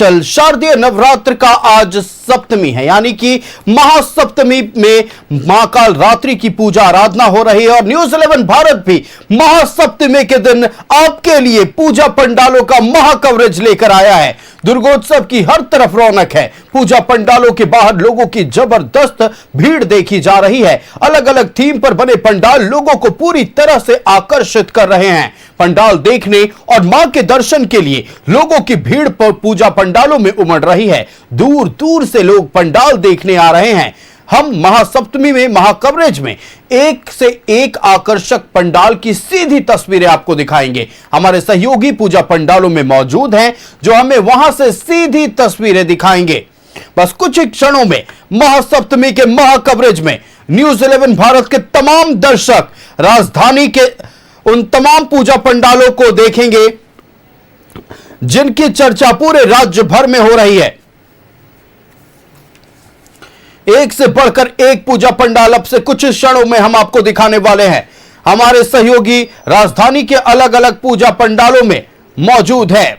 शारदीय नवरात्र का आज सप्तमी है, यानी कि महासप्तमी में महाकाल रात्रि की पूजा आराधना हो रही है और न्यूज 11 भारत भी महासप्तमी के दिन आपके लिए पूजा पंडालों का महा कवरेज लेकर आया है। दुर्गोत्सव की हर तरफ रौनक है। पूजा पंडालों के बाहर लोगों की जबरदस्त भीड़ देखी जा रही है। अलग अलग थीम पर बने पंडाल लोगों को पूरी तरह से आकर्षित कर रहे हैं। पंडाल देखने और मां के दर्शन के लिए लोगों की भीड़ पर पूजा पंडालों में उमड़ रही है। दूर दूर से लोग पंडाल देखने आ रहे हैं। हम महासप्तमी में महाकवरेज में एक से एक आकर्षक पंडाल की सीधी तस्वीरें आपको दिखाएंगे। हमारे सहयोगी पूजा पंडालों में मौजूद हैं जो हमें वहां से सीधी तस्वीरें दिखाएंगे। बस कुछ ही क्षणों में महासप्तमी के महाकवरेज में न्यूज 11 भारत के तमाम दर्शक राजधानी के उन तमाम पूजा पंडालों को देखेंगे जिनकी चर्चा पूरे राज्य भर में हो रही है। एक से बढ़कर एक पूजा पंडाल अब से कुछ क्षणों में हम आपको दिखाने वाले हैं। हमारे सहयोगी राजधानी के अलग अलग पूजा पंडालों में मौजूद है।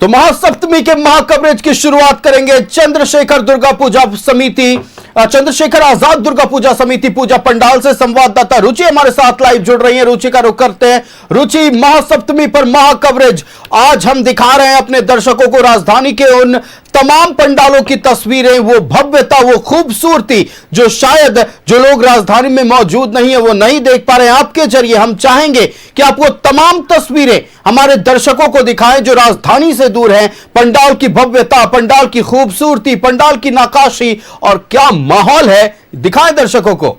तो महासप्तमी के महाकवरेज की शुरुआत करेंगे चंद्रशेखर दुर्गा पूजा समिति, चंद्रशेखर आजाद दुर्गा पूजा समिति पूजा पंडाल से संवाददाता रुचि हमारे साथ लाइव जुड़ रही है। रुचि का रुख करते हैं। रुचि, महासप्तमी पर महाकवरेज आज हम दिखा रहे हैं अपने दर्शकों को राजधानी के उन तमाम पंडालों की तस्वीरें, वो भव्यता, वो खूबसूरती जो शायद जो लोग राजधानी में मौजूद नहीं है वो नहीं देख पा रहे हैं। आपके जरिए हम चाहेंगे कि आप वो तमाम तस्वीरें हमारे दर्शकों को दिखाएं जो राजधानी से दूर हैं। पंडाल की भव्यता, पंडाल की खूबसूरती, पंडाल की नक्काशी और क्या माहौल है, दिखाएं दर्शकों को।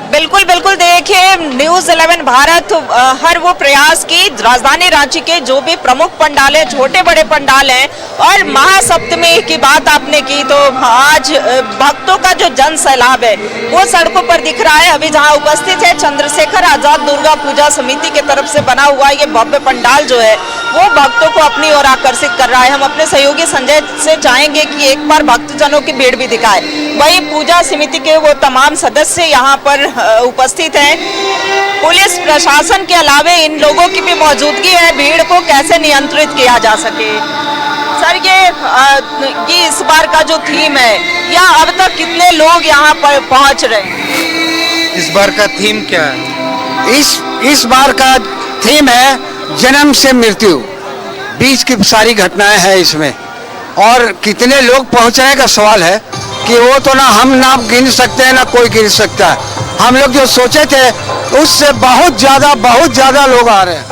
बिल्कुल बिल्कुल, देखिए न्यूज 11 भारत हर वो प्रयास की राजधानी रांची के जो भी प्रमुख पंडाल है, छोटे बड़े पंडाल हैं और महासप्तमी की बात आपने की तो आज भक्तों का जो जन सैलाब है वो सड़कों पर दिख रहा है। अभी जहां उपस्थित है चंद्रशेखर आजाद दुर्गा पूजा समिति की तरफ से बना हुआ ये भव्य पंडाल जो है वो भक्तों को अपनी ओर आकर्षित कर रहा है। हम अपने सहयोगी संजय से चाहेंगे कि एक बार भक्तजनों की भीड़ भी दिखाए। वही पूजा समिति के वो तमाम सदस्य यहाँ पर उपस्थित हैं। पुलिस प्रशासन के अलावे इन लोगों की भी मौजूदगी है। भीड़ को कैसे नियंत्रित किया जा सके। सर, ये इस बार का जो थीम है या अब तक कितने लोग यहाँ पर पहुँच रहे हैं? इस बार का थीम क्या है? इस बार का थीम है जन्म से मृत्यु, बीच की सारी घटनाएं हैं इसमें। और कितने लोग पहुँच रहे का सवाल है कि वो तो ना गिन सकते हैं ना कोई गिन सकता है। हम लोग जो सोचे थे उससे बहुत ज्यादा लोग आ रहे हैं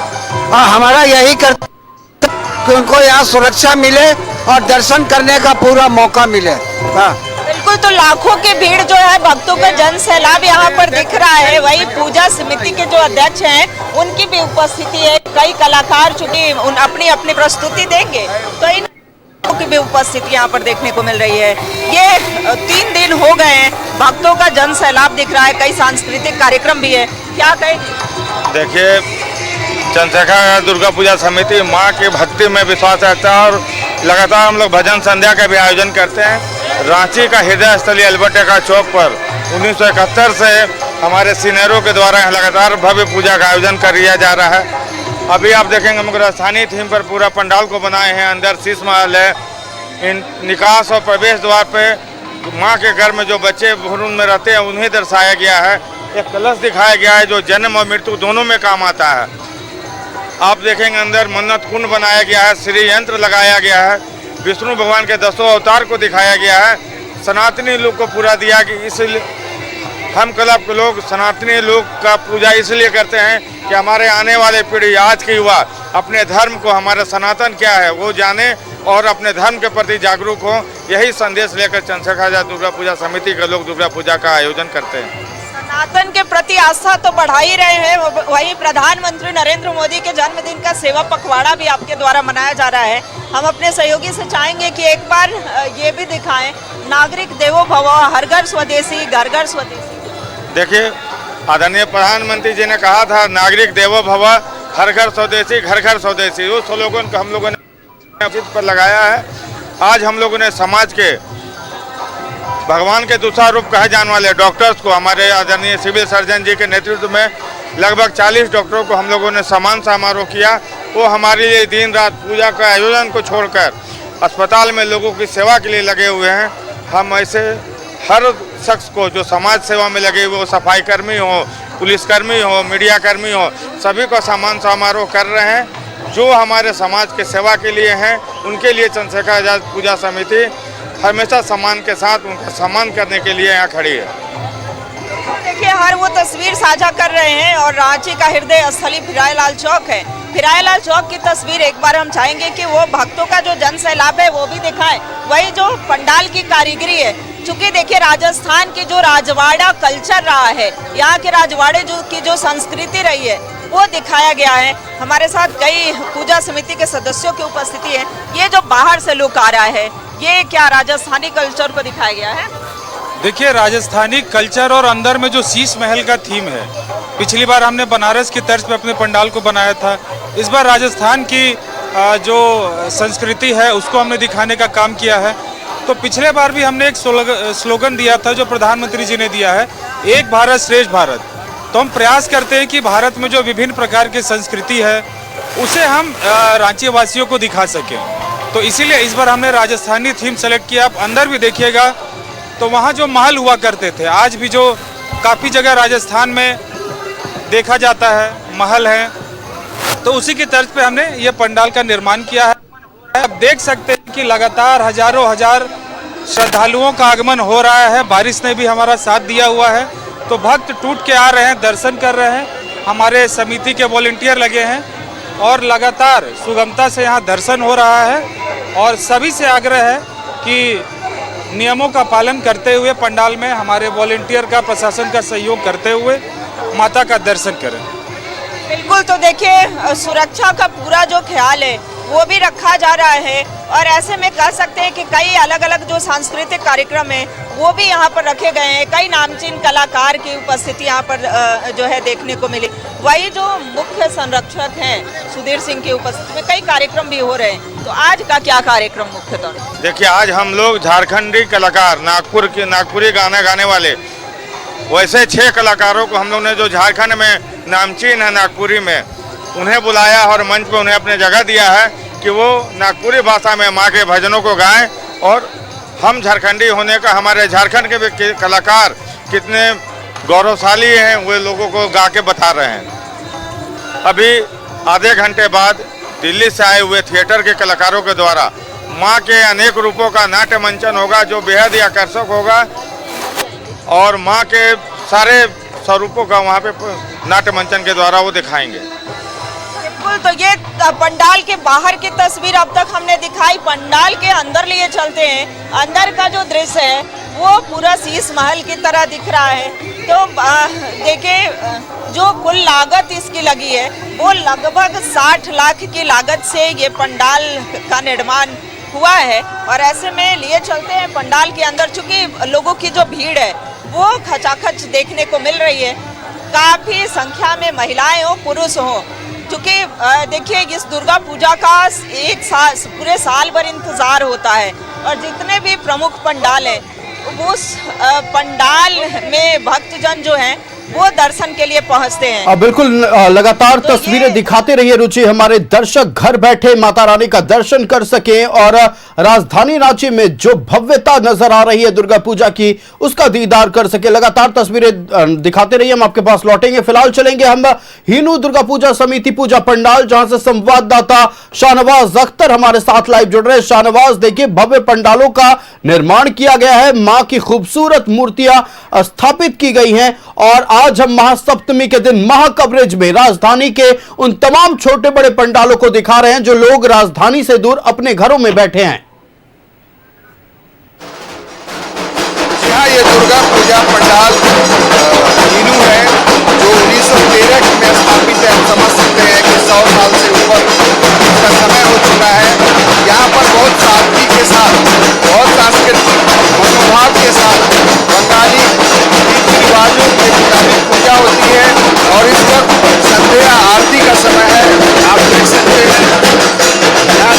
और हमारा यही कर्तव्य कि उनको यहाँ सुरक्षा मिले और दर्शन करने का पूरा मौका मिले। बिल्कुल, तो लाखों की भीड़ जो है, भक्तों का जन सैलाब यहाँ पर दिख रहा है। वही पूजा समिति के जो अध्यक्ष हैं उनकी भी उपस्थिति है। कई कलाकार चूंकि अपनी अपनी प्रस्तुति देंगे तो इन की भी उपस्थिति यहाँ पर देखने को मिल रही है। ये 3 दिन हो गए हैं, भक्तों का जन सैलाब दिख रहा है। कई सांस्कृतिक कार्यक्रम भी है, क्या कहेंगे? देखिए, चंद्रशेखर दुर्गा पूजा समिति माँ की भक्ति में विश्वास रखता है और लगातार हम लोग भजन संध्या का भी आयोजन करते हैं। रांची का हृदय स्थली अल्बर्ट एक्का चौक पर 1971 से हमारे सीनियरों के द्वारा लगातार भव्य पूजा का आयोजन कर दिया जा रहा है। अभी आप देखेंगे हम राजस्थानी थीम पर पूरा पंडाल को बनाए हैं। अंदर शीश महल है। इन निकास और प्रवेश द्वार पे माँ के घर में जो बच्चे भ्रूण में रहते हैं उन्हें दर्शाया गया है। एक कलश दिखाया गया है जो जन्म और मृत्यु दोनों में काम आता है। आप देखेंगे अंदर मन्नत कुंड बनाया गया है, श्री यंत्र लगाया गया है, विष्णु भगवान के 10 अवतार को दिखाया गया है। सनातनी लोग को पूरा दिया कि इसलिए हम क्लब के लोग सनातनी लोग का पूजा इसलिए करते हैं कि हमारे आने वाले पीढ़ी, आज के युवा अपने धर्म को, हमारा सनातन क्या है वो जाने और अपने धर्म के प्रति जागरूक हो। यही संदेश लेकर चंद्रशेखर आजाद दुर्गा पूजा समिति के लोग दुर्गा पूजा का आयोजन करते हैं। सनातन के प्रति आस्था तो बढ़ा ही रहे हैं। वहीं प्रधानमंत्री नरेंद्र मोदी के जन्मदिन का सेवा पखवाड़ा भी आपके द्वारा मनाया जा रहा है। हम अपने सहयोगी से चाहेंगे कि एक बार ये भी दिखाएं, नागरिक देवो भव, हर घर स्वदेशी, घर घर स्वदेशी। देखिए, आदरणीय प्रधानमंत्री जी ने कहा था नागरिक देवो भव, हर घर स्वदेशी, घर घर स्वदेशी। उस स्लोगन को हम लोगों ने पर लगाया है। आज हम लोगों ने समाज के भगवान के दूसरा रूप कहे जाने वाले डॉक्टर्स को, हमारे आदरणीय सिविल सर्जन जी के नेतृत्व में लगभग 40 डॉक्टरों को हम लोगों ने सम्मान समारोह किया। वो हमारे लिए दिन रात पूजा का आयोजन को छोड़कर अस्पताल में लोगों की सेवा के लिए लगे हुए हैं। हम ऐसे हर शख्स को जो समाज सेवा में लगे हुए, सफाई कर्मी हो, पुलिसकर्मी हो, मीडिया कर्मी हो, सभी को सम्मान समारोह कर रहे हैं। जो हमारे समाज के सेवा के लिए हैं, उनके लिए चंद्रशेखर आजाद पूजा समिति हमेशा सम्मान के साथ उनका सम्मान करने के लिए यहाँ खड़ी है। देखिए, हर वो तस्वीर साझा कर रहे हैं और रांची का हृदय स्थली फिरायलाल चौक है। फिरायलाल चौक की तस्वीर एक बार हम चाहेंगे कि वो भक्तों का जो जन सैलाब है वो भी दिखाएं, वही जो पंडाल की कारीगरी है। चूंकि देखिए, राजस्थान की जो राजवाड़ा कल्चर रहा है, यहाँ के राजवाड़े की जो संस्कृति रही है वो दिखाया गया है। हमारे साथ कई पूजा समिति के सदस्यों की उपस्थिति है। ये जो बाहर से लुक आ रहा है, ये क्या राजस्थानी कल्चर को दिखाया गया है? देखिए, राजस्थानी कल्चर और अंदर में जो शीश महल का थीम है, पिछली बार हमने बनारस की तर्ज पे अपने पंडाल को बनाया था। इस बार राजस्थान की जो संस्कृति है उसको हमने दिखाने का काम किया है। तो पिछले बार भी हमने एक स्लोगन दिया था जो प्रधानमंत्री जी ने दिया है, एक भारत श्रेष्ठ भारत। तो हम प्रयास करते हैं कि भारत में जो विभिन्न प्रकार की संस्कृति है उसे हम रांची वासियों को दिखा सकें। तो इसीलिए इस बार हमने राजस्थानी थीम सेलेक्ट किया। आप अंदर भी देखिएगा तो वहाँ जो महल हुआ करते थे, आज भी जो काफ़ी जगह राजस्थान में देखा जाता है महल है, तो उसी की तर्ज पे हमने ये पंडाल का निर्माण किया है। आप देख सकते हैं कि लगातार हजारों हजार श्रद्धालुओं का आगमन हो रहा है। बारिश ने भी हमारा साथ दिया हुआ है, तो भक्त टूट के आ रहे हैं, दर्शन कर रहे हैं। हमारे समिति के वॉलंटियर लगे हैं और लगातार सुगमता से यहाँ दर्शन हो रहा है। और सभी से आग्रह है कि नियमों का पालन करते हुए पंडाल में हमारे वॉलंटियर का, प्रशासन का सहयोग करते हुए माता का दर्शन करें। बिल्कुल, तो देखिए, सुरक्षा का पूरा जो ख्याल है वो भी रखा जा रहा है और ऐसे में कह सकते हैं कि कई अलग अलग जो सांस्कृतिक कार्यक्रम है वो भी यहाँ पर रखे गए हैं। कई नामचीन कलाकार की उपस्थिति यहाँ पर जो है देखने को मिली। वही जो मुख्य संरक्षक हैं सुधीर सिंह की उपस्थिति में कई कार्यक्रम भी हो रहे हैं। तो आज का क्या कार्यक्रम मुख्य तौर पर? देखिए, आज हम लोग झारखंडी कलाकार, नागपुरी गाना गाने वाले वैसे 6 कलाकारों को हम लोग ने, जो झारखंड में नामचीन है नागपुरी में, उन्हें बुलाया और मंच पे उन्हें अपने जगह दिया है कि वो नागपुरी भाषा में माँ के भजनों को गाएं। और हम झारखंडी होने का, हमारे झारखंड के भी कलाकार कितने गौरवशाली हैं, वे लोगों को गा के बता रहे हैं। अभी आधे घंटे बाद दिल्ली से आए हुए थिएटर के कलाकारों के द्वारा माँ के अनेक रूपों का नाट्य मंचन होगा, जो बेहद ही आकर्षक होगा। और माँ के सारे स्वरूपों का वहाँ पे नाट्य मंचन के द्वारा वो दिखाएंगे। बिल्कुल, तो ये पंडाल के बाहर की तस्वीर अब तक हमने दिखाई। पंडाल के अंदर लिए चलते हैं। अंदर का जो दृश्य है वो पूरा शीश महल की तरह दिख रहा है। तो देखिए, जो कुल लागत इसकी लगी है वो लगभग 60 लाख की लागत से ये पंडाल का निर्माण हुआ है। और ऐसे में लिए चलते हैं पंडाल के अंदर। चूंकि लोगों की जो भीड़ है वो खचाखच देखने को मिल रही है। काफ़ी संख्या में महिलाएं हो, पुरुष हो। क्योंकि देखिए, इस दुर्गा पूजा का एक साल, पूरे साल भर इंतज़ार होता है और जितने भी प्रमुख पंडाल हैं उस पंडाल में भक्तजन जो हैं वो दर्शन के लिए पहुंचते हैं। बिल्कुल, लगातार तो तस्वीरें दिखाते रहिए रुचि, हमारे दर्शक घर बैठे माता रानी का दर्शन कर सकें और राजधानी रांची में जो भव्यता नजर आ रही है दुर्गा पूजा की उसका दीदार कर सके। लगातार तस्वीरें दिखाते रहिए, हम आपके पास लौटेंगे। फिलहाल चलेंगे हम हिनू दुर्गा पूजा समिति पूजा पंडाल, जहां से संवाददाता शाहनवाज अख्तर हमारे साथ लाइव जुड़ रहे हैं। शाहनवाज, देखिए, भव्य पंडालों का निर्माण किया गया है, मां की खूबसूरत मूर्तियां स्थापित की गई हैं और आज हम महासप्तमी के दिन महा कवरेज में राजधानी के उन तमाम छोटे बड़े पंडालों को दिखा रहे हैं जो लोग राजधानी से दूर अपने घरों में बैठे हैं। ये दुर्गा पूजा पंडाल हिनू है जो 1913 में स्थापित है। हम समझ सकते हैं कि 100 साल से ऊपर इसका समय हो चुका है। यहाँ पर बहुत सादगी के साथ, बहुत सांस्कृतिक मनोभाव के साथ बंगाली रीति रिवाजों के मुताबिक पूजा होती है। और इस वक्त संध्या आरती का समय है। आप देख सकते हैं यहाँ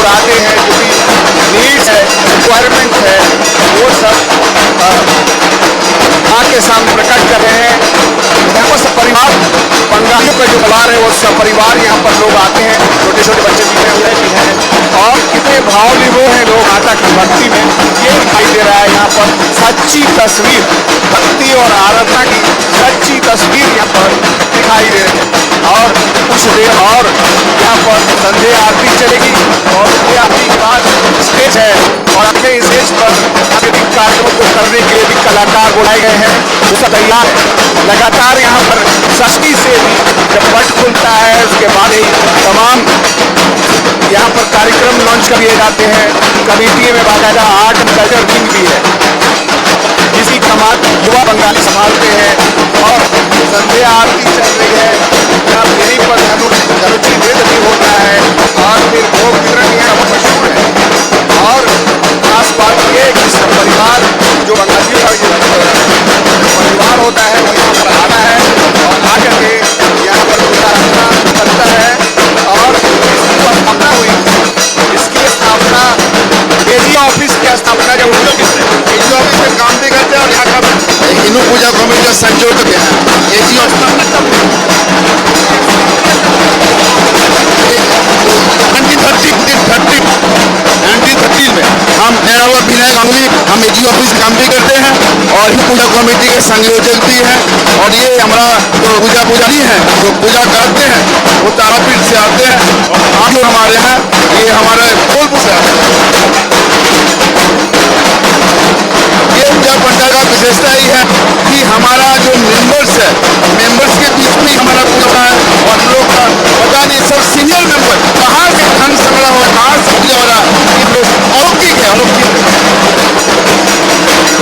मुरादें हैं, जो भी नीड्स है, रिक्वायरमेंट है, वो सब माँ के सामने प्रकट कर रहे हैं। यहाँ पर सब परिवार, बंगालियों का जो परिवार है वो सब परिवार यहाँ पर लोग आते हैं, छोटे छोटे बच्चे बिखरे हुए भी हैं और कितने भाव विभोर हैं लोग माता की भक्ति में। ये दिखाई दे रहा है यहाँ पर सच्ची तस्वीर, भक्ति और आराधना की सच्ची तस्वीर यहाँ पर दिखाई दे रही है। और कुछ देर और यहाँ पर संध्या आरती चलेगी और संध्या आरती के बाद स्टेज है और अपने स्टेज पर आगे कार्यक्रमों को करने के लिए भी कलाकार बुलाए गए हैं, वो सब तैयार है। लगातार यहाँ पर षष्ठी से भी जब पट खुलता है उसके बाद ही तमाम यहाँ पर कार्यक्रम लॉन्च किए जाते हैं। कमेटी में बाकायदा आर्ट एंड कल्चर विंग भी है जिसकी कमान युवा बंगाली संभालते हैं और संध्या आरती चल रही है। यहाँ फेरी पर धनुची नृत्य भी होता है और फिर भोग वितरण यहाँ पर मशहूर है। और खास बात यह है कि सब परिवार जो बंगालियों का परिवार होता है वो यहाँ पर आना है और आकर के यहाँ पर पूजा रखना करता है। और इसकी स्थापना हुई, इसकी स्थापना एजी ऑफिस की स्थापना जब हुई, एजी ऑफिस में काम भी करते हैं और यहाँ का हिंदू पूजा कमेटी का संयोजक है। एजी स्थापना तब 1930 में हम मेरा हुआ विनय गांगुली, हम एजी ऑफिस काम भी करते हैं और हिंदू पूजा कमेटी के संयोजक भी हैं। और ये हमारा जो पुजारी हैं जो पूजा करते हैं वो तारापीठ से आते हैं और आप जो हमारे हैं ये हमारे बोलपुर से आते हैं। ये पूजा पंडाल का विशेषता ही है कि हमारा जो मेंबर्स है, मेंबर्स के बीच में हमारा पूजा है और हम लोग का पता नहीं सब सीनियर मेंबर कहाँ से धन संग्रह हो, कहाँ से पूजा हो रहा है, अलौकिक है, अलौकिक है।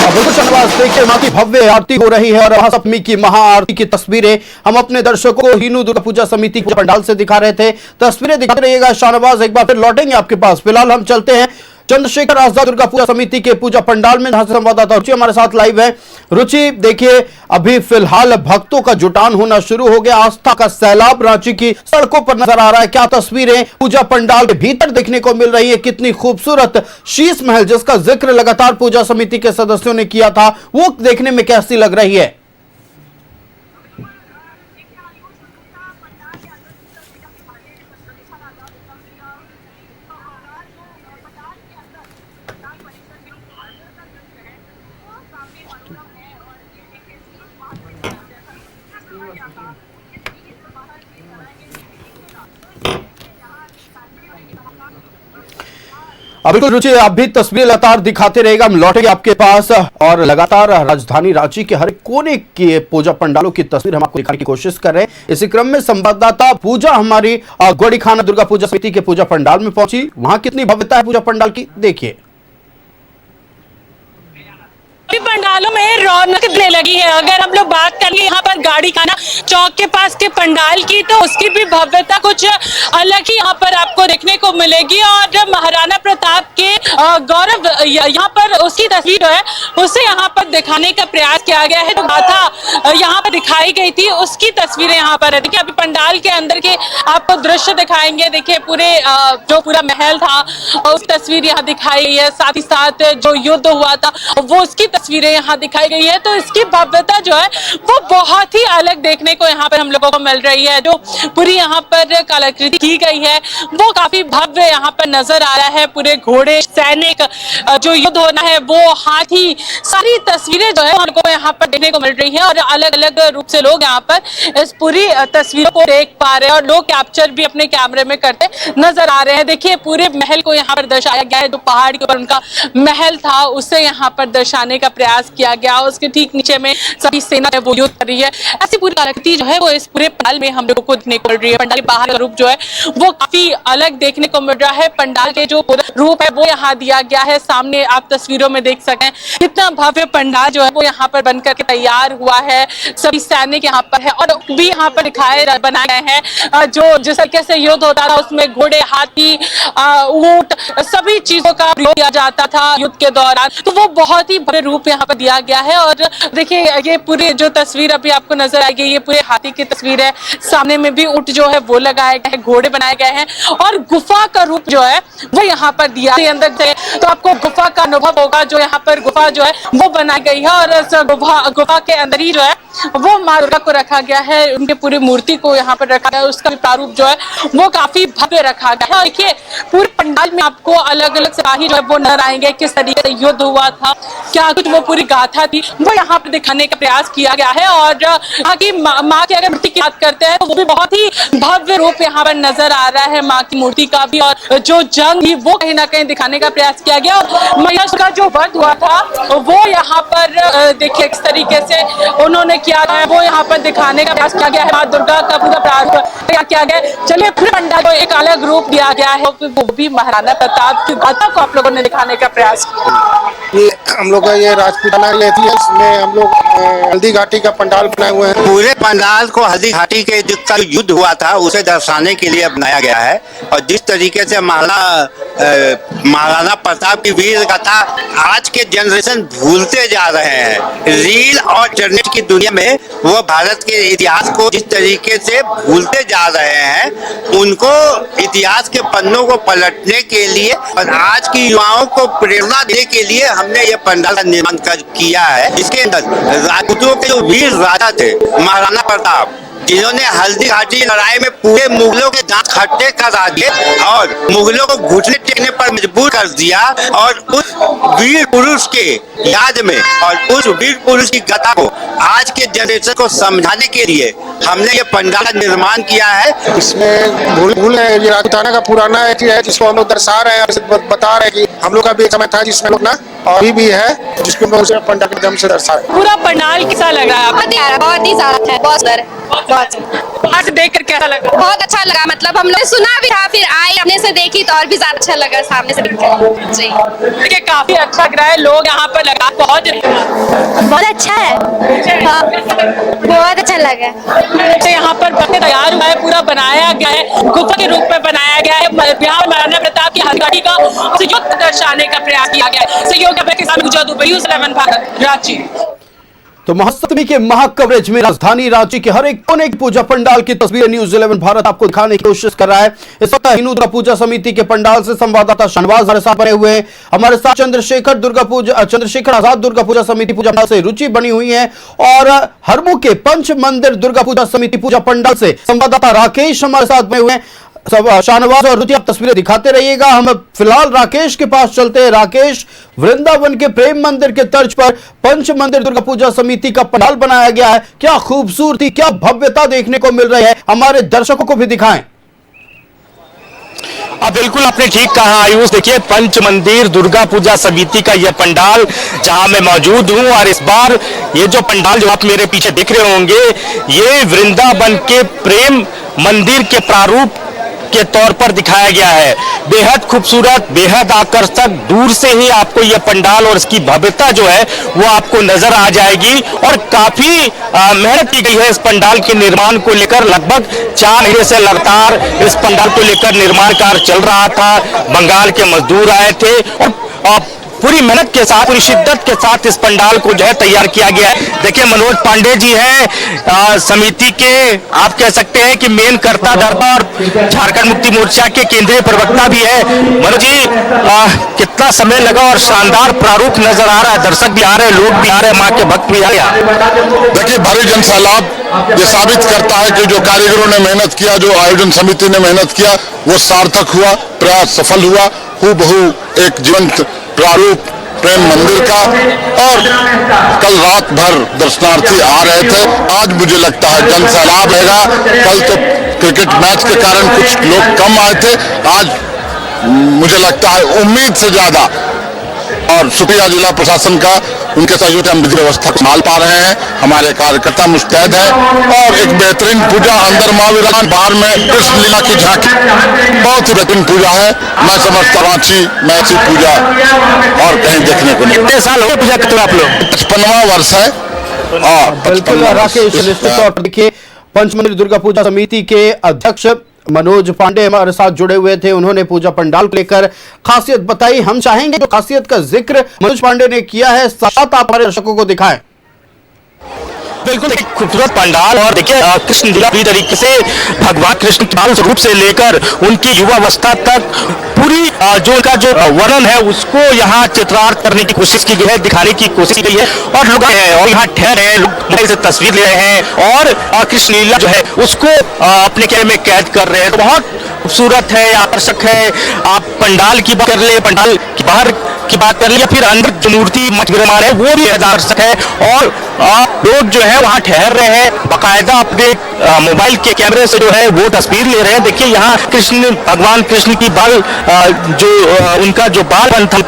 बिल्कुल शहनवाज, देखिए माँ की भव्य आरती हो रही है और महासप्तमी की महाआरती की तस्वीरें हम अपने दर्शकों को हिंदू दुर्गा पूजा समिति के पंडाल से दिखा रहे थे। तस्वीरें दिखाते रहिएगा शाहनवाज, एक बार फिर लौटेंगे आपके पास। फिलहाल हम चलते हैं चंद्रशेखर आजाद दुर्गा पूजा समिति के पूजा पंडाल में, जहां से संवाददाता रुचि हमारे साथ लाइव है। रुचि, देखिए अभी फिलहाल भक्तों का जुटान होना शुरू हो गया, आस्था का सैलाब रांची की सड़कों पर नजर आ रहा है। क्या तस्वीरें पूजा पंडाल के भीतर देखने को मिल रही है, कितनी खूबसूरत शीश महल जिसका जिक्र लगातार पूजा समिति के सदस्यों ने किया था, वो देखने में कैसी लग रही है? बिल्कुल रुचि, आप भी तस्वीर लगातार दिखाते रहेगा, हम लौटेंगे आपके पास और लगातार राजधानी रांची के हर कोने के पूजा पंडालों की तस्वीर हम आपको दिखाने की कोशिश कर रहे हैं। इसी क्रम में संवाददाता पूजा हमारी गोड़ीखाना दुर्गा पूजा समिति के पूजा पंडाल में पहुंची, वहां कितनी भव्यता है पूजा पंडाल की, देखिए। पंडालों में रौनक दिखने लगी है। अगर हम लोग बात करेंगे यहाँ पर गाड़ी खाना चौक के पास के पंडाल की, तो उसकी भी भव्यता कुछ अलग ही यहाँ पर आपको देखने को मिलेगी। और महाराणा प्रताप के गौरव यहाँ पर उसकी तस्वीर है उसे यहाँ पर दिखाने का प्रयास किया गया है। जो गाथा यहाँ पर दिखाई गई थी उसकी तस्वीरें यहाँ पर है। देखिए अभी पंडाल के अंदर के आपको दृश्य दिखाएंगे। देखिए पूरे जो पूरा महल था उस तस्वीर यहाँ दिखाई गई है, साथ ही साथ जो युद्ध हुआ था वो उसकी तस्वीरें यहाँ दिखाई गई है। तो इसकी भव्यता जो है वो बहुत ही अलग देखने को यहाँ पर हम लोगों को मिल रही है। जो पूरी यहाँ पर कलाकृति की गई है वो काफी भव्य यहाँ पर नजर आ रहा है। पूरे घोड़े, सैनिक, जो युद्ध होना है वो, हाथी, सारी तस्वीरें जो है हमको यहाँ पर देखने को मिल रही है। और अलग अलग रूप से लोग यहाँ पर इस पूरी तस्वीरों को देख पा रहे हैं और लोग कैप्चर भी अपने कैमरे में करते नजर आ रहे हैं। देखिए पूरे महल को यहाँ पर दर्शाया गया है। जो पहाड़ के ऊपर उनका महल था उसे यहाँ पर दर्शाने का प्रयास किया गया। उसके ठीक नीचे में सभी सेना है वो युद्ध कर रही है। ऐसी पूरी कलाकृति जो है वो इस पूरे पंडाल में हम लोगों को देखने को मिल रही है। पंडाल बाहर का रूप जो है वो काफी अलग देखने को मिल रहा है। पंडाल के जो पूरा रूप है वो यहाँ दिया गया है। सामने आप तस्वीरों में देख सकते हैं कितना भव्य पंडाल जो है वो यहाँ पर बनकर के तैयार हुआ है। सभी सैनिक यहाँ पर है और भी यहाँ पर बनाए गए हैं जो जिस तरीके से युद्ध होता था उसमें घोड़े, हाथी, ऊंट, सभी चीजों का प्रयोग किया जाता था युद्ध के दौरान। तो वो बहुत ही भव्य रूप यहाँ पर दिया गया है। और देखिए ये पूरी जो तस्वीर अभी आपको नजर आएगी ये पूरे हाथी की तस्वीर है। सामने में भी ऊंट जो है वो लगाए गए हैं, घोड़े बनाए गए हैं और गुफा का रूप जो है वो यहाँ पर दिया है। अंदर से तो आपको गुफा का अनुभव होगा। जो यहाँ पर गुफा जो है वो बनाई गई है और इस गुफा के अंदर ही जो है वो माँ दुर्गा को रखा गया है। उनके पूरी मूर्ति को यहाँ पर रखा गया है। उसका प्रारूप जो है वो काफी भव्य रखा गया है। देखिए पूरे पंडाल में आपको अलग अलग सिपाही जो है वो नजर आएंगे, किस तरीके से युद्ध हुआ था, क्या कुछ वो पूरी गाथा थी वो यहाँ पर दिखाने का प्रयास किया गया है। और यहाँ की माँ की अगर मूर्ति की बात करते हैं तो वो भी बहुत ही भव्य रूप यहाँ पर नजर आ रहा है माँ की मूर्ति का भी। और जो जंग थी वो कहीं ना कहीं दिखाने का प्रयास किया गया। और महिषासुर का जो वध हुआ था वो यहाँ पर देखिए किस तरीके से उन्होंने किया है वो यहाँ पर दिखाने का प्रयास किया गया है। माँ दुर्गा का पूरा प्रारूप तैयार किया गया है। चलिए फिर पंडाल को एक अलग रूप दिया गया है वो भी महाराणा प्रताप की गाथा को आप लोगों ने दिखाने का प्रयास किया। ये हम लोग का ये राजपूताना रहती है, इसमें हम लोग हल्दी घाटी का पंडाल बनाए हुए हैं। पूरे पंडाल को हल्दी घाटी के जिसका युद्ध हुआ था उसे दर्शाने के लिए बनाया गया है। और जिस तरीके से महाराणा प्रताप की वीर गाथा आज के जनरेशन भूलते जा रहे हैं। रील और इंटरनेट की दुनिया में वो भारत के इतिहास को जिस तरीके से भूलते जा रहे हैं, उनको इतिहास के पन्नों को पलटने के लिए और आज की युवाओं को प्रेरणा देने के लिए हमने ये पंडाल का निर्माण किया है। इसके अंदर राजपूतों के जो वीर राजा थे महाराणा प्रताप, जिन्होंने हल्दी घाटी लड़ाई में पूरे मुगलों के दांत खट्टे करा दिए और मुगलों को घुटने टेकने पर मजबूर कर दिया। और उस वीर पुरुष के याद में और उस वीर पुरुष की गाथा को आज के जनरेशन को समझाने के लिए हमने ये पंडाल का निर्माण किया है। इसमें भूल है ये राजपूताना का पुराना है जिसको हम लोग दर्शा रहे हैं और बता रहे हैं कि हम लोग का भी एक समय था जिसमें लोग ना अभी भी है जिसको हम लोग पंडाल के माध्यम से दर्शा रहे हैं। पूरा पंडाल कैसा लगा आपको? बहुत ही ज्यादा है, बहुत सुंदर है, बाहर से देखकर कैसा लगा? बहुत अच्छा लगा। मतलब हम लोग सुना भी था, फिर आए अपने से देखी तो और भी ज्यादा अच्छा लगा सामने से देखकर। जी देखिए काफी अच्छा लग रहा है, लोग यहाँ पर लगा पहुंच रहे हैं। बहुत अच्छा है, हाँ, बहुत अच्छा लगा। तो यहाँ पर बनके तैयार हुआ है, पूरा बनाया गया है, गुफा के रूप में बनाया गया है। बिहार महाराणा प्रताप की हल्दी घाटी का युद्ध दर्शाने का प्रयास किया गया है। सहयोग के साथ न्यूज़ 11 भारत रांची। तो महासप्तमी के महा कवरेज में राजधानी रांची के हर एक कोने की पूजा पंडाल की तस्वीरें न्यूज़ 11 भारत आपको दिखाने की कोशिश कर रहा है। इस वक्त हिंदू दुर्गा पूजा समिति के पंडाल से संवाददाता शहनवाज हमारे साथ बने हुए हैं। हमारे साथ चंद्रशेखर आजाद दुर्गा पूजा समिति पूजा पंडाल से रुचि बनी हुई है और हरमू के पंच मंदिर दुर्गा पूजा समिति पूजा पंडाल से संवाददाता राकेश हमारे साथ बने हुए हैं। शाहनवाज और रुचि आप तस्वीरें दिखाते रहिएगा। हम फिलहाल राकेश के पास चलते हैं। राकेश, वृंदावन के प्रेम मंदिर के तर्ज पर पंच मंदिर दुर्गा पूजा समिति का पंडाल बनाया गया है। क्या खूबसूरती, क्या भव्यता देखने को मिल रही है, हमारे दर्शकों को भी दिखाएं। बिल्कुल आपने ठीक कहा आयुष। देखिए पंच मंदिर दुर्गा पूजा समिति का यह पंडाल जहां मैं मौजूद हूं और इस बार ये जो पंडाल जो आप मेरे पीछे देख रहे होंगे ये वृंदावन के प्रेम मंदिर के प्रारूप के तौर पर दिखाया गया है। बेहद खूबसूरत, बेहद आकर्षक, दूर से ही आपको यह पंडाल और इसकी भव्यता जो है वो आपको नजर आ जाएगी। और काफी मेहनत की गई है इस पंडाल के निर्माण को लेकर। लगभग 4 महीने से लगातार इस पंडाल को लेकर निर्माण कार्य चल रहा था। बंगाल के मजदूर आए थे और पूरी मेहनत के साथ, पूरी शिद्दत के साथ इस पंडाल को जो है तैयार किया गया है। देखिए मनोज पांडे जी हैं समिति के, आप कह सकते हैं कि मेन कर्ता धर्ता और झारखंड मुक्ति मोर्चा के केंद्रीय प्रवक्ता भी है। मनोज जी कितना समय लगा और शानदार प्रारूप नजर आ रहा है, दर्शक भी आ रहे हैं, लोग भी आ रहे हैं, माँ के भक्त भी आ रहे हैं। देखिए भारी जन सैलाब ये साबित करता है कि जो कारीगरों ने मेहनत किया, जो आयोजन समिति ने मेहनत किया वो सार्थक हुआ, प्रयास सफल हुआ। हूबहू एक जीवंत प्रारूप प्रेम मंदिर का। और कल रात भर दर्शनार्थी आ रहे थे। आज मुझे लगता है जन सैलाब रहेगा। कल तो क्रिकेट मैच के कारण कुछ लोग कम आए थे, आज मुझे लगता है उम्मीद से ज्यादा। और शुक्रिया जिला प्रशासन का उनके सहयोग से हम विधि व्यवस्था को संभाल पा रहे हैं। हमारे कार्यकर्ता मुस्तैद है और एक बेहतरीन पूजा, अंदर मां विराजमान, बाहर में कृष्ण लीला की झांकी, बहुत ही बेहतरीन पूजा है। मैं समझता रांची में ऐसी पूजा और कहीं देखने को नहीं। कितने साल हो पूजा करते हो आप लोग? 55वां वर्ष है। बिल्कुल राकेश, निश्चित तौर पर देखिए पंचमंदिर दुर्गा पूजा समिति के अध्यक्ष मनोज पांडे हमारे साथ जुड़े हुए थे। उन्होंने पूजा पंडाल को लेकर खासियत बताई। हम चाहेंगे जो खासियत का जिक्र मनोज पांडे ने किया है साथ आप हमारे दर्शकों को दिखाएं। बिल्कुल एक खूबसूरत पंडाल, और देखिए कृष्ण लीला पूरी तरीके से भगवान कृष्ण के बाल स्वरूप से लेकर उनकी युवावस्था तक पूरी जो उनका जो वर्णन है उसको यहाँ चित्रार्थ करने की कोशिश की गई है, दिखाने की कोशिश की गई है। और लोग हैं और यहाँ ठहरे हैं, लोग से तस्वीर ले रहे हैं और कृष्ण लीला जो है उसको अपने कैमरे में कैद कर रहे हैं। तो बहुत खूबसूरत है, आकर्षक है। आप पंडाल की बात कर ले, पंडाल की बाहर की बात कर ले, या फिर अंदर जो मूर्ति मठ विराजमान है वो भी आकर्षक है। और लोग जो है वहाँ ठहर रहे हैं, बाकायदा अपने मोबाइल के कैमरे से जो है वो तस्वीर ले रहे हैं। देखिए यहाँ कृष्ण, भगवान कृष्ण की बाल जो उनका जो बाल बन था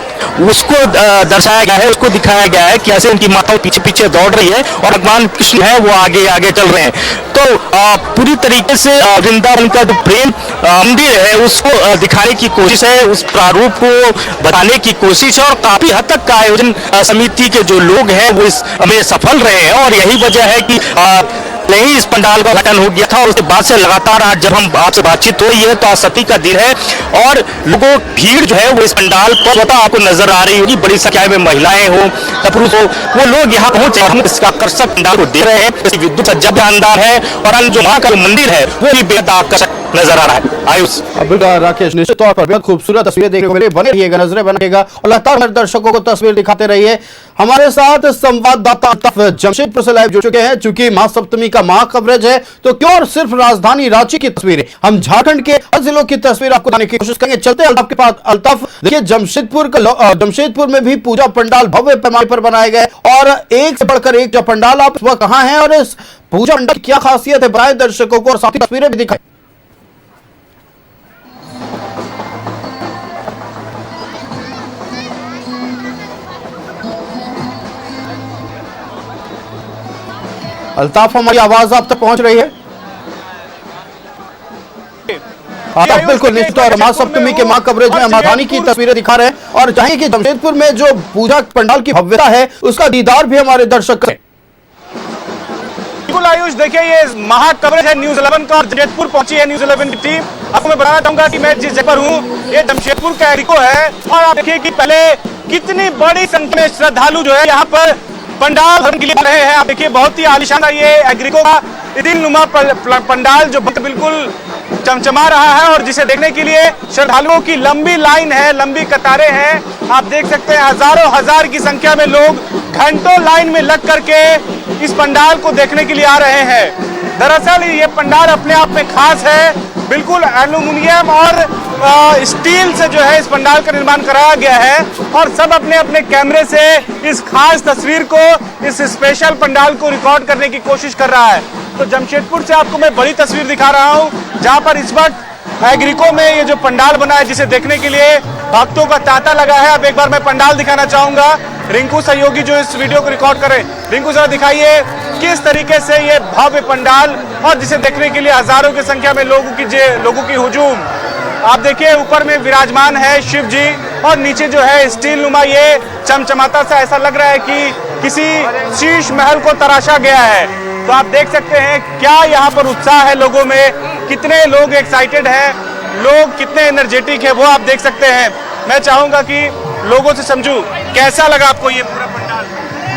उसको दर्शाया गया है, उसको दिखाया गया है कि ऐसे उनकी माता पीछे पीछे दौड़ रही है और भगवान कृष्ण है वो आगे आगे चल रहे हैं। तो पूरी तरीके से वृंदावन का जो प्रेम मंदिर है उसको दिखाने की कोशिश है, उस प्रारूप को बताने की कोशिश है। और काफी हद तक का आयोजन समिति के जो लोग हैं वो इसमें सफल रहे हैं। और यही वजह है कि नहीं इस पंडाल का उद्घाटन हो गया था और उसके बाद से लगातार आज जब हम आपसे बातचीत हो रही है तो आज सती का दिन है और लोगों भीड़ जो है वो इस पंडाल पर स्वतः आपको नजर आ रही होगी। बड़ी संख्या में महिलाएं हो या पुरुष हो, वो लोग यहाँ पहुंचे और हम इसका आकर्षक पंडाल को देख रहे हैं। विद्युत सज्जा भी शानदार है और अन्य जो वहाँ का मंदिर है वो भी बेहद आकर्षक नजर आ रहा है। आयुष, राकेश, निश्चित तौर पर बेहद खूबसूरत तस्वीरें देखने को मिली। बने रहिएगा, नजरें बनाइएगा और लगातार हमारे दर्शकों को तस्वीर दिखाते रहिए। हमारे साथ संवाददाता अल्ताफ जमशेदपुर से लाइव जुड़ चुके हैं। चूंकि महासप्तमी का महा कवरेज है तो क्यों और सिर्फ राजधानी रांची की तस्वीरें, हम झारखंड के हर जिलों की तस्वीर आपको दिखाने की कोशिश करेंगे। चलते अल्ताफ के पास। अल्ताफ, देखिए जमशेदपुर में भी पूजा पंडाल भव्य पैमाने पर बनाए गए और एक से बढ़कर एक जो पंडाल, आप इस वक्त कहां हैं और इस पूजा पंडाल की क्या खासियत है, बताएं दर्शकों को और साथ ही तस्वीरें भी दिखाएं। अल्ताफ, हमारी आवाज आप तक पहुंच रही है? आप बिल्कुल निश्चित और महासप्तमी के मां कवरेज में राजधानी की तस्वीरें दिखा रहे हैं और चाहेंगे कि जमशेदपुर में जो पूजा पंडाल की भव्यता है उसका दीदार भी हमारे दर्शक करें। बिल्कुल आयुष, देखिए ये महा कवरेज है न्यूज़ 11 का और जमशेदपुर पहुंची है न्यूज़ 11 की टीम। आपको मैं बताना चाहूंगा कि मैं जिस जगह पर हूँ ये जमशेदपुर का एग्रीको है और आप देखिए कि पहले कितनी बड़ी संख्या में श्रद्धालु जो है यहाँ पर पंडाल भरने के लिए रहे हैं। आप देखिए बहुत ही आलीशान है ये एग्रीको का दिलनुमा पंडाल जो बिल्कुल चमचमा रहा है और जिसे देखने के लिए श्रद्धालुओं की लंबी लाइन है, लंबी कतारें हैं। आप देख सकते हैं हजारों हजार की संख्या में लोग घंटों लाइन में लग करके इस पंडाल को देखने के लिए आ रहे हैं। दरअसल ये पंडाल अपने आप में खास है, बिल्कुल एल्यूमिनियम और स्टील से जो है इस पंडाल का निर्माण कराया गया है और सब अपने अपने कैमरे से इस खास तस्वीर को, इस स्पेशल पंडाल को रिकॉर्ड करने की कोशिश कर रहा है। तो जमशेदपुर से आपको मैं बड़ी तस्वीर दिखा रहा हूं जहां पर इस वक्त एग्रीको में ये जो पंडाल बना है जिसे देखने के लिए भक्तों का तांता लगा है। अब एक बार मैं पंडाल दिखाना चाहूंगा। रिंकू सहयोगी जो इस वीडियो को रिकॉर्ड करे, रिंकू जरा दिखाइए किस तरीके से ये भव्य पंडाल और जिसे देखने के लिए हजारों की संख्या में लोगों की हुजूम। आप देखिए ऊपर में विराजमान है शिव जी और नीचे जो है स्टील नुमा ये चमचमाता सा, ऐसा लग रहा है कि किसी शीश महल को तराशा गया है। तो आप देख सकते हैं क्या यहाँ पर उत्साह है लोगों में, कितने लोग एक्साइटेड हैं, लोग कितने एनर्जेटिक है वो आप देख सकते हैं। मैं चाहूंगा कि लोगों से समझूं कैसा लगा आपको ये पूरा पंडाल?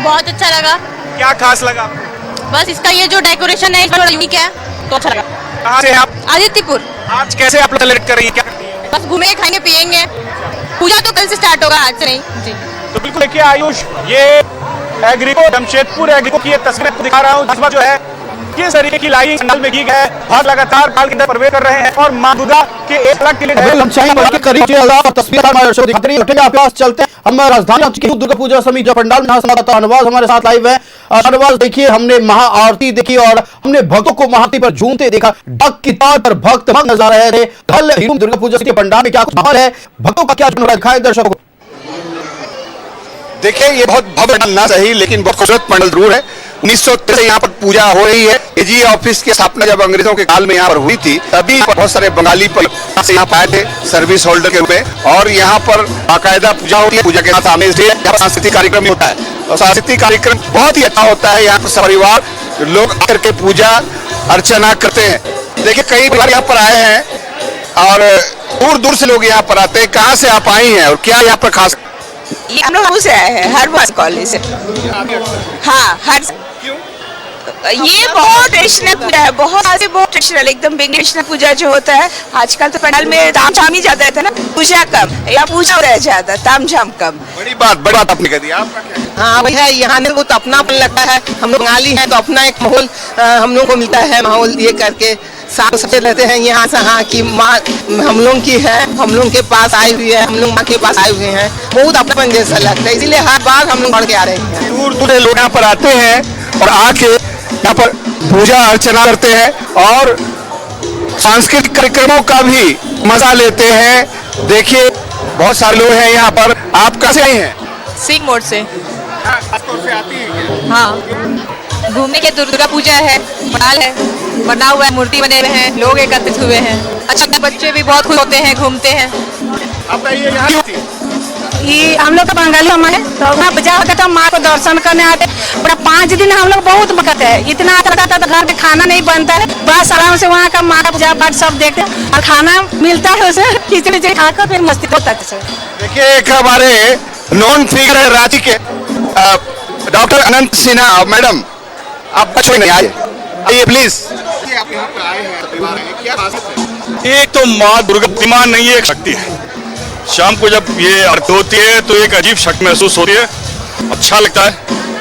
बहुत अच्छा लगा। क्या खास लगा? बस इसका ये जो डेकोरेशन है थोड़ा यूनिक है तो अच्छा लगा। कहाँ से आप? आदित्यपुर। आज कैसे आप सेलिब्रेट कर रही हैं? क्या बस घूमेंगे, खाएंगे, पियेंगे। पूजा तो कल से स्टार्ट होगा, आज से नहीं जी। तो बिल्कुल देखिए आयुष, ये एग्रीको जमशेदपुर एग्रीको की ये तस्वीर आपको दिखा रहा हूँ जिसमें जो है किस तरीके की लाइन पंडाल में की है और लगातार पंडाल के अंदर प्रवेश कर रहे हैं और मां दुर्गा के एक अलग के लिए हम चाहेंगे कि करीब 6000 तस्वीर हमारे दर्शक दिखाते रहिए। आपके पास चलते हैं, हम राजधानी की दुर्गा पूजा समिति पंडाल में संवाददाता अनवाज हमारे साथ लाइव है। अनवाज, देखिए हमने महा आरती देखी और हमने भक्तों को महाआरती पर झूमते देखा, डग की ताल पर भक्त भक्त नजर आ रहे थे। कल हिंदू दुर्गा पूजा समिति पंडाल में क्या कुछ माहौल है, भक्तों का क्या दिखाए दर्शकों को? देखिए ये बहुत भव्य पंडाल ना सही लेकिन बहुत खूबसूरत पंडाल जरूर है। 1903 से यहाँ पर पूजा हो रही है। एजी ऑफिस की स्थापना जब अंग्रेजों के काल में यहाँ पर हुई थी तभी बहुत सारे बंगाली से यहाँ पर आए थे सर्विस होल्डर के रूप में, और यहाँ पर बाकायदा पूजा होती है। पूजा के साथ आमेज डे यहाँ पर सांस्कृतिक कार्यक्रम भी होता है और सांस्कृतिक कार्यक्रम बहुत ही अच्छा होता है। यहाँ पर सपरिवार लोग आकर के पूजा अर्चना करते हैं। देखिए कई बार यहाँ पर आए हैं और दूर दूर से लोग यहाँ पर आते हैं। कहाँ से आप आई हैं और क्या यहाँ पर खास? ये हम लोग से आए हैं हर बार कॉलेज से। हाँ हर ये बहुत ट्रेडिशनल पूजा है, बहुत ट्रेडिशनल एकदम ट्रेडिशनल पूजा जो होता है। आजकल तो पंडाल में तामझाम ही ज्यादा रहता है ना, पूजा कम या पूजा रह ज्यादा, तामझाम कम। बड़ी बात आपने कह दी। आपका क्या? हाँ वही है, यहाँ ने बहुत अपनापन लगता है। हम लोग बंगाली हैं तो अपना एक माहौल हम लोग को मिलता है। माहौल ये करके साथ सबसे रहते हैं यहाँ से। हाँ कि माँ हम लोग की है, हम लोग के पास आई हुई है, हम लोग माँ के पास आए हुए हैं, बहुत अपनापन जैसा लगता है। इसीलिए हर बार हम लोग बढ़ के आ रहे हैं। दूर दूर से लोग यहाँ पर आते हैं और आके यहाँ पर पूजा अर्चना करते हैं और सांस्कृतिक कार्यक्रमों का भी मजा लेते हैं। देखिए बहुत सारे लोग हैं यहाँ पर। आप कैसे आए हैं? सिंह मोड़ से। हाँ घूमने के दुर्गा पूजा है, पंडाल है, बना हुआ है, मूर्ति बने हुए हैं, लोग एकत्रित हुए हैं। अच्छा बच्चे भी बहुत खुश होते हैं, घूमते हैं। ये हम लोग तो बंगाली हम है तो वहाँ पूजा होता तो माँ को दर्शन करने आते। पूरा 5 दिन हम लोग बहुत बकत है। इतना आता था तो घर में खाना नहीं बनता है, बस आराम से वहाँ का माँ का पूजा पाठ सब देखते हैं और खाना मिलता है उसे खिचड़ी खाकर फिर मस्ती होता है। देखिए एक हमारे नॉन फिगर है रांची के डॉक्टर अनंत सिन्हा मैडम, आप बच्चों नहीं आइए प्लीज। एक तो माँ दुर्गा प्रतिमा नहीं है, एक शक्ति है। शाम को जब ये आरती होती है तो एक अजीब शक्ति महसूस होती है, अच्छा लगता है।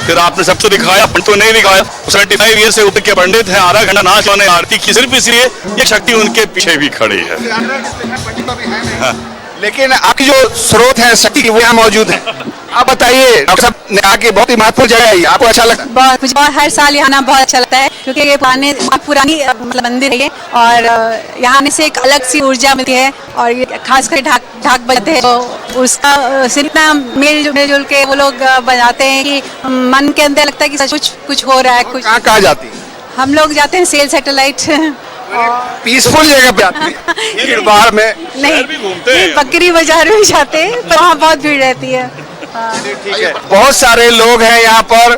फिर आपने सबको दिखाया, पंडित को नहीं दिखाया। 75 ईयर से ऊपर के पंडित हैं, आधा घंटा नाच गाने आरती की, सिर्फ इसलिए ये शक्ति उनके पीछे भी खड़ी है। हाँ। लेकिन आपकी जो स्रोत है शक्ति की वो यहाँ मौजूद है। आप बताइए, डॉक्टर साहब ने आके बहुत ही महत्वपूर्ण जगह है, आपको अच्छा लगता है? मुझे हर साल यहाँ आना बहुत अच्छा लगता है क्योंकि ये पुरानी मतलब मंदिर है और यहाँ आने से एक अलग सी ऊर्जा मिलती है। और ये खास कर ढाक बजाते हैं तो उसका सिर्फ इतना मिलजुल के वो लोग बजाते हैं कि मन के अंदर लगता है कि सच कुछ हो रहा है। कुछ कहाँ जाती है? हम लोग जाते हैं सेल सैटेलाइट। पीसफुल जगह पे आते हैं बाहर में नहीं, बकरी बाजार में जाते हैं तो वहाँ बहुत भीड़ रहती है। ठीक है, बहुत सारे लोग हैं यहाँ पर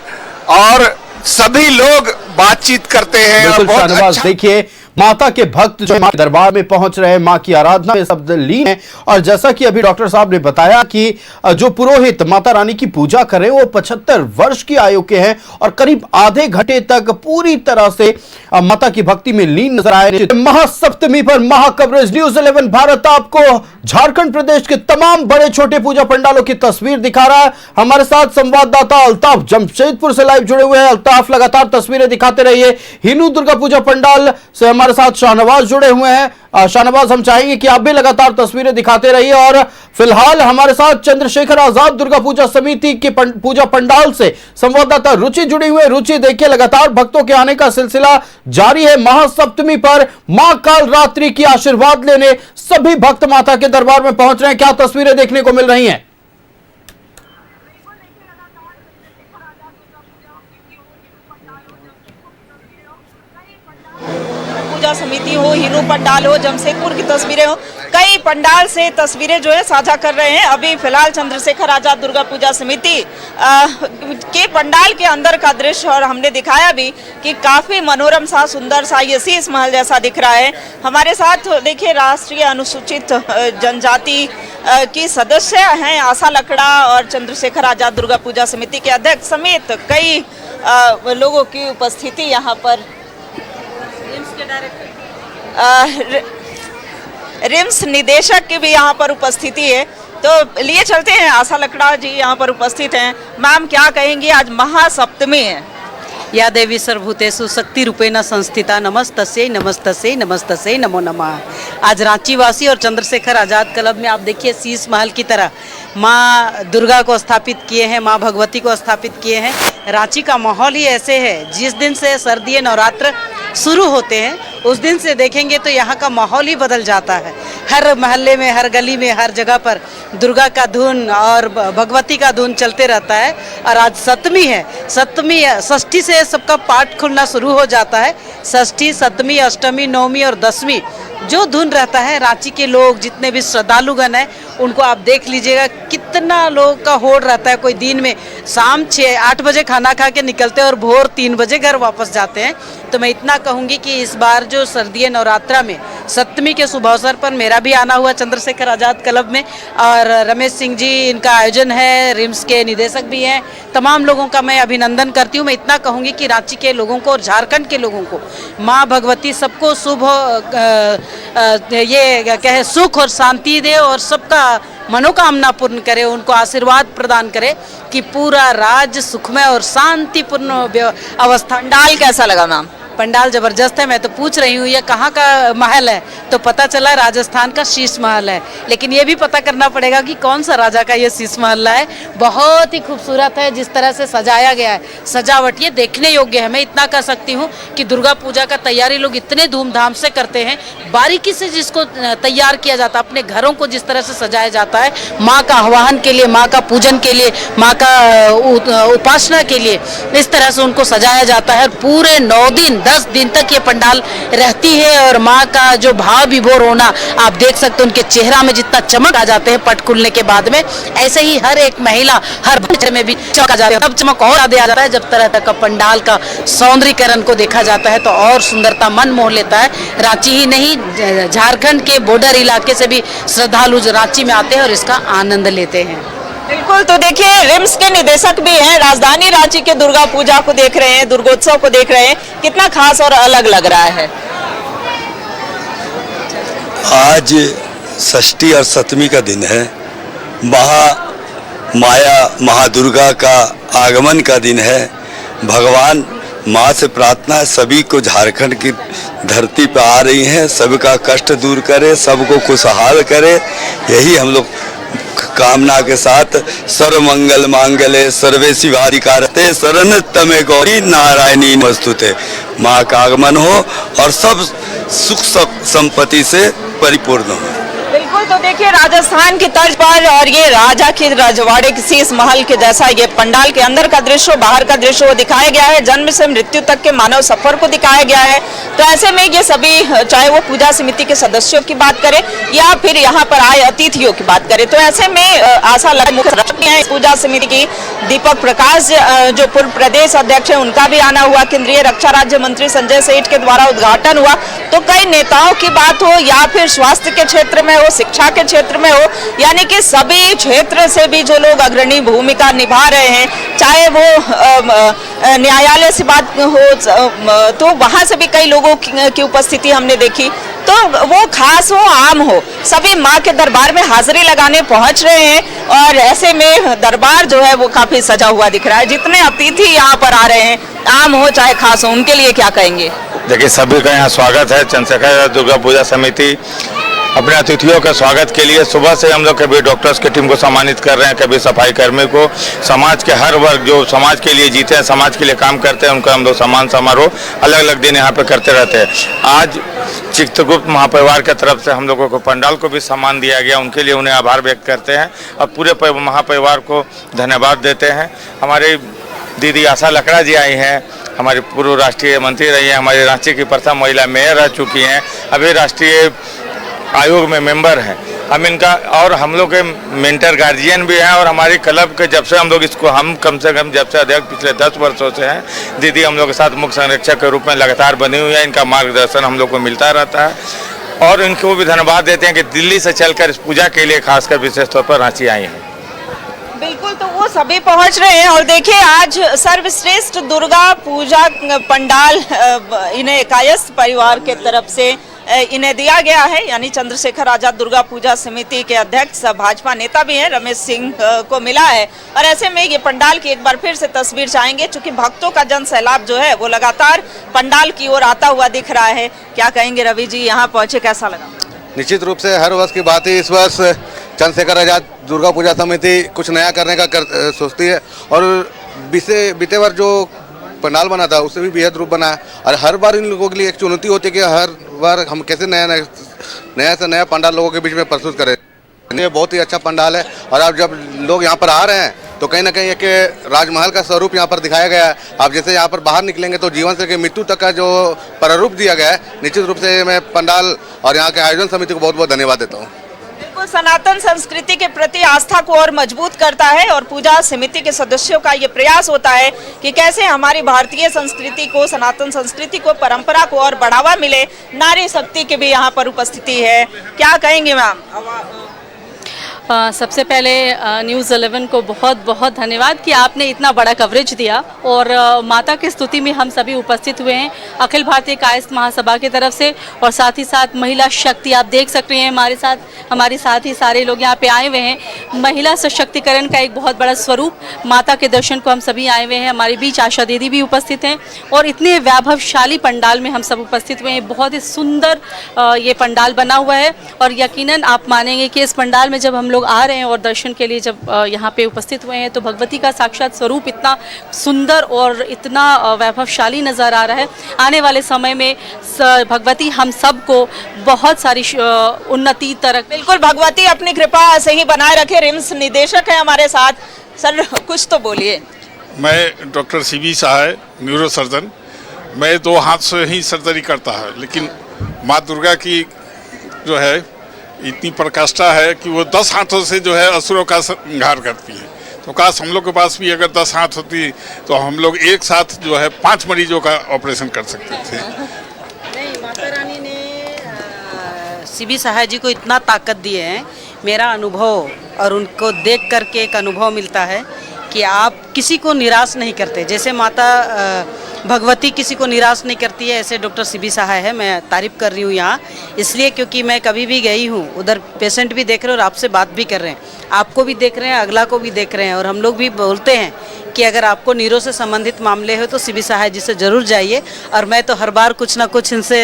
और सभी लोग बातचीत करते हैं। बिल्कुल बहुत शाहनवाज, देखिए माता के भक्त जो मां के दरबार में पहुंच रहे हैं, मां की आराधना में शब्द लीन है। और जैसा कि अभी डॉक्टर साहब ने बताया कि जो पुरोहित माता रानी की पूजा कर रहे हैं वो 75 वर्ष की आयु के हैं और करीब आधे घंटे तक पूरी तरह से माता की भक्ति में लीन नजर आए। महासप्तमी पर महाकवरेज न्यूज़ 11 भारत आपको झारखंड प्रदेश के तमाम बड़े छोटे पूजा पंडालों की तस्वीर दिखा रहा है। हमारे साथ संवाददाता अल्ताफ जमशेदपुर से लाइव जुड़े हुए हैं। अल्ताफ, लगातार तस्वीरें दिखाते रहिए। हिंदू दुर्गा पूजा पंडाल से हमारे साथ शाहनवाज जुड़े हुए हैं। शाहनवाज, हम चाहेंगे कि आप भी लगातार तस्वीरें दिखाते रहिए। और फिलहाल हमारे साथ चंद्रशेखर आजाद दुर्गा पूजा समिति के पूजा पंडाल से संवाददाता रुचि जुड़ी हुई है। रुचि, देखिए लगातार भक्तों के आने का सिलसिला जारी है। महासप्तमी पर मां काल रात्रि की आशीर्वाद लेने सभी भक्त माता के दरबार में पहुंच रहे हैं। क्या तस्वीरें देखने को मिल रही हैं? पूजा समिति हो, हिंदू पंडाल हो, जमशेदपुर की तस्वीरें हो, कई पंडाल से तस्वीरें जो है साझा कर रहे हैं। अभी फिलहाल चंद्रशेखर आजाद दुर्गा पूजा समिति के पंडाल के अंदर का दृश्य और हमने दिखाया भी कि काफी मनोरम सा, सुंदर सा, ये शीश महल जैसा दिख रहा है। हमारे साथ देखिए राष्ट्रीय अनुसूचित जनजाति की सदस्य हैं आशा लकड़ा और चंद्रशेखर आजाद दुर्गा पूजा समिति के अध्यक्ष समेत कई लोगों की उपस्थिति यहाँ पर। रिम्स निदेशक की भी यहाँ पर उपस्थिति है, तो लिए चलते हैं। आशा लकड़ा जी यहाँ पर उपस्थित हैं। मैम, क्या कहेंगी, आज महासप्तमी है। या देवी सर्वभूतेषु शक्ति रूपेण संस्थिता नमस्तस्यै नमस्तस्यै नमस्तस्यै नमो नमः। आज रांची वासी और चंद्रशेखर आजाद क्लब में आप देखिए शीश महल की तरह माँ दुर्गा को स्थापित किए हैं, माँ भगवती को स्थापित किए हैं। रांची का माहौल ही ऐसे है, जिस दिन से सर्दी नवरात्र शुरू होते हैं उस दिन से देखेंगे तो यहाँ का माहौल ही बदल जाता है। हर मोहल्ले में, हर गली में, हर जगह पर दुर्गा का धुन और भगवती का धुन चलते रहता है। और आज सप्तमी है, षष्ठी से सबका पाठ खुलना शुरू हो जाता है। षष्ठी, सप्तमी, अष्टमी, नवमी और दसवीं जो धुन रहता है, रांची के लोग जितने भी श्रद्धालुगण हैं उनको आप देख लीजिएगा कितना लोग का होड़ रहता है। कोई दिन में शाम 6-8 बजे खाना खा के निकलते हैं और भोर 3 बजे घर वापस जाते हैं। तो मैं इतना कहूँगी कि इस बार जो सर्दीय नवरात्रा में सप्तमी के शुभ अवसर पर मेरा भी आना हुआ चंद्रशेखर आज़ाद क्लब में, और रमेश सिंह जी इनका आयोजन है, रिम्स के निदेशक भी हैं। तमाम लोगों का मैं अभिनंदन करती हूँ। मैं इतना कहूँगी कि रांची के लोगों को और झारखंड के लोगों को माँ भगवती सबको शुभ ये कहे सुख और शांति दे और सबका मनोकामना पूर्ण करे, उनको आशीर्वाद प्रदान करे कि पूरा राज्य सुखमय और शांतिपूर्ण अवस्था। पंडाल कैसा लगा मैम? पंडाल जबरदस्त है। मैं तो पूछ रही हूँ ये कहाँ का महल है, तो पता चला राजस्थान का शीश महल है। लेकिन ये भी पता करना पड़ेगा कि कौन सा राजा का ये शीश महल है। बहुत ही खूबसूरत है जिस तरह से सजाया गया है, सजावट ये देखने योग्य है। मैं इतना कह सकती हूँ कि दुर्गा पूजा का तैयारी लोग इतने धूमधाम से करते हैं, बारीकी से जिसको तैयार किया जाता है, अपने घरों को जिस तरह से सजाया जाता है माँ का आह्वान के लिए, माँ का पूजन के लिए, माँ का उपासना के लिए, इस तरह से उनको सजाया जाता है। पूरे 9 दिन 10 दिन तक ये पंडाल रहती है और माँ का जो भाव विभोर होना आप देख सकते हैं, उनके चेहरा में जितना चमक आ जाते हैं पट खुलने के बाद में, ऐसे ही हर एक महिला हर बच्चे में भी चमक आ जाती है। तब चमक और ज्यादा आ जाता है जब तरह तरह का पंडाल का सौंदर्यीकरण को देखा जाता है, तो और सुंदरता मन मोह लेता है। रांची ही नहीं, झारखंड के बॉर्डर इलाके से भी श्रद्धालु रांची में आते हैं और इसका आनंद लेते हैं। बिल्कुल, तो देखिए रिम्स के निदेशक भी हैं, राजधानी रांची के दुर्गा पूजा को देख रहे हैं, दुर्गोत्सव को देख रहे हैं, कितना खास और अलग लग रहा है। आज षष्ठी और सप्तमी का दिन है, माया महादुर्गा का आगमन का दिन है। भगवान माँ से प्रार्थना है सभी को झारखंड की धरती पर आ रही हैं, सबका कष्ट दूर करे, सबको खुशहाल करे, यही हम लोग कामना के साथ सर्व मंगल मांगल्ये सर्वे शिवाधिकारते शरण तमे गौरी नारायणी नमस्तुते। माँ का आगमन हो और सब सुख संपत्ति से परिपूर्ण हो। बिल्कुल, तो देखिए राजस्थान की तर्ज पर और ये राजा के रजवाड़े के शीश महल के जैसा ये पंडाल के अंदर का दृश्य, बाहर का दृश्य वो दिखाया गया है। जन्म से मृत्यु तक के मानव सफर को दिखाया गया है। तो ऐसे में ये सभी, चाहे वो पूजा समिति के सदस्यों की बात करें या फिर यहाँ पर आए अतिथियों की बात करें, तो ऐसे में आशा है पूजा समिति की दीपक प्रकाश जो पूर्व प्रदेश अध्यक्ष है, उनका भी आना हुआ। केंद्रीय रक्षा राज्य मंत्री संजय सेठ के द्वारा उद्घाटन हुआ। तो कई नेताओं की बात हो या फिर स्वास्थ्य के क्षेत्र में हो, शिक्षा के क्षेत्र में हो, यानी कि सभी क्षेत्र से भी जो लोग अग्रणी भूमिका निभा रहे हैं, चाहे वो न्यायालय से बात हो तो वहां से भी कई लोगों की उपस्थिति हमने देखी। तो वो खास हो आम हो, सभी माँ के दरबार में हाजिरी लगाने पहुंच रहे हैं और ऐसे में दरबार जो है वो काफी सजा हुआ दिख रहा है। जितने अतिथि यहाँ पर आ रहे हैं, आम हो चाहे खास हो, उनके लिए क्या कहेंगे? देखिए सभी का यहाँ स्वागत है। चंद्रशेखर दुर्गा पूजा समिति अपने अतिथियों के स्वागत के लिए सुबह से हम लोग कभी डॉक्टर्स की टीम को सम्मानित कर रहे हैं, कभी सफाई कर्मी को, समाज के हर वर्ग जो समाज के लिए जीते हैं, समाज के लिए काम करते हैं, उनका हम लोग सम्मान समारोह अलग अलग दिन यहाँ पे करते रहते हैं। आज चित्रगुप्त महापरिवार की तरफ से हम लोगों को पंडाल को भी सम्मान दिया गया, उनके लिए उन्हें आभार व्यक्त करते हैं और पूरे महापरिवार को धन्यवाद देते हैं। हमारी दीदी आशा लकड़ा जी आई हैं, हमारी पूर्व राष्ट्रीय मंत्री रही हैं, हमारी रांची की प्रथम महिला मेयर रह चुकी हैं, अभी राष्ट्रीय आयोग में मेंबर हैं। हम इनका और हम लोग के मेंटर गार्जियन भी हैं और हमारी क्लब के जब से हम लोग इसको कम से कम जब से अध्यक्ष पिछले 10 वर्षों से हैं, दीदी हम लोग के साथ मुख्य संरक्षक के रूप में लगातार बनी हुई है। इनका मार्गदर्शन हम लोग को मिलता रहता है और इनको भी धन्यवाद देते हैं कि दिल्ली से चलकर इस पूजा के लिए खासकर विशेष तौर पर रांची आई हैं। बिल्कुल, तो वो सभी पहुंच रहे हैं और देखिए आज सर्वश्रेष्ठ दुर्गा पूजा पंडाल इन्हें कायस्थ परिवार के तरफ से इन्हें दिया गया है, यानी चंद्रशेखर आजाद दुर्गा पूजा समिति के अध्यक्ष भाजपा नेता भी हैं रमेश सिंह को मिला है। और ऐसे में ये पंडाल की एक बार फिर से तस्वीर चाहेंगे, क्योंकि भक्तों का जन सैलाब जो है वो लगातार पंडाल की ओर आता हुआ दिख रहा है। क्या कहेंगे रवि जी, यहाँ पहुंचे कैसा लगा? निश्चित रूप से हर वर्ष की बात है, इस वर्ष चंद्रशेखर आजाद दुर्गा पूजा समिति कुछ नया करने का सोचती है और बीते वर्ष जो पंडाल बना था उससे भी बेहद रूप बना है। और हर बार इन लोगों के लिए एक चुनौती होती है कि हर बार हम कैसे नया से नया पंडाल लोगों के बीच में प्रस्तुत करें। ये बहुत ही अच्छा पंडाल है और अब जब लोग यहाँ पर आ रहे हैं तो कहीं ना कहीं एक राजमहल का स्वरूप यहाँ पर दिखाया गया है। आप जैसे यहाँ पर बाहर निकलेंगे तो जीवन से मृत्यु तक का जो प्रारूप दिया गया है, निश्चित रूप से मैं पंडाल और यहाँ के आयोजन समिति को बहुत बहुत धन्यवाद देता हूँ। बिल्कुल सनातन संस्कृति के प्रति आस्था को और मजबूत करता है और पूजा समिति के सदस्यों का ये प्रयास होता है कि कैसे हमारी भारतीय संस्कृति को, सनातन संस्कृति को, परंपरा को और बढ़ावा मिले। नारी शक्ति की भी यहाँ पर उपस्थिति है, क्या कहेंगे मैम? सबसे पहले न्यूज़ 11 को बहुत बहुत धन्यवाद कि आपने इतना बड़ा कवरेज दिया और माता की स्तुति में हम सभी उपस्थित हुए हैं अखिल भारतीय कायस्थ महासभा की तरफ से। और साथ ही साथ महिला शक्ति आप देख सकते हैं हमारे साथ ही सारे लोग यहाँ पे आए हुए हैं। महिला सशक्तिकरण का एक बहुत बड़ा स्वरूप माता के दर्शन को हम सभी आए हुए हैं। हमारे बीच आशा दीदी भी उपस्थित हैं और इतने वैभवशाली पंडाल में हम सब उपस्थित हुए हैं। बहुत ही सुंदर ये पंडाल बना हुआ है और यकीनन आप मानेंगे कि इस पंडाल में जब हम लोग आ रहे हैं और दर्शन के लिए जब यहाँ पे उपस्थित हुए हैं तो भगवती का साक्षात स्वरूप इतना सुंदर और इतना वैभवशाली नज़र आ रहा है। आने वाले समय में भगवती हम सबको बहुत सारी उन्नति तरक। बिल्कुल, भगवती अपनी कृपा से ही बनाए रखे। रिम्स निदेशक है हमारे साथ, सर कुछ तो बोलिए। मैं डॉक्टर सीबी सहाय, न्यूरो सर्जन। मैं 2 हाथ से ही सर्जरी करता है, लेकिन माँ दुर्गा की जो है इतनी प्रकाष्ठा है कि वो 10 हाथों से जो है असुरों का संहार करती है। तो काश हम लोग के पास भी अगर 10 हाथ होती तो हम लोग एक साथ जो है 5 मरीजों का ऑपरेशन कर सकते थे। नहीं, माता रानी ने सीबी सहाय जी को इतना ताकत दी है। मेरा अनुभव और उनको देख करके एक अनुभव मिलता है कि आप किसी को निराश नहीं करते। जैसे माता भगवती किसी को निराश नहीं करती है, ऐसे डॉक्टर सीबी सहाय है। मैं तारीफ कर रही हूँ यहाँ इसलिए क्योंकि मैं कभी भी गई हूँ, उधर पेशेंट भी देख रहे हैं और आपसे बात भी कर रहे हैं, आपको भी देख रहे हैं, अगला को भी देख रहे हैं। और हम लोग भी बोलते हैं कि अगर आपको नीरो से संबंधित मामले हो तो सीबी सहाय जी से ज़रूर जाइए। और मैं तो हर बार कुछ ना कुछ इनसे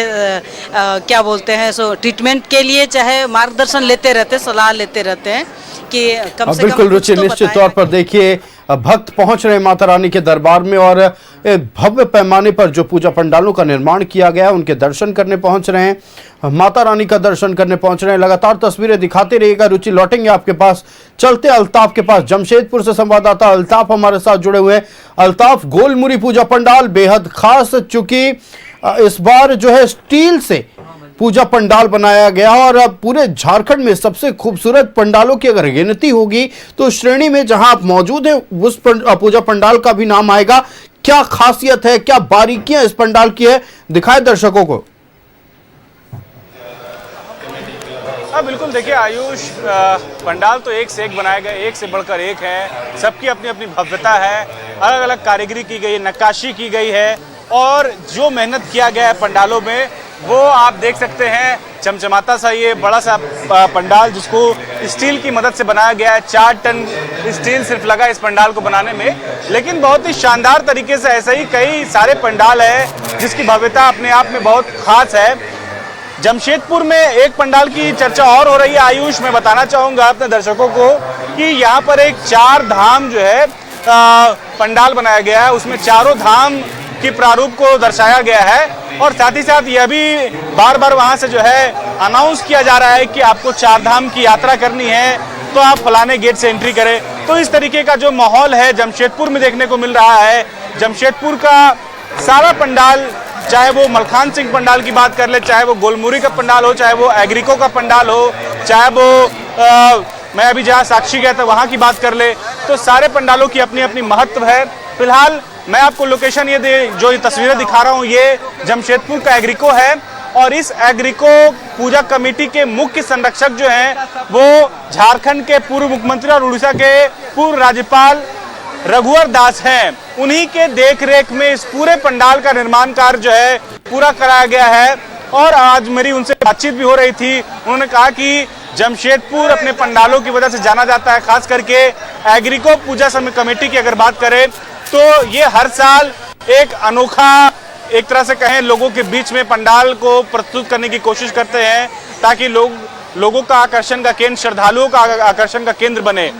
क्या बोलते हैं सो ट्रीटमेंट के लिए चाहे मार्गदर्शन लेते रहते, सलाह लेते रहते हैं कि कम से कम। बिल्कुल रुचि, निश्चित तौर पर देखिए भक्त पहुंच रहे हैं माता रानी के दरबार में और भव्य पैमाने पर जो पूजा पंडालों का निर्माण किया गया है उनके दर्शन करने पहुंच रहे हैं, माता रानी का दर्शन करने पहुंच रहे हैं। लगातार तस्वीरें दिखाते रहिएगा। रुचि, लौटेंगे आपके पास, चलते अल्ताफ के पास। जमशेदपुर से संवाददाता अल्ताफ हमारे साथ जुड़े हुए हैं। अल्ताफ, गोलमुरी पूजा पंडाल बेहद खास, चूंकि इस बार जो है स्टील से पूजा पंडाल बनाया गया और अब पूरे झारखंड में सबसे खूबसूरत पंडालों की अगर गिनती होगी तो श्रेणी में जहां आप मौजूद हैं उस पूजा पंडाल का भी नाम आएगा। क्या खासियत है, क्या बारीकियां इस पंडाल की है, दिखाए दर्शकों को। हाँ बिल्कुल, देखिए आयुष, पंडाल तो एक से एक बनाए गए, एक से बढ़कर एक है। सबकी अपनी अपनी भव्यता है, अलग अलग कारीगरी की गई, नक्काशी की गई है और जो मेहनत किया गया है पंडालों में वो आप देख सकते हैं। चमचमाता सा ये बड़ा सा पंडाल जिसको स्टील की मदद से बनाया गया है। 4 टन स्टील सिर्फ लगा इस पंडाल को बनाने में, लेकिन बहुत ही शानदार तरीके से ऐसे ही कई सारे पंडाल है जिसकी भव्यता अपने आप में बहुत खास है। जमशेदपुर में एक पंडाल की चर्चा और हो रही है आयुष, मैं बताना चाहूँगा अपने दर्शकों को कि यहाँ पर एक 4 धाम जो है पंडाल बनाया गया है, उसमें चारों धाम की प्रारूप को दर्शाया गया है और साथ ही साथ यह भी बार बार वहां से जो है अनाउंस किया जा रहा है कि आपको 4 धाम की यात्रा करनी है तो आप फलाने गेट से एंट्री करें। तो इस तरीके का जो माहौल है जमशेदपुर में देखने को मिल रहा है। जमशेदपुर का सारा पंडाल, चाहे वो मलखान सिंह पंडाल की बात कर ले, चाहे वो गोलमुरी का पंडाल हो, चाहे वो एग्रीको का पंडाल हो, चाहे वो मैं अभी जहाँ साक्षी गया था वहाँ की बात कर ले, तो सारे पंडालों की अपनी अपनी महत्व है। फिलहाल मैं आपको लोकेशन जो ये तस्वीरें दिखा रहा हूँ ये जमशेदपुर का एग्रीको है और इस एग्रीको पूजा कमेटी के मुख्य संरक्षक जो हैं वो झारखंड के पूर्व मुख्यमंत्री और उड़ीसा के पूर्व राज्यपाल रघुवर दास हैं। उन्हीं के देखरेख में इस पूरे पंडाल का निर्माण कार्य जो है पूरा कराया गया है और आज मेरी उनसे बातचीत भी हो रही थी। उन्होंने कहा कि जमशेदपुर अपने पंडालों की वजह से जाना जाता है, खास करके एग्रीको पूजा कमेटी की अगर बात करें तो ये हर साल एक अनोखा, एक तरह से कहें लोगों के बीच में पंडाल को प्रस्तुत करने की कोशिश करते हैं ताकि लोगों का आकर्षण का केंद्र, श्रद्धालुओं का आकर्षण का केंद्र बने।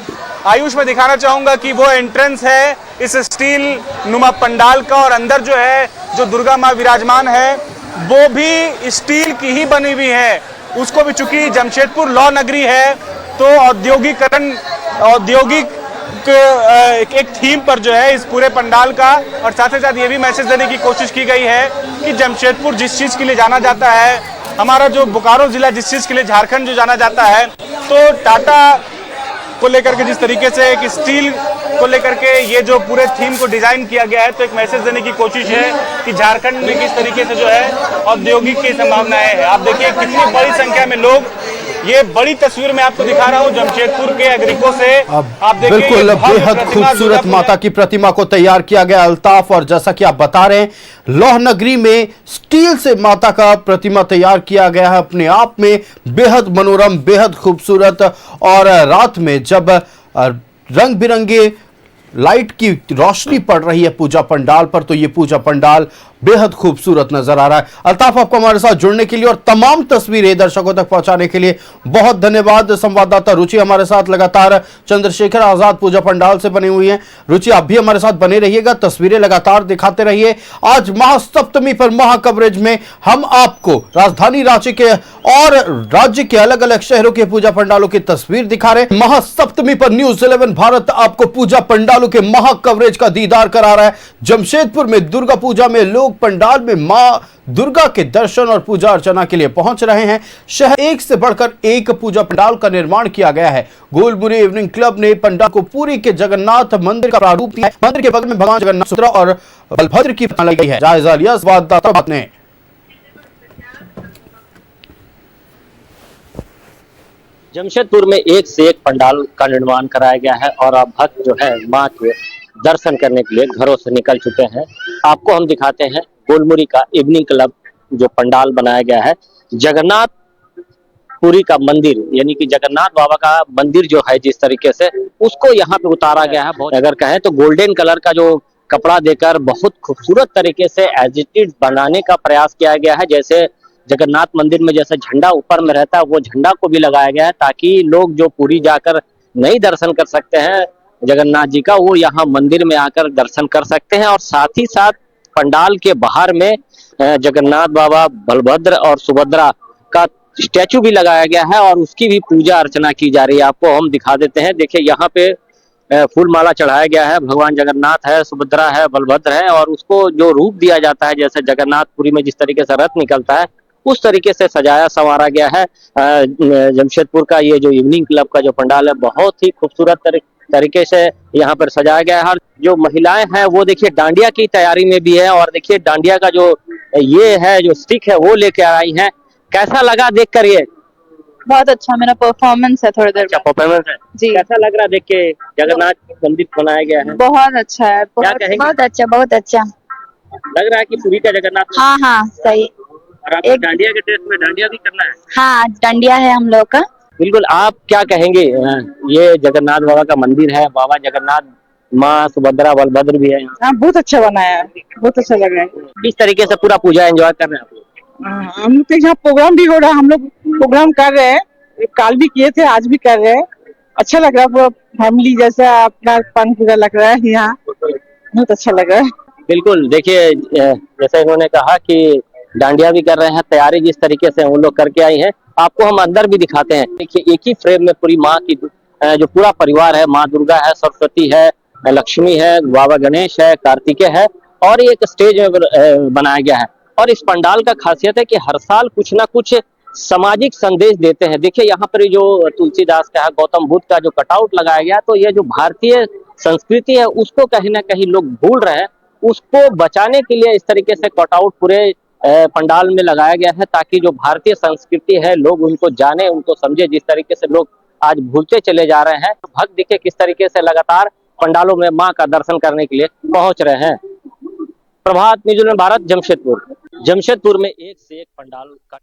आयुष में दिखाना चाहूंगा कि वो एंट्रेंस है इस स्टील नुमा पंडाल का, और अंदर जो है जो दुर्गा माँ विराजमान है वो भी स्टील की ही बनी हुई है। उसको भी, चूंकि जमशेदपुर लौ नगरी है तो औद्योगिक एक थीम पर जो है इस पूरे पंडाल का, और साथ ही साथ ये भी मैसेज देने की कोशिश की गई है कि जमशेदपुर जिस चीज के लिए जाना जाता है, हमारा जो बोकारो जिला जिस चीज के लिए झारखंड जो जाना जाता है, तो टाटा को लेकर के जिस तरीके से एक स्टील को लेकर के ये जो पूरे थीम को डिजाइन किया गया है, तो एक मैसेज देने की कोशिश है कि झारखंड में किस तरीके से जो है औद्योगिक की संभावनाएं है। आप देखिए कितनी बड़ी संख्या में लोग, ये बड़ी तस्वीर में आपको दिखा रहा हूं जमशेदपुर के अग्रिको से। आप देखिए बिल्कुल बेहद खूबसूरत माता की प्रतिमा को तैयार किया गया अल्ताफ, और जैसा कि आप बता रहे हैं लौह नगरी में स्टील से माता का प्रतिमा तैयार किया गया है, अपने आप में बेहद मनोरम, बेहद खूबसूरत। और रात में जब रंग बिरंगे लाइट की रोशनी पड़ रही है पूजा पंडाल पर, तो ये पूजा पंडाल बेहद खूबसूरत नजर आ रहा है। अल्ताफ, आपको हमारे साथ जुड़ने के लिए और तमाम तस्वीरें दर्शकों तक पहुंचाने के लिए बहुत धन्यवाद। संवाददाता रुचि हमारे साथ लगातार चंद्रशेखर आजाद पूजा पंडाल से बनी हुई हैं। रुचि, आप भी हमारे साथ बने रहिएगा, तस्वीरें लगातार दिखाते रहिए। आज महासप्तमी पर महा कवरेज में हम आपको राजधानी रांची के और राज्य के अलग अलग शहरों के पूजा पंडालों की तस्वीर दिखा रहे हैं। महासप्तमी पर न्यूज 11 भारत आपको पूजा पंडालों के महा कवरेज का दीदार करा रहा है। जमशेदपुर में दुर्गा पूजा में लोग पंडाल में मां दुर्गा के दर्शन और पूजा अर्चना के लिए पहुंच रहे हैं। शहर एक से बढ़कर एक पूजा पंडाल का निर्माण किया गया है। गोलमुरी इवनिंग क्लब ने पंडाल को पुरी के जगन्नाथ मंदिर का प्रारूप दिया है। मंदिर के बगल में भगवान जगन्नाथ, सुभद्रा और बलभद्र की प्रतिमा लगी है। जायजा लिया संवाददाता ने। जमशेदपुर में एक से एक पंडाल का निर्माण कराया गया है और अब भक्त जो है मां के दर्शन करने के लिए घरों से निकल चुके हैं। आपको हम दिखाते हैं गोलमुरी का इवनिंग क्लब जो पंडाल बनाया गया है। जगन्नाथ पुरी का मंदिर यानी कि जगन्नाथ बाबा का मंदिर जो है जिस तरीके से उसको यहाँ पे उतारा गया है, बहुत अगर कहें तो गोल्डन कलर का जो कपड़ा देकर बहुत खूबसूरत तरीके से एज इट इज बनाने का प्रयास किया गया है। जैसे जगन्नाथ मंदिर में जैसे झंडा ऊपर में रहता है वो झंडा को भी लगाया गया है ताकि लोग जो पुरी जाकर नहीं दर्शन कर सकते हैं जगन्नाथ जी का, वो यहाँ मंदिर में आकर दर्शन कर सकते हैं। और साथ ही साथ पंडाल के बाहर में जगन्नाथ बाबा, बलभद्र और सुभद्रा का स्टैचू भी लगाया गया है और उसकी भी पूजा अर्चना की जा रही है। आपको हम दिखा देते हैं। देखिए यहाँ पे फूल माला चढ़ाया गया है। भगवान जगन्नाथ है, सुभद्रा है, बलभद्र है और उसको जो रूप दिया जाता है जैसे जगन्नाथपुरी में जिस तरीके से रथ निकलता है उस तरीके से सजाया संवारा गया है। जमशेदपुर का ये जो इवनिंग क्लब का जो पंडाल है बहुत ही खूबसूरत तरीके से यहाँ पर सजाया गया है। जो महिलाएं हैं वो देखिए डांडिया की तैयारी में भी है और देखिए डांडिया का जो ये है जो स्टिक है वो लेके आई हैं। कैसा लगा देख कर? ये बहुत अच्छा मेरा परफॉर्मेंस है। थोड़ी देर परफॉर्मेंस है जी। कैसा लग रहा है देख के जगन्नाथ मंदिर बनाया गया है? बहुत अच्छा है। बहुत अच्छा, बहुत अच्छा लग रहा है कि पुरी का जगन्नाथ। हाँ हाँ सही। और आपको डांडिया के ड्रेस में डांडिया भी करना है? हाँ डांडिया है हम लोग का। बिल्कुल। आप क्या कहेंगे? ये जगन्नाथ बाबा का मंदिर है, बाबा जगन्नाथ, माँ सुभद्रा, बलभद्र भी है। हाँ बहुत अच्छा बनाया है, बहुत अच्छा लग रहा है। किस तरीके से पूरा पूजा एंजॉय कर रहे हैं आप लोग? हम लोग यहाँ प्रोग्राम भी हो रहा है, हम लोग प्रोग्राम कर रहे हैं, कल भी किए थे, आज भी कर रहे हैं। अच्छा लग रहा है, पूरा फैमिली जैसा अपना पन पूरा लग रहा है यहाँ, बहुत अच्छा लग रहा है। बिल्कुल। देखिए जैसे इन्होंने कहा कि डांडिया भी कर रहे हैं, तैयारी जिस तरीके से वो लोग करके आई हैं आपको हम अंदर भी दिखाते हैं। देखिए एक ही फ्रेम में पूरी माँ की जो पूरा परिवार है, माँ दुर्गा है, सरस्वती है, लक्ष्मी है, बाबा गणेश है, कार्तिकेय है और एक स्टेज में बनाया गया है। और इस पंडाल का खासियत है कि हर साल कुछ ना कुछ सामाजिक संदेश देते हैं। देखिए यहाँ पर जो तुलसीदास का है, गौतम बुद्ध का जो कटआउट लगाया गया, तो ये जो भारतीय संस्कृति है उसको कहीं ना कहीं लोग भूल रहे हैं, उसको बचाने के लिए इस तरीके से कटआउट पूरे पंडाल में लगाया गया है ताकि जो भारतीय संस्कृति है लोग उनको जाने, उनको समझे। जिस तरीके से लोग आज भूलते चले जा रहे हैं, भक्त दिखे किस तरीके से लगातार पंडालों में मां का दर्शन करने के लिए पहुंच रहे हैं। प्रभात न्यूज़ 11 भारत, जमशेदपुर में एक से एक पंडाल का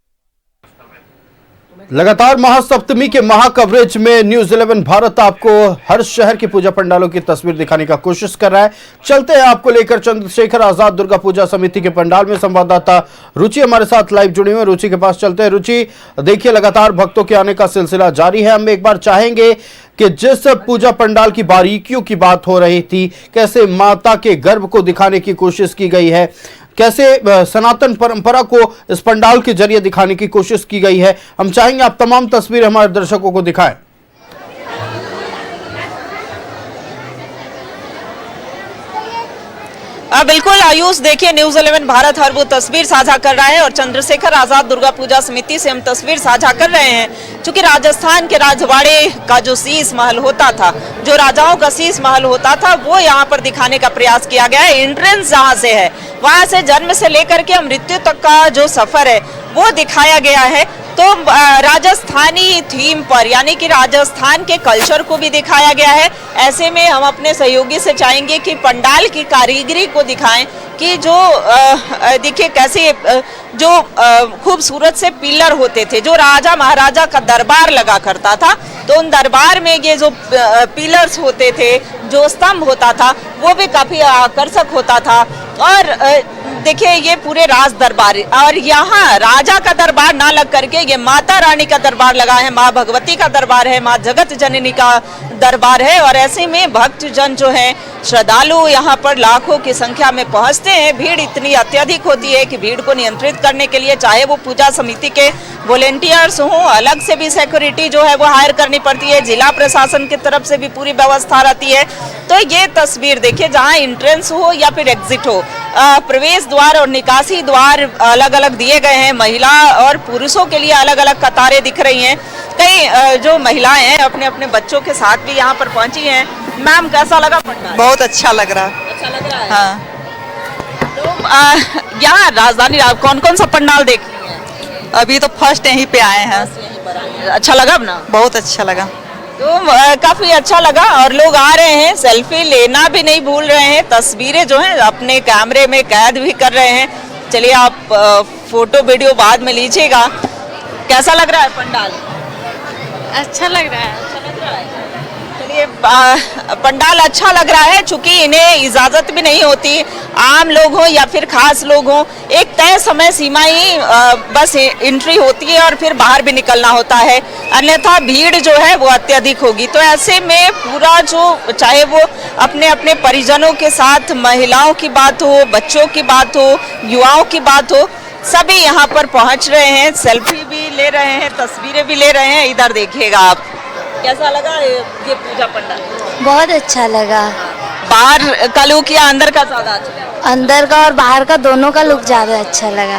लगातार महासप्तमी के महाकवरेज में न्यूज 11 भारत आपको हर शहर के पूजा पंडालों की तस्वीर दिखाने का कोशिश कर रहा है। चलते हैं आपको लेकर चंद्रशेखर आजाद दुर्गा पूजा समिति के पंडाल में। संवाददाता रुचि हमारे साथ लाइव जुड़ी हुई है। रुचि के पास चलते हैं। रुचि, देखिए लगातार भक्तों के आने का सिलसिला जारी है। हम एक बार चाहेंगे कि जिस पूजा पंडाल की बारीकियों की बात हो रही थी, कैसे माता के गर्भ को दिखाने की कोशिश की गई है, कैसे सनातन परंपरा को इस पंडाल के जरिए दिखाने की कोशिश की गई है, हम चाहेंगे आप तमाम तस्वीरें हमारे दर्शकों को दिखाएं। बिल्कुल आयुष, देखिए न्यूज 11 भारत हर वो तस्वीर साझा कर रहा है और चंद्रशेखर आजाद दुर्गा पूजा समिति से हम तस्वीर साझा कर रहे हैं। क्योंकि राजस्थान के राजवाड़े का जो शीश महल होता था, जो राजाओं का शीश महल होता था, वो यहाँ पर दिखाने का प्रयास किया गया है। एंट्रेंस जहाँ से है, वहां से जन्म से लेकर के मृत्यु तक का जो सफर है वो दिखाया गया है। तो राजस्थानी थीम पर, यानी कि राजस्थान के कल्चर को भी दिखाया गया है। ऐसे में हम अपने सहयोगी से चाहेंगे कि पंडाल की कारीगरी को दिखाएं कि जो देखिए कैसे जो खूबसूरत से पिलर होते थे, जो राजा महाराजा का दरबार लगा करता था, तो उन दरबार में ये जो पिलर्स होते थे, जो स्तंभ होता था, वो भी काफी आकर्षक होता था। और देखिए ये पूरे राज दरबार, और यहाँ राजा का दरबार ना लग करके ये माता रानी का दरबार लगा है, माँ भगवती का दरबार है, माँ जगत जननी का दरबार है। और ऐसे में भक्तजन जो हैं, श्रद्धालु यहाँ पर लाखों की संख्या में पहुँचते हैं। भीड़ इतनी अत्यधिक होती है कि भीड़ को नियंत्रित करने के लिए चाहे वो पूजा समिति के वॉलेंटियर्स हों, अलग से भी सिक्योरिटी जो है वो हायर करनी पड़ती है, जिला प्रशासन की तरफ से भी पूरी व्यवस्था रहती है। तो ये तस्वीर देखिए, जहाँ एंट्रेंस हो या फिर एग्जिट हो, प्रवेश द्वार और निकासी द्वार अलग अलग दिए गए हैं। महिला और पुरुषों के लिए अलग अलग कतारें दिख रही हैं। कई जो महिलाएं हैं अपने अपने बच्चों के साथ भी यहाँ पर पहुंची हैं। मैम, कैसा लगा पंडाल? बहुत अच्छा लग रहा। अच्छा लग रहा है। हाँ। तो यहाँ राजधानी कौन कौन सा पंडाल देख रही हैं? अभी तो फर्स्ट यहीं पे आए हैं। अच्छा लगा अपना? बहुत अच्छा लगा। तो काफी अच्छा लगा और लोग आ रहे हैं, सेल्फी लेना भी नहीं भूल रहे हैं, तस्वीरें जो हैं अपने कैमरे में कैद भी कर रहे हैं। चलिए आप फोटो वीडियो बाद में लीजिएगा। कैसा लग रहा है पंडाल? अच्छा लग रहा है। अच्छा लग रहा है। चलिए, पंडाल अच्छा लग रहा है। चूंकि इन्हें इजाजत भी नहीं होती, आम लोग हो या फिर खास लोग हो, एक तय समय सीमा ही बस एंट्री होती है और फिर बाहर भी निकलना होता है, अन्यथा भीड़ जो है वो अत्यधिक होगी। तो ऐसे में पूरा जो, चाहे वो अपने अपने परिजनों के साथ, महिलाओं की बात हो, बच्चों की बात हो, युवाओं की बात हो, सभी यहाँ पर पहुँच रहे हैं, सेल्फी भी ले रहे हैं, तस्वीरें भी ले रहे हैं। इधर देखिएगा आप, कैसा लगा ये पूजा पंडाल? बहुत अच्छा लगा। बाहर का लुक या अंदर का ज्यादा अच्छा लगा? अंदर का और बाहर का दोनों का लुक ज्यादा अच्छा लगा।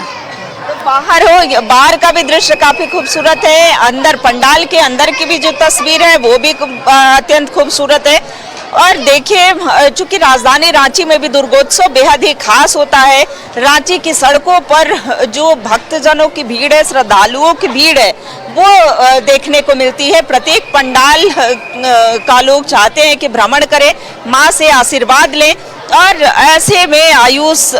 तो बाहर का भी दृश्य काफी खूबसूरत है, अंदर पंडाल के अंदर की भी जो तस्वीर है वो भी अत्यंत खूबसूरत है। और देखिए, चूंकि राजधानी रांची में भी दुर्गोत्सव बेहद ही खास होता है, रांची की सड़कों पर जो भक्तजनों की भीड़ है, श्रद्धालुओं की भीड़ है, वो देखने को मिलती है। प्रत्येक पंडाल का लोग चाहते हैं कि भ्रमण करें, माँ से आशीर्वाद लें। और ऐसे में आयुष,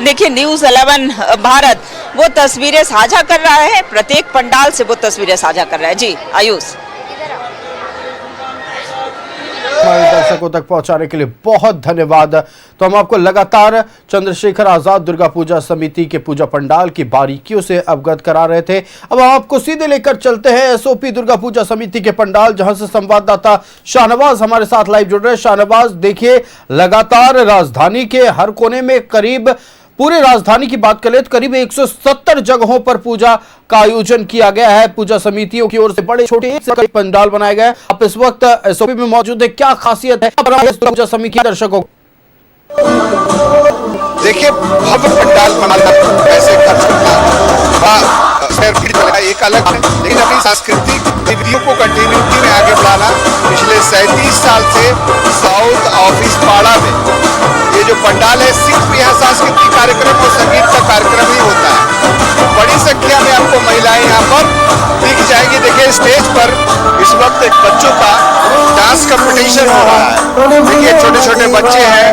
देखिए न्यूज 11 भारत वो तस्वीरें साझा कर रहा है, प्रत्येक पंडाल से वो तस्वीरें साझा कर रहा है। जी आयुष, हमारे दर्शकों तक पहुंचाने के लिए बहुत धन्यवाद। तो हम आपको लगातार चंद्रशेखर आजाद दुर्गा पूजा समिति के पूजा पंडाल की बारीकियों से अवगत करा रहे थे। अब हम आपको सीधे लेकर चलते हैं एसओपी दुर्गा पूजा समिति के पंडाल, जहां से संवाददाता शाहनवाज हमारे साथ लाइव जुड़ रहे हैं। शाहनवाज, देखिए लगातार राजधानी के हर कोने में, करीब पूरे राजधानी की बात करें तो करीब 170 जगहों पर पूजा का आयोजन किया गया है। पूजा समितियों की ओर से बड़े छोटे कई पंडाल बनाए गए। आप इस वक्त एसओपी में मौजूद है, क्या खासियत है पूजा समिति के दर्शकों? देखिए, भव्य पंडाल बनाना, पैसे खर्च करना, एक अलग है, लेकिन अपनी सांस्कृतिक गतिविधियों को कंटिन्यूटी में आगे बढ़ाना। पिछले 37 साल से साउथ ऑफिस पाड़ा में ये जो पंडाल है, सिर्फ यहाँ सांस्कृतिक कार्यक्रम और संगीत का कार्यक्रम ही होता है। बड़ी संख्या में आपको महिलाएं यहाँ पर दिख जाएंगी। देखिए स्टेज पर इस वक्त एक बच्चों का डांस कंपटीशन हो रहा है। देखिए छोटे छोटे बच्चे हैं,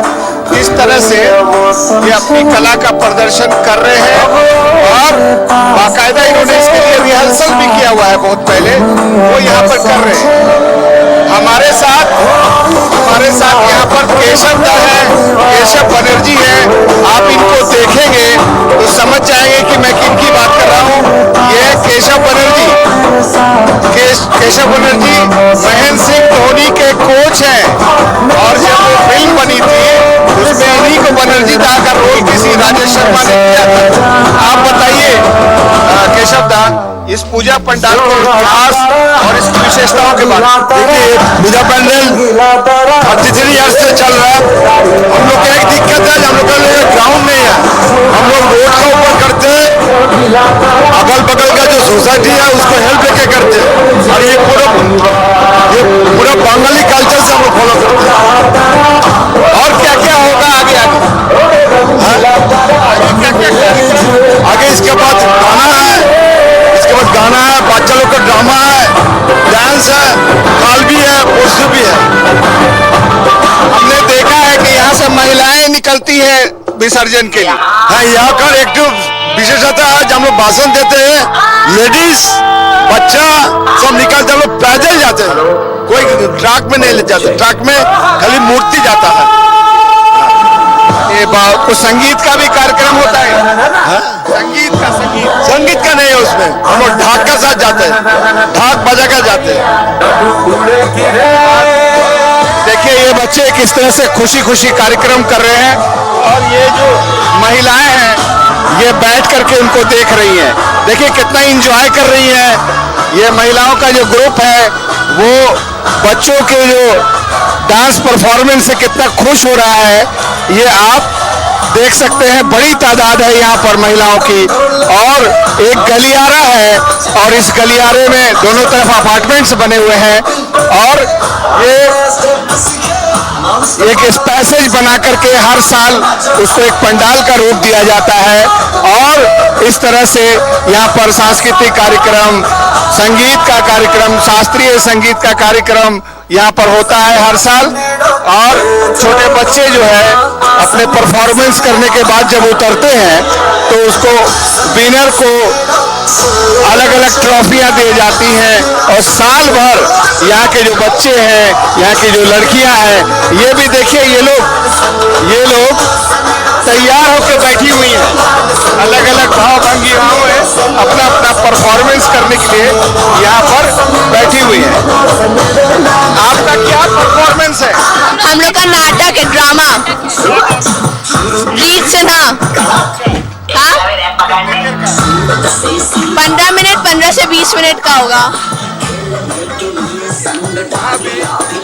किस तरह से ये अपनी कला का प्रदर्शन कर रहे हैं और बाकायदा इन्होंने इसके लिए रिहर्सल भी किया हुआ है बहुत पहले, वो यहाँ पर कर रहे हैं। हमारे साथ यहाँ पर केशव दा है, केशव बनर्जी है। आप इनको देखेंगे तो समझ जाएंगे कि मैं किनकी बात कर रहा हूँ। ये केशव बनर्जी महेंद्र सिंह धोनी के कोच हैं और जब वो फिल्म बनी थी उसमें इन्हीं को बनर्जी दा का रोल किसी राजेश शर्मा ने किया था। आप बताइए केशव दा, इस पूजा पंडाल के इतिहास और इसकी विशेषताओं के बारे में। देखिए, पूजा पंडाल 33 ईयर्स से चल रहा है। हम लोग का एक दिक्कत है, हम लोग का ग्राउंड नहीं है, हम लोग रोड के ऊपर करते हैं, अगल बगल का जो सोसाइटी है उसको हेल्प लेके करते हैं और ये पूरा बंगाली कल्चर से हम लोग फॉलो करते हैं। और क्या क्या होगा आगे आगे इसके बाद गाना है, बच्चा लोग का ड्रामा है, डांस है, ताल भी है, पोस्टर भी है। हमने देखा है कि यहाँ से महिलाएं निकलती है विसर्जन के लिए। हाँ, यहाँ का एक तो विशेषता है, जब हम लोग भाषण देते हैं, लेडीज बच्चा सब निकलते, हम लोग पैदल जाते हैं, कोई ट्रक में नहीं ले जाते, ट्रक में खाली मूर्ति जाता है। ये कुछ संगीत का भी कार्यक्रम होता है। संगीत का नहीं है उसमें, हम लोग ढाक के साथ जाते हैं, ढाक बजा कर जाते हैं। देखिए ये बच्चे किस तरह से खुशी खुशी कार्यक्रम कर रहे हैं और ये जो महिलाएं हैं ये बैठ करके उनको देख रही हैं। देखिए कितना एंजॉय कर रही हैं। ये महिलाओं का जो ग्रुप है वो बच्चों के जो डांस परफॉर्मेंस से कितना खुश हो रहा है, ये आप देख सकते हैं। बड़ी तादाद है यहाँ पर महिलाओं की और एक गलियारा है और इस गलियारे में दोनों तरफ अपार्टमेंट्स बने हुए हैं और ये एक पैसेज बना करके हर साल उसको एक पंडाल का रूप दिया जाता है और इस तरह से यहाँ पर सांस्कृतिक कार्यक्रम, संगीत का कार्यक्रम, शास्त्रीय संगीत का कार्यक्रम यहाँ पर होता है हर साल। और छोटे बच्चे जो है अपने परफॉर्मेंस करने के बाद जब उतरते हैं तो उसको विनर को अलग अलग ट्रॉफियां दी जाती हैं और साल भर यहाँ के जो बच्चे हैं, यहाँ की जो लड़कियां हैं, ये भी देखिए ये लोग तैयार होकर बैठी हुई हैं, अलग अलग भाव भंगिमाओं में अपना अपना परफॉर्मेंस करने के लिए यहाँ पर बैठी हुई है। आपका क्या परफॉर्मेंस है? हम लोग का नाटक है, ड्रामा, रीत से ना 15 मिनट, 15 से 20 मिनट का होगा।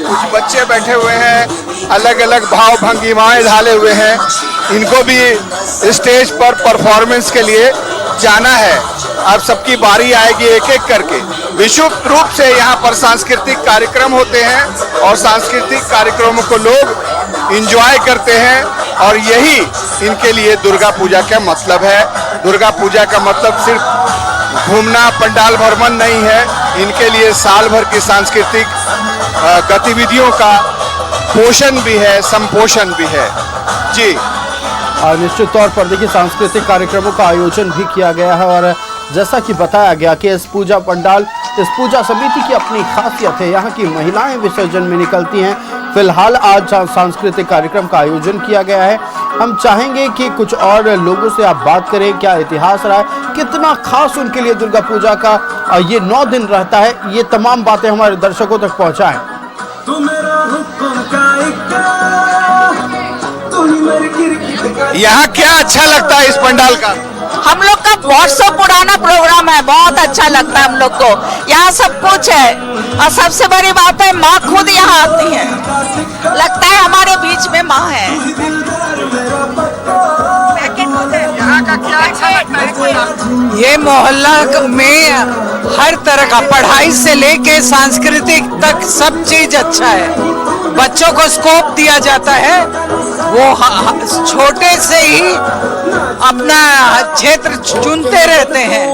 कुछ बच्चे बैठे हुए हैं, अलग अलग भाव भंगिमाएं ढाले हुए हैं, इनको भी स्टेज पर परफॉर्मेंस के लिए जाना है। अब सबकी बारी आएगी एक एक करके। विशुद्ध रूप से यहाँ पर सांस्कृतिक कार्यक्रम होते हैं और सांस्कृतिक कार्यक्रमों को लोग एंजॉय करते हैं और यही इनके लिए दुर्गा पूजा का मतलब है। दुर्गा पूजा का मतलब सिर्फ घूमना, पंडाल भ्रमण नहीं है, इनके लिए साल भर की सांस्कृतिक गतिविधियों का पोषण भी है, संपोषण भी है। जी और निश्चित तौर पर देखिए सांस्कृतिक कार्यक्रमों का आयोजन भी किया गया है और जैसा कि बताया गया कि इस पूजा समिति की अपनी खासियत है। यहाँ की महिलाएं विसर्जन में निकलती हैं। फिलहाल आज सांस्कृतिक कार्यक्रम का आयोजन किया गया है। हम चाहेंगे कि कुछ और लोगों से आप बात करें, क्या इतिहास रहा है, कितना खास उनके लिए दुर्गा पूजा का ये 9 दिन रहता है, ये तमाम बातें हमारे दर्शकों तक पहुँचाएं। यहाँ क्या अच्छा लगता है इस पंडाल का? हम लोग का बहुत सौ पुराना प्रोग्राम है, बहुत अच्छा लगता है हम लोग को। यहाँ सब कुछ है और सबसे बड़ी बात है माँ खुद यहाँ आती है, लगता है हमारे बीच में माँ है। यहाँ का क्या अच्छा लगता है? ये मोहल्ला में हर तरह का पढ़ाई से लेके सांस्कृतिक तक सब चीज अच्छा है। बच्चों को स्कोप दिया जाता है, वो छोटे से ही अपना क्षेत्र चुनते रहते हैं।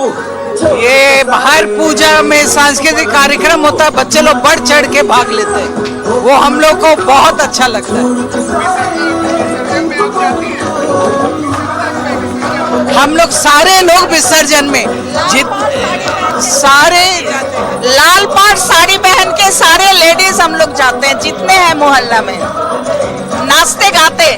ये हर पूजा में सांस्कृतिक कार्यक्रम होता है, बच्चे लोग बढ़ चढ़ के भाग लेते हैं, वो हम लोग को बहुत अच्छा लगता है। हम लोग सारे लोग विसर्जन में सारे लाल पाट साड़ी पहन के सारे लेडीज हम लोग जाते हैं, जितने हैं मोहल्ला में, नाचते गाते।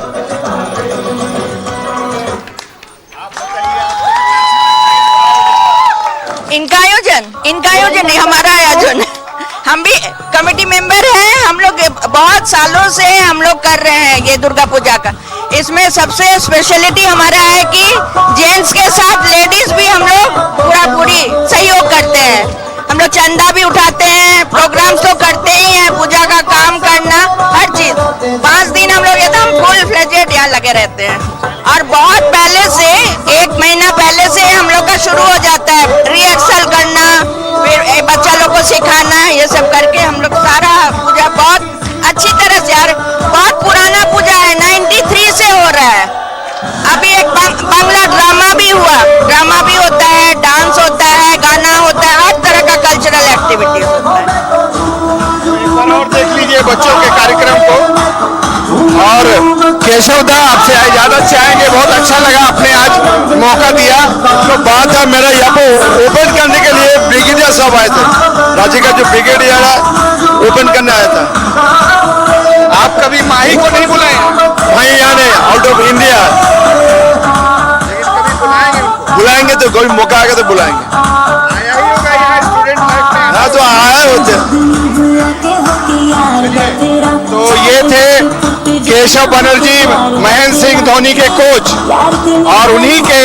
इनका आयोजन नहीं, हमारा आयोजन। हम भी कमेटी मेंबर हैं, हम लोग बहुत सालों से हम लोग कर रहे हैं ये दुर्गा पूजा का। इसमें सबसे स्पेशलिटी हमारा है कि जेंट्स के साथ लेडीज भी हम लोग पूरी सहयोग करते हैं। हम लोग चंदा भी उठाते हैं, प्रोग्राम्स तो करते ही हैं, पूजा का काम करना, हर चीज। 5 दिन हम लोग एकदम फुल फ्लेजेड यहाँ लगे रहते हैं। और बहुत पहले से, 1 महीना पहले से हम लोग का शुरू हो जाता है रिहर्सल करना, फिर बच्चा लोग को सिखाना, ये सब करके हम लोग सारा पूजा बहुत अच्छी तरह से, यार बहुत पुराना पूजा है, 93 से हो रहा है। अभी एक बांग्ला ड्रामा भी हुआ, ड्रामा भी होता है, डांस होता है, गाना होता है, हर तरह का कल्चरल एक्टिविटीज होता है। और देख लीजिए बच्चों के कार्यक्रम को। और केशव दा आपसे इजाजत चाहेंगे, बहुत अच्छा लगा आपने आज मौका दिया। तो बात है मेरा यहाँ पे ओपन करने के लिए ब्रिगेडियर साहब आए थे, राज्य का जो ब्रिगेडियर है ओपन करने आया था। आप कभी माही को नहीं बुलाए? माही यहाँ नहीं, आउट ऑफ इंडिया। बुलाएंगे तो कोई मौका आएगा तो बुलाएंगे। आया ही होगा यहाँ स्टूडेंट लाइफ में। हाँ तो आए होते। तो ये थे केशव बनर्जी, महेंद्र सिंह धोनी के कोच, और उन्हीं के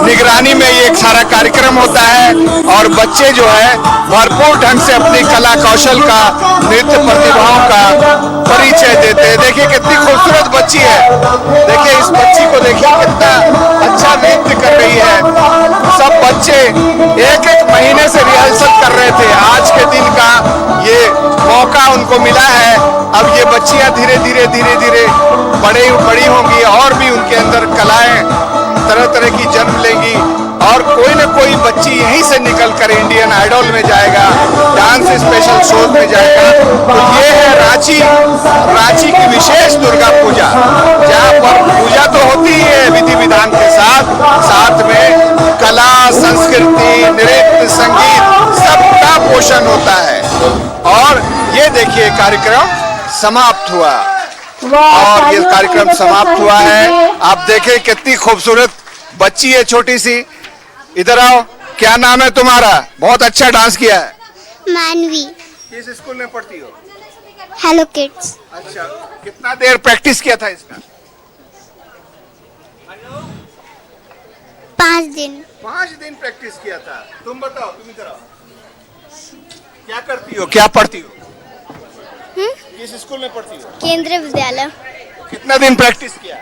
निगरानी में ये एक सारा कार्यक्रम होता है। और बच्चे जो है भरपूर ढंग से अपनी कला कौशल का, नृत्य प्रतिभाओं का परिचय देते हैं। देखिए कितनी खूबसूरत बच्ची है, देखिए इस बच्ची को देखिए कितना अच्छा नृत्य कर रही है। सब बच्चे 1-1 महीने से रिहर्सल कर रहे थे, आज के दिन का ये मौका उनको मिला है। अब ये बच्चियां धीरे धीरे बड़ी होंगी और भी उनके अंदर कलाएं तरह तरह की जन्म लेंगी, और कोई न कोई बच्ची यहीं से निकलकर इंडियन आइडल में जाएगा, डांस स्पेशल शोज में जाएगा। तो ये है रांची की विशेष दुर्गा पूजा, जहाँ पर पूजा तो होती है विधि विधान के साथ, साथ में कला, संस्कृति, नृत्य, संगीत सबका पोषण होता है। और ये देखिए कार्यक्रम समाप्त हुआ, और ये कार्यक्रम समाप्त हुआ है। आप देखें कितनी खूबसूरत बच्ची है, छोटी सी। इधर आओ, क्या नाम है तुम्हारा? बहुत अच्छा डांस किया है। मानवी। किस स्कूल में पढ़ती हो? Hello kids. अच्छा, कितना देर प्रैक्टिस किया था इसका? 5 दिन। 5 दिन प्रैक्टिस किया था। तुम बताओ, तुम इधर आओ, क्या करती हो, क्या पढ़ती हो? किस स्कूल में पढ़ती हो? केंद्रीय विद्यालय। कितना दिन प्रैक्टिस किया?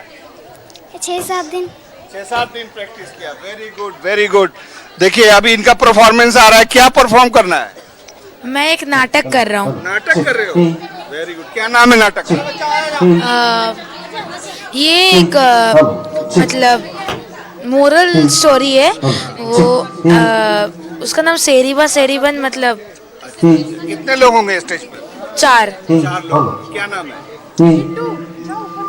6-7 दिन। 6-7 दिन प्रैक्टिस किया। Very good, very good. देखिए अभी इनका परफॉर्मेंस आ रहा है, क्या परफॉर्म करना है? मैं एक नाटक कर रहा हूँ। नाटक कर रहे हो? Very good. क्या नाम है नाटक का? ये एक मतलब मोरल स्टोरी है, वो उसका नाम सेरीबन मतलब। कितने लोग होंगे स्टेज पर? 4 लोग। क्या नाम है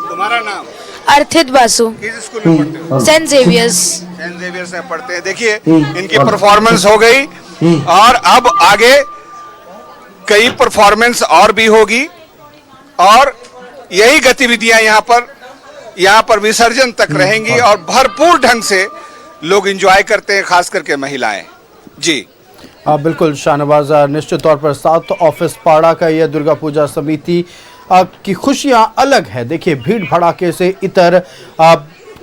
तुम्हारा? नाम? अर्थित बासु। किस स्कूल में पढ़ते हो? Saint Xavier's. सेंट जेवियर्स में पढ़ते हैं। देखिए इनकी परफॉर्मेंस हो गई, और अब आगे कई परफॉर्मेंस और भी होगी, और यही गतिविधियां यहाँ पर विसर्जन तक रहेंगी, और भरपूर ढंग से लोग एंजॉय करते हैं, खास करके महिलाएं। जी बिल्कुल शाहनवाज, निश्चित तौर पर 7 ऑफिस पाड़ा का यह दुर्गा पूजा समिति की खुशियां अलग है। देखिए भीड़ भड़ाके से इतर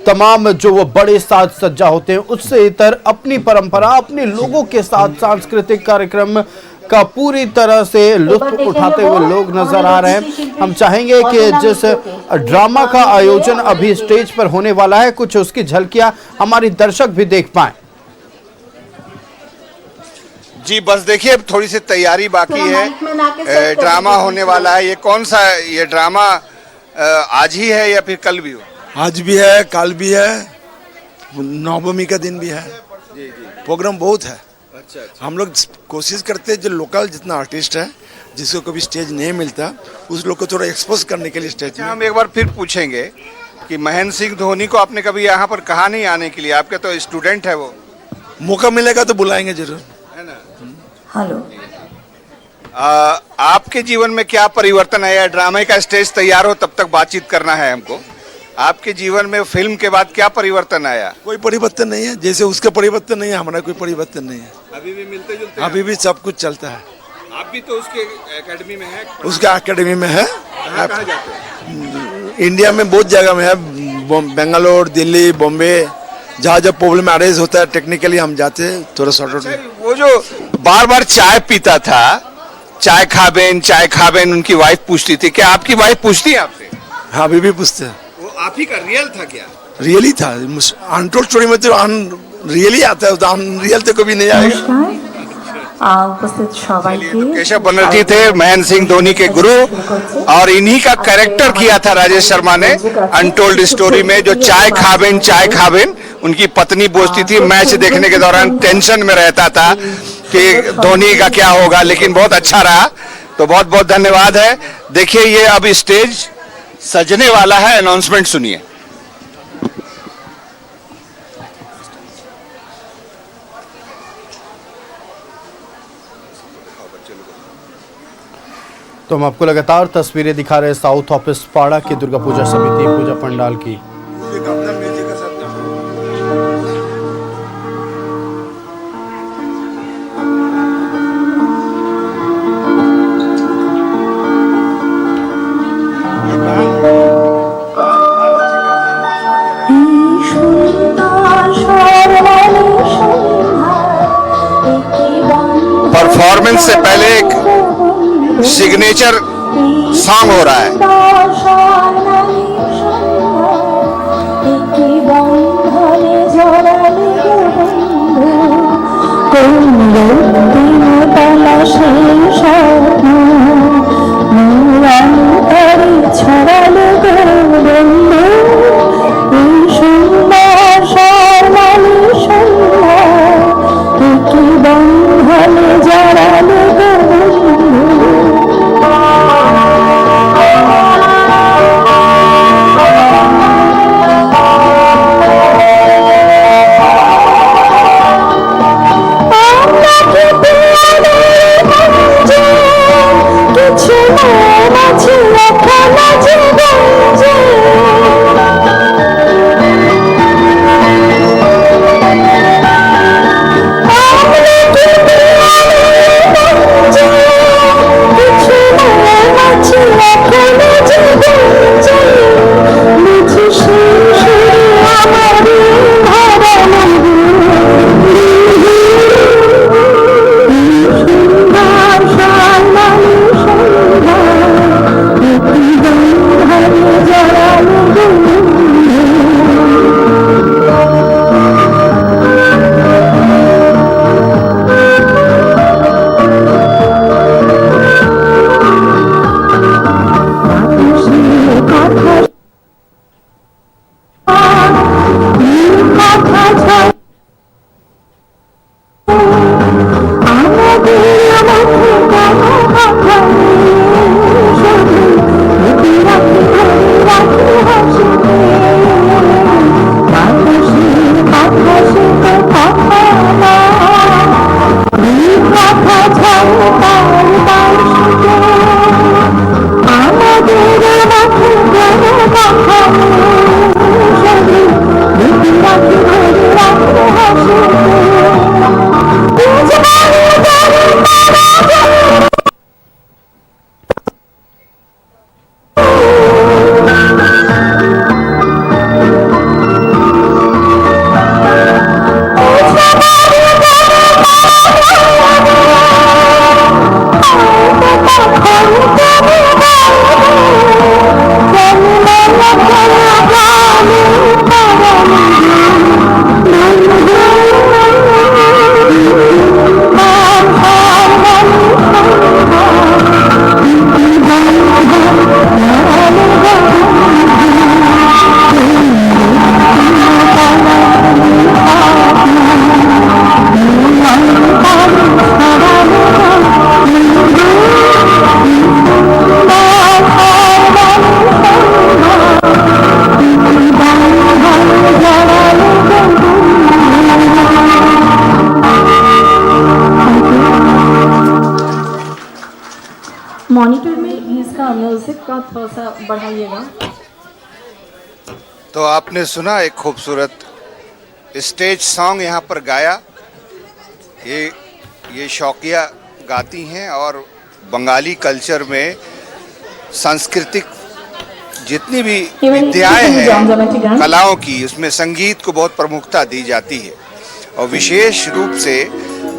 तमाम जो वो बड़े साज सज्जा होते हैं, उससे इतर अपनी परंपरा, अपने लोगों के साथ सांस्कृतिक कार्यक्रम का पूरी तरह से लुत्फ उठाते हुए लोग नजर आ रहे हैं। हम चाहेंगे कि जिस ड्रामा का आयोजन अभी स्टेज पर होने वाला है, कुछ उसकी झलकियां हमारी दर्शक भी देख पाएं। जी बस देखिए थोड़ी सी तैयारी बाकी है, ड्रामा होने वाला है। ये कौन सा ये ड्रामा आज ही है या फिर कल भी हो? आज भी है, कल भी है, नवमी का दिन भी है। प्रोग्राम बहुत है। अच्छा। हम लोग कोशिश करते हैं जो लोकल जितना आर्टिस्ट है, जिसको कभी स्टेज नहीं मिलता, उस लोग को थोड़ा एक्सपोज करने के लिए स्टेज में। हम एक बार फिर पूछेंगे, कि महेंद्र सिंह धोनी को आपने कभी यहाँ पर कहा नहीं आने के लिए? आपके तो स्टूडेंट है वो। मौका मिलेगा तो बुलाएंगे जरूर। है ना? हेलो। आपके जीवन में क्या परिवर्तन आया? ड्रामे का स्टेज तैयार हो तब तक बातचीत करना है हमको। आपके जीवन में फिल्म के बाद क्या परिवर्तन आया? कोई परिवर्तन नहीं है, जैसे उसका परिवर्तन नहीं है हमारा कोई परिवर्तन नहीं है। अभी भी मिलते जुलते? अभी भी सब कुछ चलता है। आप भी तो उसके एकेडमी में है? उसके एकेडमी में है। कहाँ जाते हैं? इंडिया में बहुत जगह में है, बेंगलोर, दिल्ली, बॉम्बे, जहाँ जब प्रॉब्लम अरेज होता है टेक्निकली हम जाते हैं थोड़ा शॉर्ट आउट में। वो जो बार बार चाय पीता था, चाय खा बेन उनकी वाइफ पूछती थी, क्या आपकी वाइफ पूछती है आपसे? हाँ अभी भी पूछते हैं। वो आप ही का रियल था क्या? रियली था, अनटोल्ड स्टोरी में तो रियली आता है, अनरियल तो कभी नहीं आएगा। उपस्थित सबाइके केशव बनर्जी थे महेंद्र सिंह धोनी के गुरु, और इन्हीं का कैरेक्टर किया था राजेश शर्मा ने अनटोल्ड स्टोरी में। जो चाय खाबेन उनकी पत्नी बोलती थी, मैच देखने के दौरान टेंशन में रहता था कि धोनी का क्या होगा, लेकिन बहुत अच्छा रहा। तो बहुत बहुत धन्यवाद है। देखिए ये अब स्टेज सजने वाला है, अनाउंसमेंट सुनिए। तो हम आपको लगातार तस्वीरें दिखा रहे हैं साउथ ऑफिस पाड़ा की दुर्गा पूजा समिति पूजा पंडाल की। परफॉर्मेंस से पहले एक सिग्नेचर सॉन्ग हो रहा है। का थोड़ा सा बढ़ाइएगा। तो आपने सुना एक खूबसूरत स्टेज सॉन्ग यहाँ पर गाया। ये शौकिया गाती हैं और बंगाली कल्चर में सांस्कृतिक जितनी भी विद्याएं हैं कलाओं की, उसमें संगीत को बहुत प्रमुखता दी जाती है। और विशेष रूप से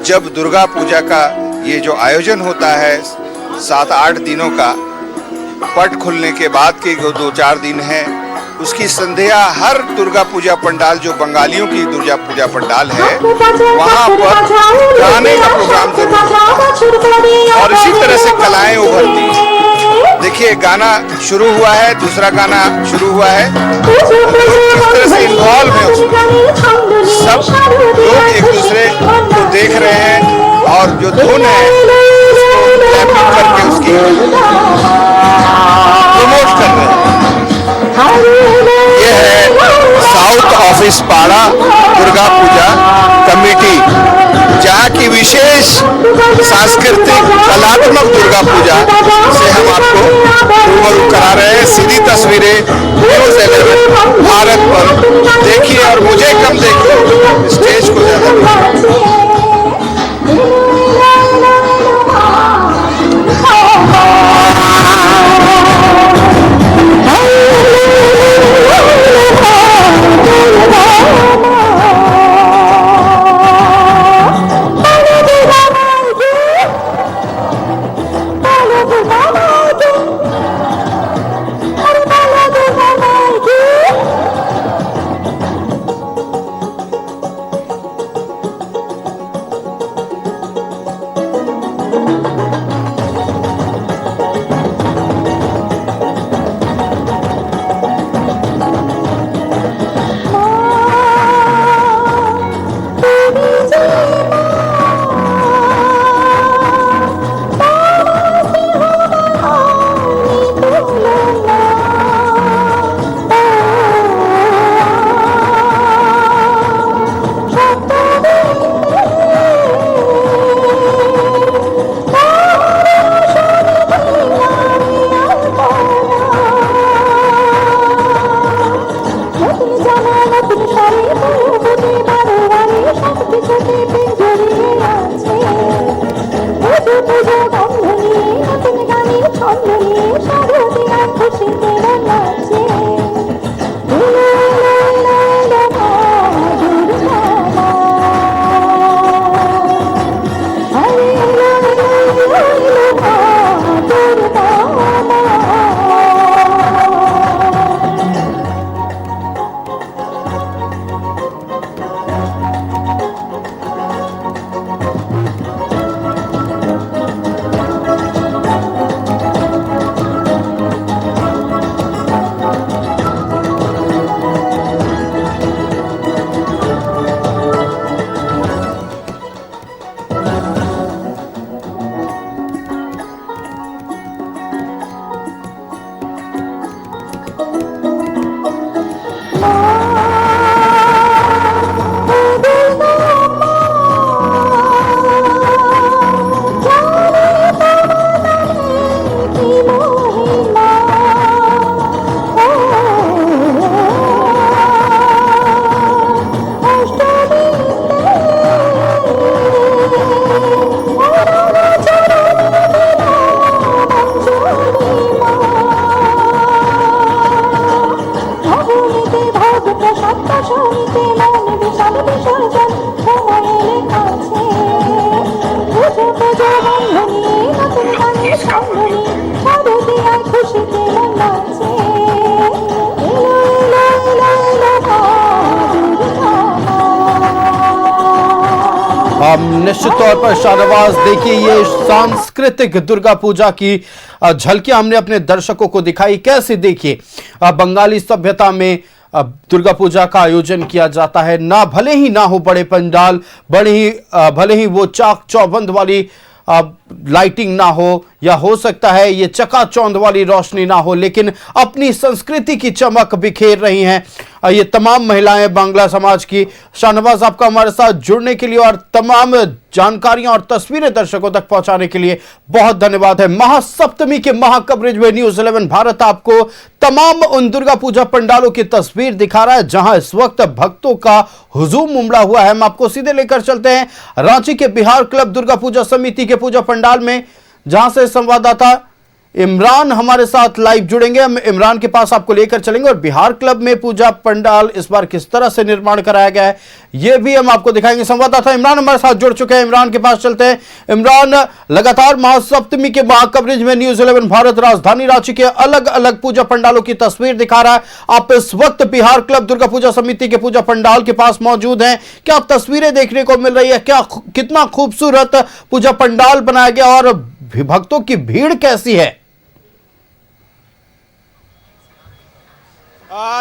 जब दुर्गा पूजा का ये जो आयोजन होता है 7-8 दिनों का, पट खुलने के बाद के जो 2-4 दिन हैं, उसकी संध्या हर दुर्गा पूजा पंडाल जो बंगालियों की दुर्गा पूजा पंडाल है वहाँ पर गाने का प्रोग्राम जरूर होता है और इसी तरह से कलाएं उभरती हैं। देखिए गाना शुरू हुआ है, दूसरा गाना शुरू हुआ है, किस तरह से इन्वॉल्व है उसमें, सब लोग एक दूसरे को देख रहे हैं और जो धुन है उसको क्लैपिंग करके उसकी प्रमोट कर रहे हैं। ये है साउथ ऑफिस पाड़ा दुर्गा पूजा कमेटी, जहाँ की विशेष सांस्कृतिक कलात्मक दुर्गा पूजा से हम आपको रूबरू करा रहे हैं। सीधी तस्वीरें न्यूज़ 11 भारत पर देखिए और मुझे कम देखिए, स्टेज को ज्यादा। निश्चित तौर पर शाहनवाज देखिए ये सांस्कृतिक दुर्गा पूजा की झलकियां हमने अपने दर्शकों को दिखाई। कैसे देखिए बंगाली सभ्यता में दुर्गा पूजा का आयोजन किया जाता है, ना भले ही ना हो बड़े पंडाल, भले ही वो चाक चौबंद वाली लाइटिंग ना हो या हो सकता है ये चकाचौंध वाली रोशनी ना हो, लेकिन अपनी संस्कृति की चमक बिखेर रही हैं ये तमाम महिलाएं बांग्ला समाज की। शाहनवाज, आपका हमारे साथ जुड़ने के लिए और तमाम जानकारियां और तस्वीरें दर्शकों तक पहुंचाने के लिए बहुत धन्यवाद है। महासप्तमी के महाकवरेज में न्यूज 11 भारत आपको तमाम उन दुर्गा पूजा पंडालों की तस्वीर दिखा रहा है जहां इस वक्त भक्तों का हुजूम उमड़ा हुआ है। हम आपको सीधे लेकर चलते हैं रांची के बिहार क्लब दुर्गा पूजा समिति के पूजा पंडाल में, जहां से संवाददाता इमरान हमारे साथ लाइव जुड़ेंगे। हम इमरान के पास आपको लेकर चलेंगे और बिहार क्लब में पूजा पंडाल इस बार किस तरह से निर्माण कराया गया है यह भी हम आपको दिखाएंगे। संवाददाता इमरान हमारे साथ जुड़ चुके हैं, इमरान के पास चलते हैं। इमरान, लगातार महासप्तमी के महाकवरेज में न्यूज 11 भारत राजधानी रांची के अलग अलग पूजा पंडालों की तस्वीर दिखा रहा है। आप इस वक्त बिहार क्लब दुर्गा पूजा समिति के पूजा पंडाल के पास मौजूद हैं। क्या तस्वीरें देखने को मिल रही है? क्या कितना खूबसूरत पूजा पंडाल बनाया गया और भक्तों की भीड़ कैसी है?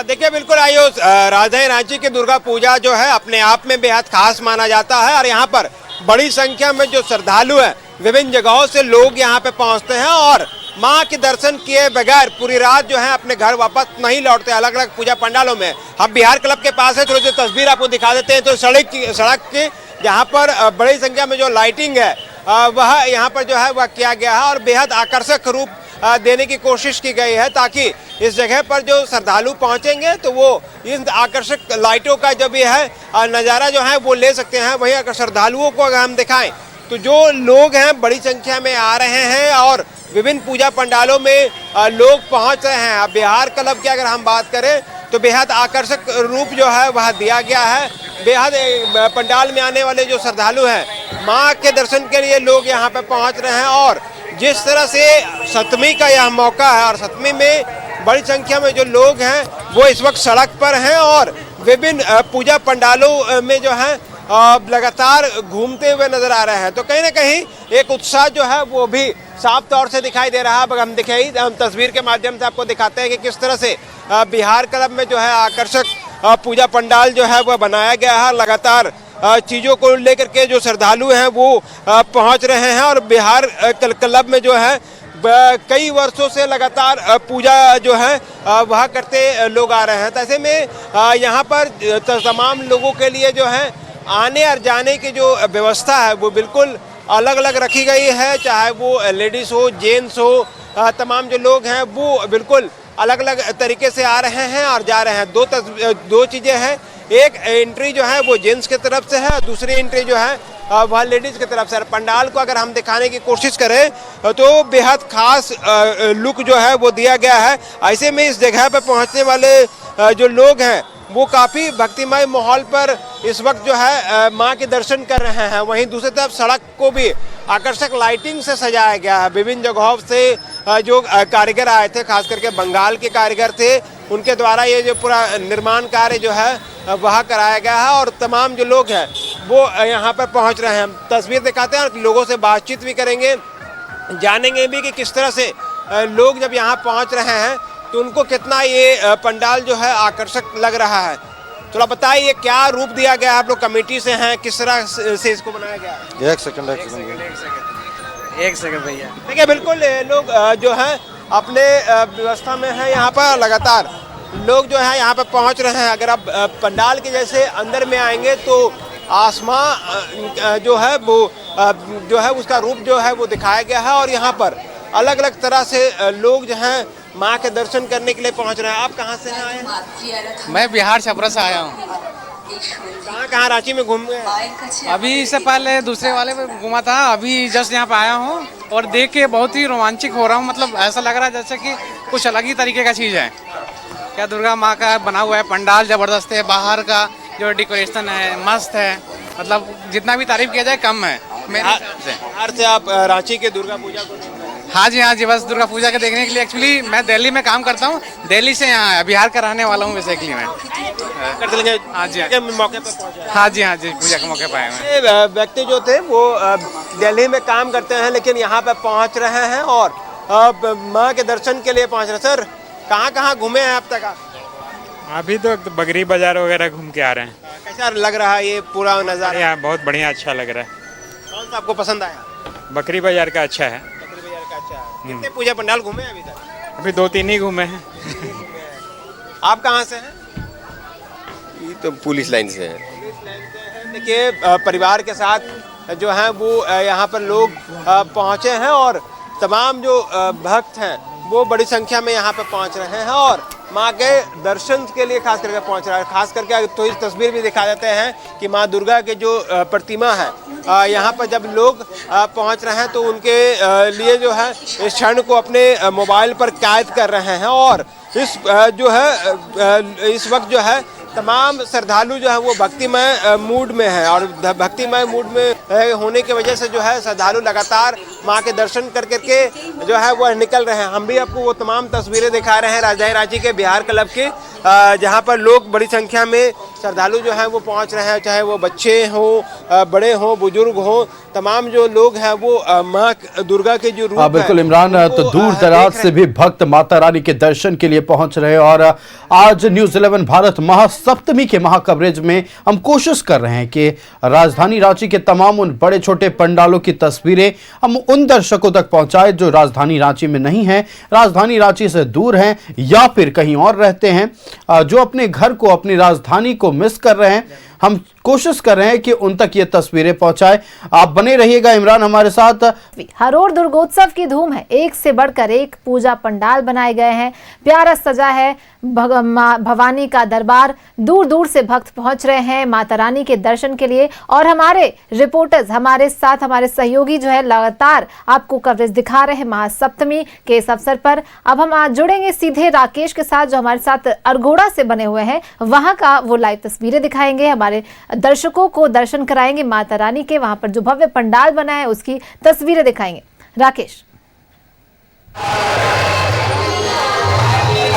देखिए, बिल्कुल आयुष, राजधानी रांची की दुर्गा पूजा जो है अपने आप में बेहद खास माना जाता है और यहाँ पर बड़ी संख्या में जो श्रद्धालु हैं विभिन्न जगहों से लोग यहाँ पे पहुँचते हैं और माँ के दर्शन किए बगैर पूरी रात जो है अपने घर वापस नहीं लौटते। अलग अलग पूजा पंडालों में हम बिहार क्लब के पास है, थोड़ी सी तस्वीर आपको दिखा देते हैं। तो सड़क की यहाँ पर बड़ी संख्या में जो लाइटिंग है वह यहाँ पर जो है वह किया गया है और बेहद आकर्षक रूप देने की कोशिश की गई है ताकि इस जगह पर जो श्रद्धालु पहुंचेंगे तो वो इन आकर्षक लाइटों का जो भी है नज़ारा जो है वो ले सकते हैं। वहीं अगर श्रद्धालुओं को अगर हम दिखाएं तो जो लोग हैं बड़ी संख्या में आ रहे हैं और विभिन्न पूजा पंडालों में लोग पहुंच रहे हैं। अब बिहार क्लब की अगर हम बात करें तो बेहद आकर्षक रूप जो है वह दिया गया है। बेहद पंडाल में आने वाले जो श्रद्धालु हैं माँ के दर्शन के लिए लोग यहाँ पे पहुँच रहे हैं और जिस तरह से सप्तमी का यह मौका है और सप्तमी में बड़ी संख्या में जो लोग हैं वो इस वक्त सड़क पर हैं और विभिन्न पूजा पंडालों में जो है लगातार घूमते हुए नजर आ रहे हैं। तो कहीं ना कहीं एक उत्साह जो है वो भी साफ तौर से दिखाई दे रहा है। हम तस्वीर के माध्यम से आपको दिखाते हैं कि किस तरह से बिहार क्लब में जो है आकर्षक पूजा पंडाल जो है वह बनाया गया है। लगातार चीज़ों को लेकर के जो श्रद्धालु हैं वो पहुंच रहे हैं और बिहार क्लब में जो है कई वर्षों से लगातार पूजा जो है वह करते लोग आ रहे हैं। तो ऐसे में यहाँ पर तमाम लोगों के लिए जो है आने और जाने की जो व्यवस्था है वो बिल्कुल अलग अलग रखी गई है, चाहे वो लेडीज़ हो जेंट्स हो, तमाम जो लोग हैं वो बिल्कुल अलग अलग तरीके से आ रहे हैं और जा रहे हैं। दो चीज़ें हैं, एक एंट्री जो है वो जेंट्स की तरफ से है, दूसरी एंट्री जो है वह लेडीज़ की तरफ से। पंडाल को अगर हम दिखाने की कोशिश करें तो बेहद खास लुक जो है वो दिया गया है। ऐसे में इस जगह पर पहुंचने वाले जो लोग हैं वो काफ़ी भक्तिमय माहौल पर इस वक्त जो है माँ के दर्शन कर रहे हैं। वहीं दूसरी तरफ सड़क को भी आकर्षक लाइटिंग से सजाया गया है। विभिन्न जगहों से जो कारीगर आए थे, खास करके बंगाल के कारीगर थे, उनके द्वारा ये जो पूरा निर्माण कार्य जो है वह कराया गया है और तमाम जो लोग हैं वो यहाँ पर पहुँच रहे हैं। हम तस्वीर दिखाते हैं और लोगों से बातचीत भी करेंगे, जानेंगे भी कि किस तरह से लोग जब यहाँ पहुँच रहे हैं तो उनको कितना ये पंडाल जो है आकर्षक लग रहा है। थोड़ा बताइए क्या रूप दिया गया है, आप लोग कमेटी से हैं, किस तरह से इसको बनाया गया है? एक सेकंड भैया। देखिए, बिल्कुल लोग जो हैं अपने व्यवस्था में हैं। यहाँ पर लगातार लोग जो है यहाँ पर पहुँच रहे हैं। अगर आप पंडाल के जैसे अंदर में आएंगे तो आसमां जो है वो जो है उसका रूप जो है वो दिखाया गया है और यहाँ पर अलग अलग तरह से लोग जो हैं माँ के दर्शन करने के लिए पहुँच रहे हैं। आप कहाँ से हैं आए? मैं बिहार छपरा से आया हूँ। कहाँ रांची में घूम गए? अभी इससे पहले दूसरे वाले पे घूमा था, अभी जस्ट यहाँ पे आया हूँ और देख के बहुत ही रोमांचित हो रहा हूँ। मतलब ऐसा लग रहा है जैसे कि कुछ अलग ही तरीके का चीज़ है। क्या दुर्गा माँ का बना हुआ है पंडाल, ज़बरदस्त है। बाहर का जो डेकोरेशन है मस्त है, मतलब जितना भी तारीफ किया जाए कम है मेरे हिसाब से। बाहर से आप रांची के दुर्गा पूजा को? हाँ जी, बस दुर्गा पूजा के देखने के लिए। एक्चुअली मैं दिल्ली में काम करता हूँ, दिल्ली से यहाँ बिहार का रहने वाला हूँ बेसिकली मैं। हाँ जी, मौके पर पहुँचे? हाँ जी, पूजा के मौके पर आए हैं। व्यक्ति जो थे वो दिल्ली में काम करते हैं लेकिन यहाँ पे पहुँच रहे हैं और माँ के दर्शन के लिए पहुँच रहे हैं। सर, कहाँ घूमे हैं अब तक? अभी तो बगरी बाजार वगैरह घूम के आ रहे हैं। कैसा लग रहा है ये पूरा नज़ारा? यहाँ बहुत बढ़िया, अच्छा लग रहा है। कौन सा आपको पसंद आया? बकरी बाजार का अच्छा है। कितने पूजा पंडाल घूमे अभी तक? अभी 2-3 ही घूमे हैं। आप कहाँ से हैं? ये तो पुलिस लाइन से है। देखिए परिवार के साथ जो है वो यहाँ पर लोग पहुँचे हैं और तमाम जो भक्त हैं वो बड़ी संख्या में यहाँ पे पहुँच रहे हैं और माँ के दर्शन के लिए खास करके पहुँच रहा है। खास करके तो इस तस्वीर भी दिखा देते हैं कि माँ दुर्गा के जो प्रतिमा है यहाँ पर जब लोग पहुँच रहे हैं तो उनके लिए जो है इस क्षण को अपने मोबाइल पर कैद कर रहे हैं और इस जो है इस वक्त जो है तमाम श्रद्धालु जो है वो भक्तिमय मूड में है और भक्तिमय मूड में होने की वजह से जो है श्रद्धालु लगातार माँ के दर्शन कर करके जो है वो निकल रहे हैं। हम भी आपको वो तमाम तस्वीरें दिखा रहे हैं राजधानी रांची के बिहार क्लब के, जहाँ पर लोग बड़ी संख्या में श्रद्धालु जो हैं वो पहुँच रहे हैं, चाहे वो बच्चे हों, बड़े हों, बुजुर्ग हों, तमाम जो लोग हैं वो माँ दुर्गा के जो रूप बिल्कुल इमरान, तो दूर दराज से भी भक्त माता रानी के दर्शन के लिए पहुंच रहे हैं और आज न्यूज़ 11 भारत महासप्तमी के महाकवरेज में हम कोशिश कर रहे हैं कि राजधानी रांची के तमाम उन बड़े छोटे पंडालों की तस्वीरें हम उन दर्शकों तक पहुंचाएं जो राजधानी रांची में नहीं हैं, राजधानी रांची से दूर हैं या फिर कहीं और रहते हैं, जो अपने घर को, अपनी राजधानी को मिस कर रहे हैं। हम कोशिश कर रहे हैं कि उन तक ये तस्वीरें पहुंचाएं। आप बने रहिएगा इमरान हमारे साथ। हर ओर दुर्गोत्सव की धूम है, एक से बढ़कर एक पूजा पंडाल बनाए गए हैं, प्यारा सजा है भवानी का दरबार। दूर दूर से भक्त पहुंच रहे हैं माता रानी के दर्शन के लिए और हमारे रिपोर्टर्स हमारे साथ, हमारे सहयोगी जो है लगातार आपको कवरेज दिखा रहे हैं महासप्तमी के इस अवसर पर। अब हम आज जुड़ेंगे सीधे राकेश के साथ जो हमारे साथ अरगोड़ा से बने हुए हैं, वहां का वो लाइव तस्वीरें दिखाएंगे, हमारे दर्शकों को दर्शन कराएंगे माता रानी के, वहां पर जो भव्य पंडाल बना है उसकी तस्वीरें दिखाएंगे। राकेश।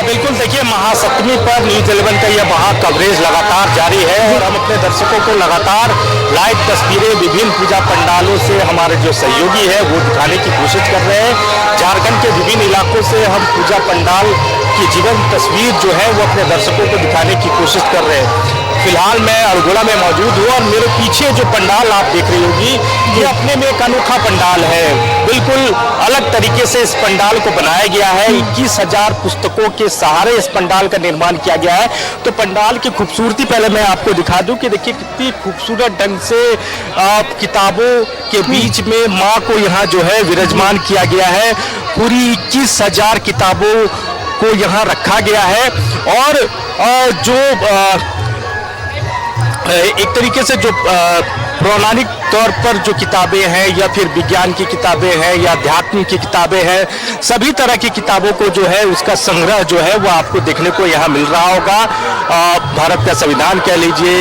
बिल्कुल, देखिए महासप्तमी पर न्यूज़ 11 का यह महा कवरेज लगातार जारी है और हम अपने दर्शकों को लगातार लाइव तस्वीरें विभिन्न पूजा पंडालों से हमारे जो सहयोगी है वो दिखाने की कोशिश कर रहे हैं। झारखंड के विभिन्न इलाकों से हम पूजा पंडाल की जीवंत तस्वीर जो है वो अपने दर्शकों को दिखाने की कोशिश कर रहे हैं। फिलहाल मैं अरगोड़ा में मौजूद हूँ और मेरे पीछे जो पंडाल आप देख रही होगी ये अपने में एक अनोखा पंडाल है। बिल्कुल अलग तरीके से इस पंडाल को बनाया गया है। 21,000 पुस्तकों के सहारे इस पंडाल का निर्माण किया गया है। तो पंडाल की खूबसूरती पहले मैं आपको दिखा दूं कि देखिए कितनी खूबसूरत ढंग से किताबों के बीच में माँ को यहाँ जो है विराजमान किया गया है। पूरी 21,000 किताबों को यहाँ रखा गया है और जो एक तरीके से जो पौराणिक तौर पर जो किताबें हैं या फिर विज्ञान की किताबें हैं या अध्यात्म की किताबें हैं, सभी तरह की किताबों को जो है उसका संग्रह जो है वो आपको देखने को यहाँ मिल रहा होगा। भारत का संविधान कह लीजिए,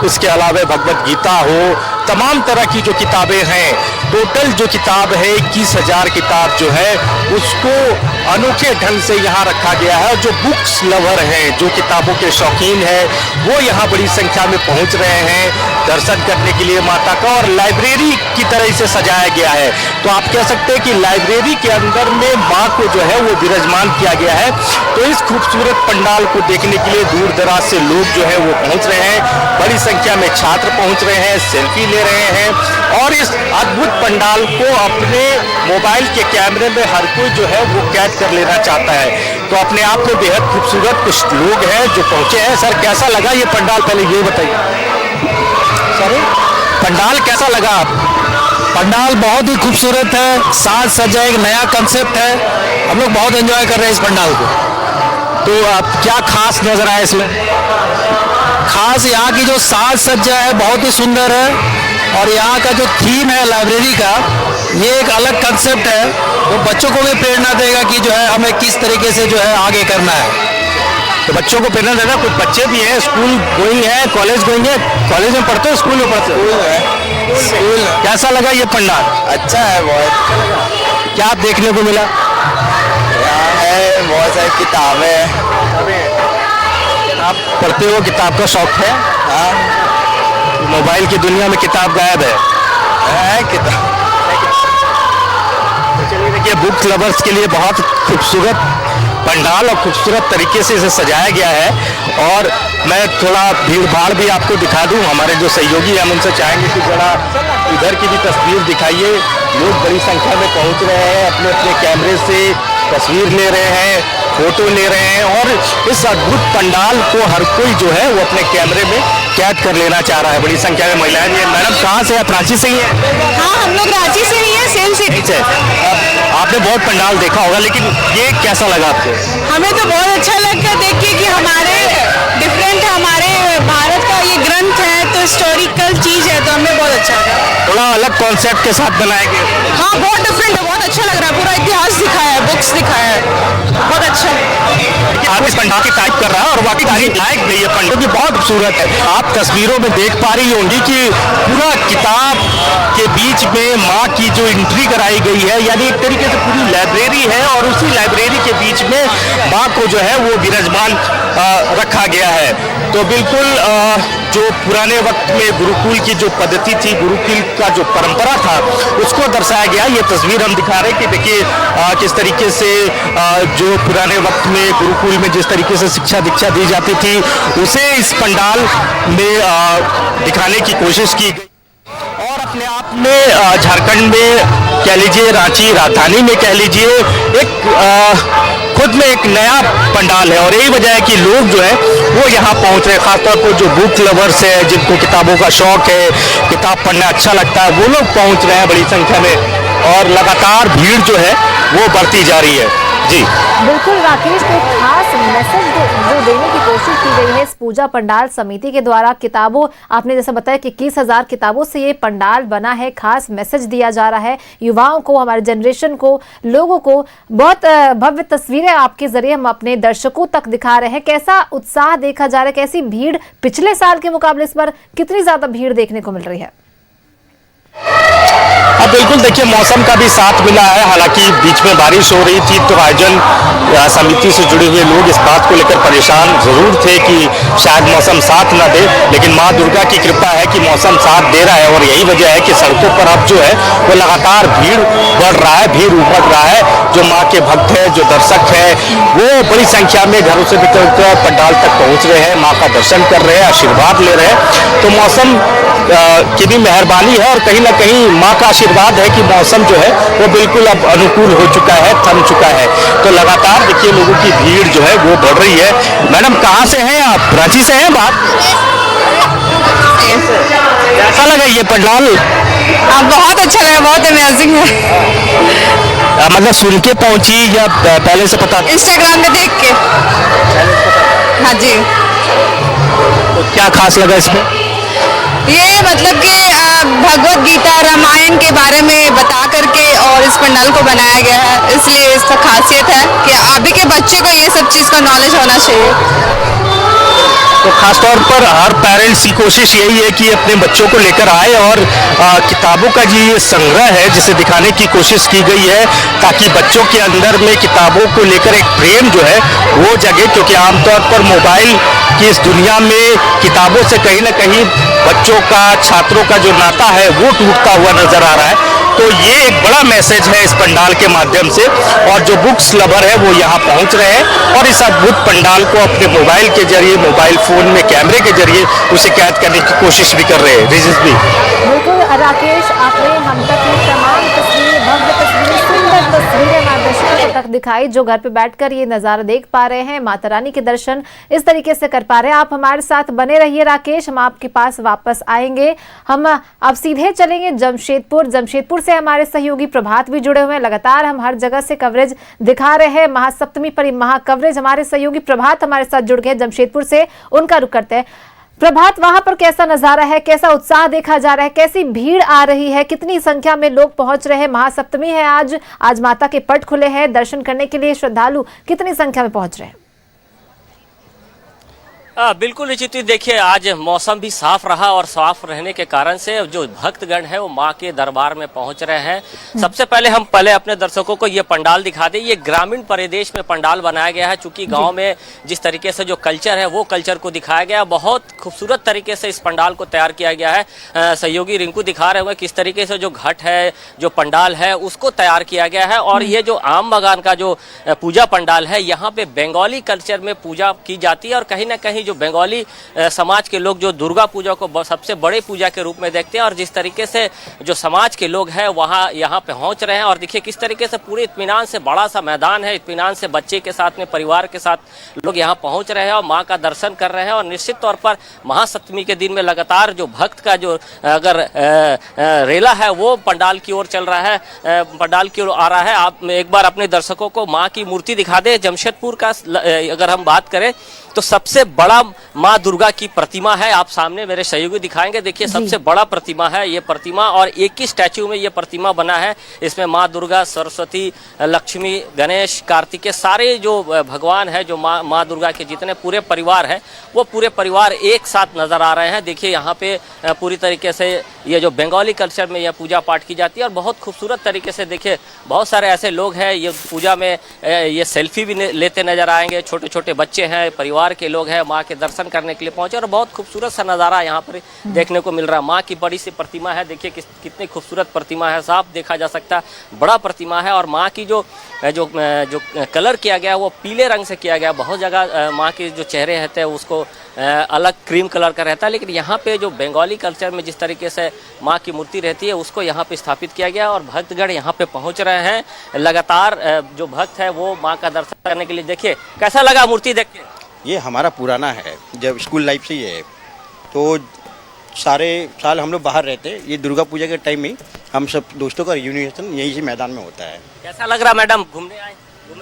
इसके अलावा भगवत गीता हो, तमाम तरह की जो किताबें हैं, टोटल जो किताब है 21,000 किताब जो है उसको अनोखे ढंग से यहाँ रखा गया है। जो बुक्स लवर हैं, जो किताबों के शौकीन हैं, वो यहाँ बड़ी संख्या में पहुँच रहे हैं दर्शन करने के लिए माता का और लाइब्रेरी की तरह इसे सजाया गया है। तो आप कह सकते हैं कि लाइब्रेरी के अंदर में माँ को जो है वो विराजमान किया गया है। तो इस खूबसूरत पंडाल को देखने के लिए दूर दराज से लोग जो है वो पहुँच रहे हैं। बड़ी संख्या में छात्र पहुँच रहे हैं, सेल्फी ले रहे हैं और इस अद्भुत पंडाल को अपने मोबाइल के कैमरे में हर कोई जो है वो कैद कर लेना चाहता है। तो अपने आप में बेहद खूबसूरत कुछ लोग हैं जो पहुंचे हैं। सर कैसा लगा ये पंडाल, पहले ये बताइए। सर पंडाल कैसा लगा आप? पंडाल बहुत ही खूबसूरत है, साज सज्जा एक नया कंसेप्ट है, हम लोग बहुत एंजॉय कर रहे हैं इस पंडाल को। तो आप क्या खास नजर आया इसमें? खास यहाँ की जो साज सज्जा है बहुत ही सुंदर है और यहाँ का जो थीम है लाइब्रेरी का, ये एक अलग कंसेप्ट है। वो बच्चों को भी प्रेरणा देगा कि जो है हमें किस तरीके से जो है आगे करना है। तो बच्चों को प्रेरणा देना, कुछ बच्चे भी हैं स्कूल गोइंग है, कॉलेज गोइंग है, कॉलेज में पढ़ते हो स्कूल में पढ़ते हो? स्कूल। कैसा लगा ये पंडाल? अच्छा है बहुत। क्या देखने को मिला? यहाँ है बहुत सारी किताबें। आप पढ़ते हो, किताब का शौक है? हाँ। मोबाइल की दुनिया में किताब गायब है किताब। चलिए देखिए, बुक लवर्स के लिए बहुत खूबसूरत पंडाल और खूबसूरत तरीके से इसे सजाया गया है। और मैं थोड़ा भीड़ भाड़ भी आपको दिखा दूं। हमारे जो सहयोगी हैं हम उनसे चाहेंगे कि जरा इधर की भी तस्वीर दिखाइए। लोग बड़ी संख्या में पहुंच रहे हैं, अपने अपने कैमरे से तस्वीर ले रहे हैं, फोटो ले रहे हैं और इस अद्भुत पंडाल को हर कोई जो है वो अपने कैमरे में कैद कर लेना चाह रहा है। बड़ी संख्या में महिलाएं भी हैं। मैडम कहाँ से आप? रांची से ही है? हाँ, हम लोग रांची से ही है, सेम सिटी से। आपने बहुत पंडाल देखा होगा, लेकिन ये कैसा लगा आपको? हमें तो बहुत अच्छा लगा देख के कि हमारे डिफरेंट हमारे भारत का ये ग्रंथ है, तो हिस्टोरिकल चीज है, तो हमें बहुत अच्छा लगा। थोड़ा अलग कॉन्सेप्ट के साथ बनाए गए। हाँ, बहुत डिफरेंट है, बहुत अच्छा लग रहा है। पूरा इतिहास दिखाया है, बुक्स दिखाया है, बहुत अच्छा है। आप इस पंडाल की तारीफ कर रहा है और वाकई तारीफ लायक भी है। पंडाल की बहुत खूबसूरत है। आप तस्वीरों में देख पा रही होंगी कि पूरा किताब के बीच में माँ की जो एंट्री कराई गई है, यानी एक तरीके से पूरी लाइब्रेरी है और उसी लाइब्रेरी के बीच में माँ को जो है वो विराजमान रखा गया है। तो बिल्कुल जो पुराने वक्त में गुरुकुल की जो पद्धति थी, गुरुकुल का जो परंपरा था, उसको दर्शाया गया। ये तस्वीर हम दिखा रहे हैं कि देखिए किस तरीके से जो पुराने वक्त में गुरुकुल में जिस तरीके से शिक्षा दीक्षा दी जाती थी, उसे इस पंडाल में दिखाने की कोशिश की गई। और अपने आप में झारखंड में कह लीजिए, रांची राजधानी में कह लीजिए, एक खुद में एक नया पंडाल है और यही वजह है कि लोग जो है वो यहाँ पहुँच रहे हैं। खासतौर पर जो बुक लवर्स है, जिनको किताबों का शौक है, किताब पढ़ना अच्छा लगता है, वो लोग पहुँच रहे हैं बड़ी संख्या में और लगातार भीड़ जो है वो बढ़ती जा रही है। जी बिल्कुल राकेश, तो एक खास मैसेज जो देने की कोशिश की गई है इस पूजा पंडाल समिति के द्वारा। किताबों, आपने जैसा बताया कि 21,000 किताबों से ये पंडाल बना है। खास मैसेज दिया जा रहा है युवाओं को, हमारे जनरेशन को, लोगों को। बहुत भव्य तस्वीरें आपके जरिए हम अपने दर्शकों तक दिखा रहे हैं। कैसा उत्साह देखा जा रहा है, कैसी भीड़? पिछले साल के मुकाबले इस बार कितनी ज्यादा भीड़ देखने को मिल रही है? अब बिल्कुल देखिए, मौसम का भी साथ मिला है। हालांकि बीच में बारिश हो रही थी, तो आयोजन समिति से जुड़े हुए लोग इस बात को लेकर परेशान जरूर थे कि शायद मौसम साथ ना दे, लेकिन माँ दुर्गा की कृपा है कि मौसम साथ दे रहा है और यही वजह है कि सड़कों पर अब जो है वो लगातार भीड़ बढ़ रहा है, भीड़ उमड़ रहा है। जो माँ के भक्त है, जो दर्शक है, वो बड़ी संख्या में घरों से निकलकर पंडाल तक पहुँच रहे हैं, माँ का दर्शन कर रहे हैं, आशीर्वाद ले रहे हैं। तो मौसम की भी मेहरबानी है और कहीं ना कहीं माँ का आशीर्वाद है कि मौसम जो है वो बिल्कुल अब अनुकूल हो चुका है, थम चुका है। तो लगातार देखिए लोगों की भीड़ जो है वो बढ़ रही है। मैडम कहाँ से हैं आप? रांची से हैं बात? कैसा लगा ये पंडाल? बहुत अच्छा लगा, बहुत अमेजिंग है। मतलब सुन के पहुंची या पहले से पता? इंस्टाग्राम में देख के। हाँ जी। तो क्या खास लगा इसमें? ये मतलब कि भगवत गीता, रामायण के बारे में बता करके और इस पंडाल को बनाया गया है, इसलिए इसका खासियत है कि अभी के बच्चे को ये सब चीज़ का नॉलेज होना चाहिए। तो खासतौर पर हर पेरेंट्स की कोशिश यही है कि अपने बच्चों को लेकर आए और किताबों का जो ये संग्रह है जिसे दिखाने की कोशिश की गई है, ताकि बच्चों के अंदर में किताबों को लेकर एक प्रेम जो है वो जगे। क्योंकि आमतौर पर मोबाइल की इस दुनिया में किताबों से कहीं ना कहीं बच्चों का, छात्रों का जो नाता है वो टूटता हुआ नजर आ रहा है। तो ये एक बड़ा मैसेज है इस पंडाल के माध्यम से और जो बुक्स लवर है वो यहाँ पहुँच रहे हैं और इस अद्भुत पंडाल को अपने मोबाइल के जरिए, मोबाइल फोन में कैमरे के जरिए उसे कैद करने की कोशिश भी कर रहे हैं। रिजिस भी बिल्कुल राकेश, आपने हम तक ये तमाम तस्वीरें, भव्य तस्वीरें, सुंदर तस्वीरें हमारे दर्शकों तक दिखाई, जो घर पे बैठकर ये नज़ारा देख पा रहे हैं, माता रानी के दर्शन इस तरीके से कर पा रहे हैं। आप हमारे साथ बने रहिए राकेश, हम आपके पास वापस आएंगे। हम अब सीधे चलेंगे जमशेदपुर से हमारे सहयोगी प्रभात भी जुड़े हुए हैं। लगातार हम हर जगह से कवरेज दिखा रहे हैं, महासप्तमी पर महा कवरेज। हमारे सहयोगी प्रभात हमारे साथ जुड़ गए जमशेदपुर से, उनका रुख करते हैं। प्रभात, वहां पर कैसा नजारा है, कैसा उत्साह देखा जा रहा है, कैसी भीड़ आ रही है, कितनी संख्या में लोग पहुंच रहे हैं? महासप्तमी है आज माता के पट खुले हैं, दर्शन करने के लिए श्रद्धालु कितनी संख्या में पहुंच रहे हैं? बिल्कुल निश्चित, देखिए आज मौसम भी साफ रहा और साफ रहने के कारण से जो भक्तगण है वो माँ के दरबार में पहुंच रहे हैं। सबसे पहले हम अपने दर्शकों को ये पंडाल दिखा दें। ये ग्रामीण परिदेश में पंडाल बनाया गया है, चूंकि गांव में जिस तरीके से जो कल्चर है वो कल्चर को दिखाया गया। बहुत खूबसूरत तरीके से इस पंडाल को तैयार किया गया है। सहयोगी रिंकू दिखा रहे होंगे किस तरीके से जो घट है, जो पंडाल है उसको तैयार किया गया है। और ये जो आम बागान का जो पूजा पंडाल है, यहाँ पे बंगाली कल्चर में पूजा की जाती है और कहीं ना कहीं जो बंगाली समाज के लोग जो दुर्गा पूजा को सबसे बड़े पूजा के रूप में देखते हैं और जिस तरीके से जो समाज के लोग हैं वहाँ यहाँ पे पहुँच रहे हैं और देखिए किस तरीके से पूरे इत्मीनान से बड़ा सा मैदान है, इत्मीनान से बच्चे के साथ में परिवार के साथ लोग यहाँ पहुँच रहे हैं और माँ का दर्शन कर रहे हैं। और निश्चित तौर पर महासप्तमी के दिन में लगातार जो भक्त का जो अगर रेला है वो पंडाल की ओर चल रहा है, पंडाल की ओर आ रहा है। आप एक बार अपने दर्शकों को माँ की मूर्ति दिखा दे। जमशेदपुर का अगर हम बात करें तो सबसे बड़ा माँ दुर्गा की प्रतिमा है, आप सामने मेरे सहयोगी दिखाएंगे। देखिए सबसे बड़ा प्रतिमा है ये प्रतिमा और एक ही स्टैचू में ये प्रतिमा बना है। इसमें माँ दुर्गा, सरस्वती, लक्ष्मी, गणेश, कार्तिकेय सारे जो भगवान है, जो माँ दुर्गा के जितने पूरे परिवार है वो पूरे परिवार एक साथ नजर आ रहे हैं। देखिए यहाँ पे पूरी तरीके से ये जो बंगाली कल्चर में यह पूजा पाठ की जाती है और बहुत खूबसूरत तरीके से देखिए बहुत सारे ऐसे लोग हैं ये पूजा में ये सेल्फी भी लेते नजर आएंगे। छोटे छोटे बच्चे हैं, परिवार के लोग हैं, माँ के दर्शन करने के लिए पहुंचे और बहुत खूबसूरत सा नज़ारा यहाँ पर देखने को मिल रहा है। माँ की बड़ी सी प्रतिमा है, देखिए कितनी खूबसूरत प्रतिमा है, साफ देखा जा सकता है बड़ा प्रतिमा है। और माँ की जो कलर किया गया वो पीले रंग से किया गया। बहुत जगह माँ के जो चेहरे रहते हैं उसको अलग क्रीम कलर का रहता है, लेकिन यहाँ पे जो बंगाली कल्चर में जिस तरीके से माँ की मूर्ति रहती है उसको यहाँ पे स्थापित किया गया और भक्तगण यहाँ पे पहुँच रहे हैं। लगातार जो भक्त है वो माँ का दर्शन करने के लिए। देखिए कैसा लगा मूर्ति देख के? ये हमारा पुराना है, जब स्कूल लाइफ से ही है, तो सारे साल हम लोग बाहर रहते हैं। ये दुर्गा पूजा के टाइम में हम सब दोस्तों का रियूनियन यही से मैदान में होता है। कैसा लग रहा मैडम घूमने आए?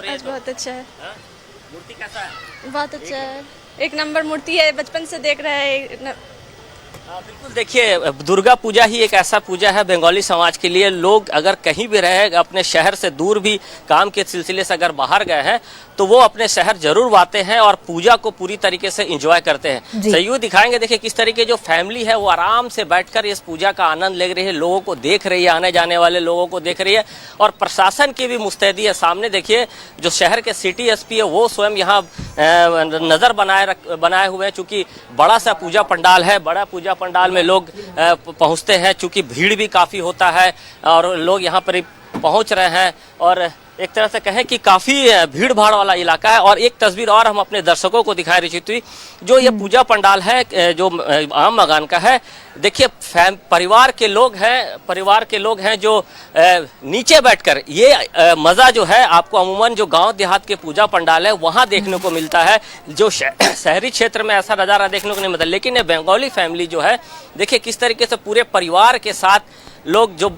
आज बहुत अच्छा है। मूर्ति कैसा है? बहुत अच्छा है, एक नंबर मूर्ति है, बचपन से देख रहे हैं। बिल्कुल देखिए दुर्गा पूजा ही एक ऐसा पूजा है बंगाली समाज के लिए। लोग अगर कहीं भी रहे, अपने शहर से दूर भी काम के सिलसिले से अगर बाहर गए हैं तो वो अपने शहर जरूर आते हैं और पूजा को पूरी तरीके से एंजॉय करते हैं। सहयोग दिखाएंगे। देखिए किस तरीके जो फैमिली है वो आराम से बैठकर इस पूजा का आनंद ले रही है, लोगों को देख रही है, आने जाने वाले लोगों को देख रही है और प्रशासन की भी मुस्तैदी है। सामने देखिए जो शहर के सिटी एसपी है वो स्वयं यहाँ नजर बनाए हुए हैं। चूंकि बड़ा सा पूजा पंडाल है, बड़ा पूजा पंडाल में लोग पहुंचते हैं, चूंकि भीड़ भी काफी होता है और लोग यहाँ पर पहुंच रहे हैं और एक तरह से कहें कि काफी भीड़ भाड़ वाला इलाका है। और एक तस्वीर और हम अपने दर्शकों को दिखा रही थी, जो ये पूजा पंडाल है जो आम बागान का है। देखिए परिवार के लोग हैं जो नीचे बैठकर ये मजा जो है आपको अमूमन जो गांव देहात के पूजा पंडाल है वहां देखने को मिलता है। जो शहरी क्षेत्र में ऐसा नज़ारा देखने को नहीं मिलता। लेकिन ये बंगाली फैमिली जो है देखिए किस तरीके से पूरे परिवार के साथ लोग जो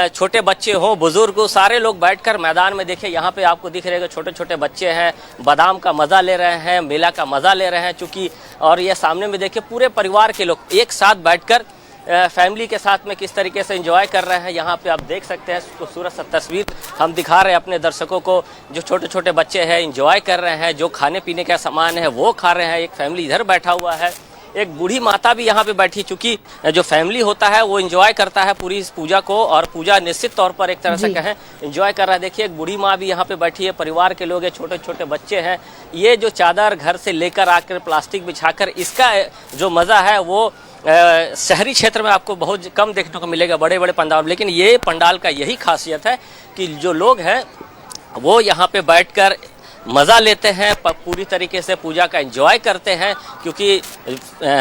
छोटे बच्चे हो, बुजुर्ग हो, सारे लोग बैठकर मैदान में देखिए यहाँ पे आपको दिख रहे छोटे छोटे बच्चे हैं, बादाम का मजा ले रहे हैं, मेला का मजा ले रहे हैं चूंकि। और ये सामने में देखिए पूरे परिवार के लोग एक साथ बैठकर फैमिली के साथ में किस तरीके से एंजॉय कर रहे हैं। यहाँ पे आप देख सकते हैं खूबसूरत सा तस्वीर हम दिखा रहे हैं अपने दर्शकों को। जो छोटे छोटे बच्चे हैं एंजॉय कर रहे हैं, जो खाने पीने का सामान है वो खा रहे हैं। एक फैमिली इधर बैठा हुआ है, एक बूढ़ी माता भी यहाँ पे बैठी, चूंकि जो फैमिली होता है वो एंजॉय करता है पूरी इस पूजा को और पूजा निश्चित तौर पर एक तरह से कहें एंजॉय कर रहा है। देखिए एक बूढ़ी माँ भी यहाँ पे बैठी है, परिवार के लोग हैं, छोटे छोटे बच्चे हैं। ये जो चादर घर से लेकर आकर प्लास्टिक बिछाकर इसका जो मज़ा है वो शहरी क्षेत्र में आपको बहुत कम देखने को मिलेगा, बड़े बड़े पंडाल। लेकिन ये पंडाल का यही खासियत है कि जो लोग हैं वो यहाँ पे बैठकर मज़ा लेते हैं, पूरी तरीके से पूजा का एंजॉय करते हैं। क्योंकि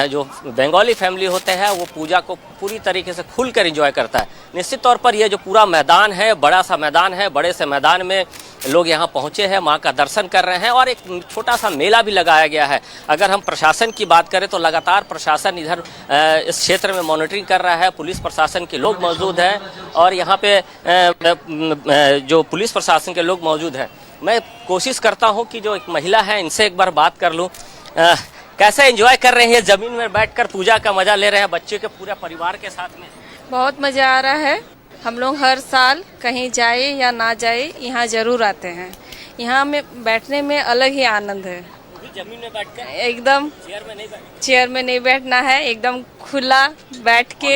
जो बंगाली फैमिली होते हैं वो पूजा को पूरी तरीके से खुलकर एंजॉय करता है। निश्चित तौर पर ये जो पूरा मैदान है, बड़ा सा मैदान है, बड़े से मैदान में लोग यहाँ पहुँचे हैं, माँ का दर्शन कर रहे हैं और एक छोटा सा मेला भी लगाया गया है। अगर हम प्रशासन की बात करें तो लगातार प्रशासन इधर इस क्षेत्र में मॉनिटरिंग कर रहा है, पुलिस प्रशासन के लोग मौजूद हैं और यहाँ पे जो पुलिस प्रशासन के लोग मौजूद हैं। मैं कोशिश करता हूं कि जो एक महिला है इनसे एक बार बात कर लूं। कैसे एंजॉय कर रहे हैं, जमीन में बैठकर पूजा का मजा ले रहे हैं बच्चे के पूरे परिवार के साथ में? बहुत मजा आ रहा है। हम लोग हर साल कहीं जाए या ना जाए यहाँ जरूर आते हैं। यहाँ में बैठने में अलग ही आनंद है। जमीन में बैठकर एकदम चेयर में नहीं बैठना है, एकदम खुला बैठ के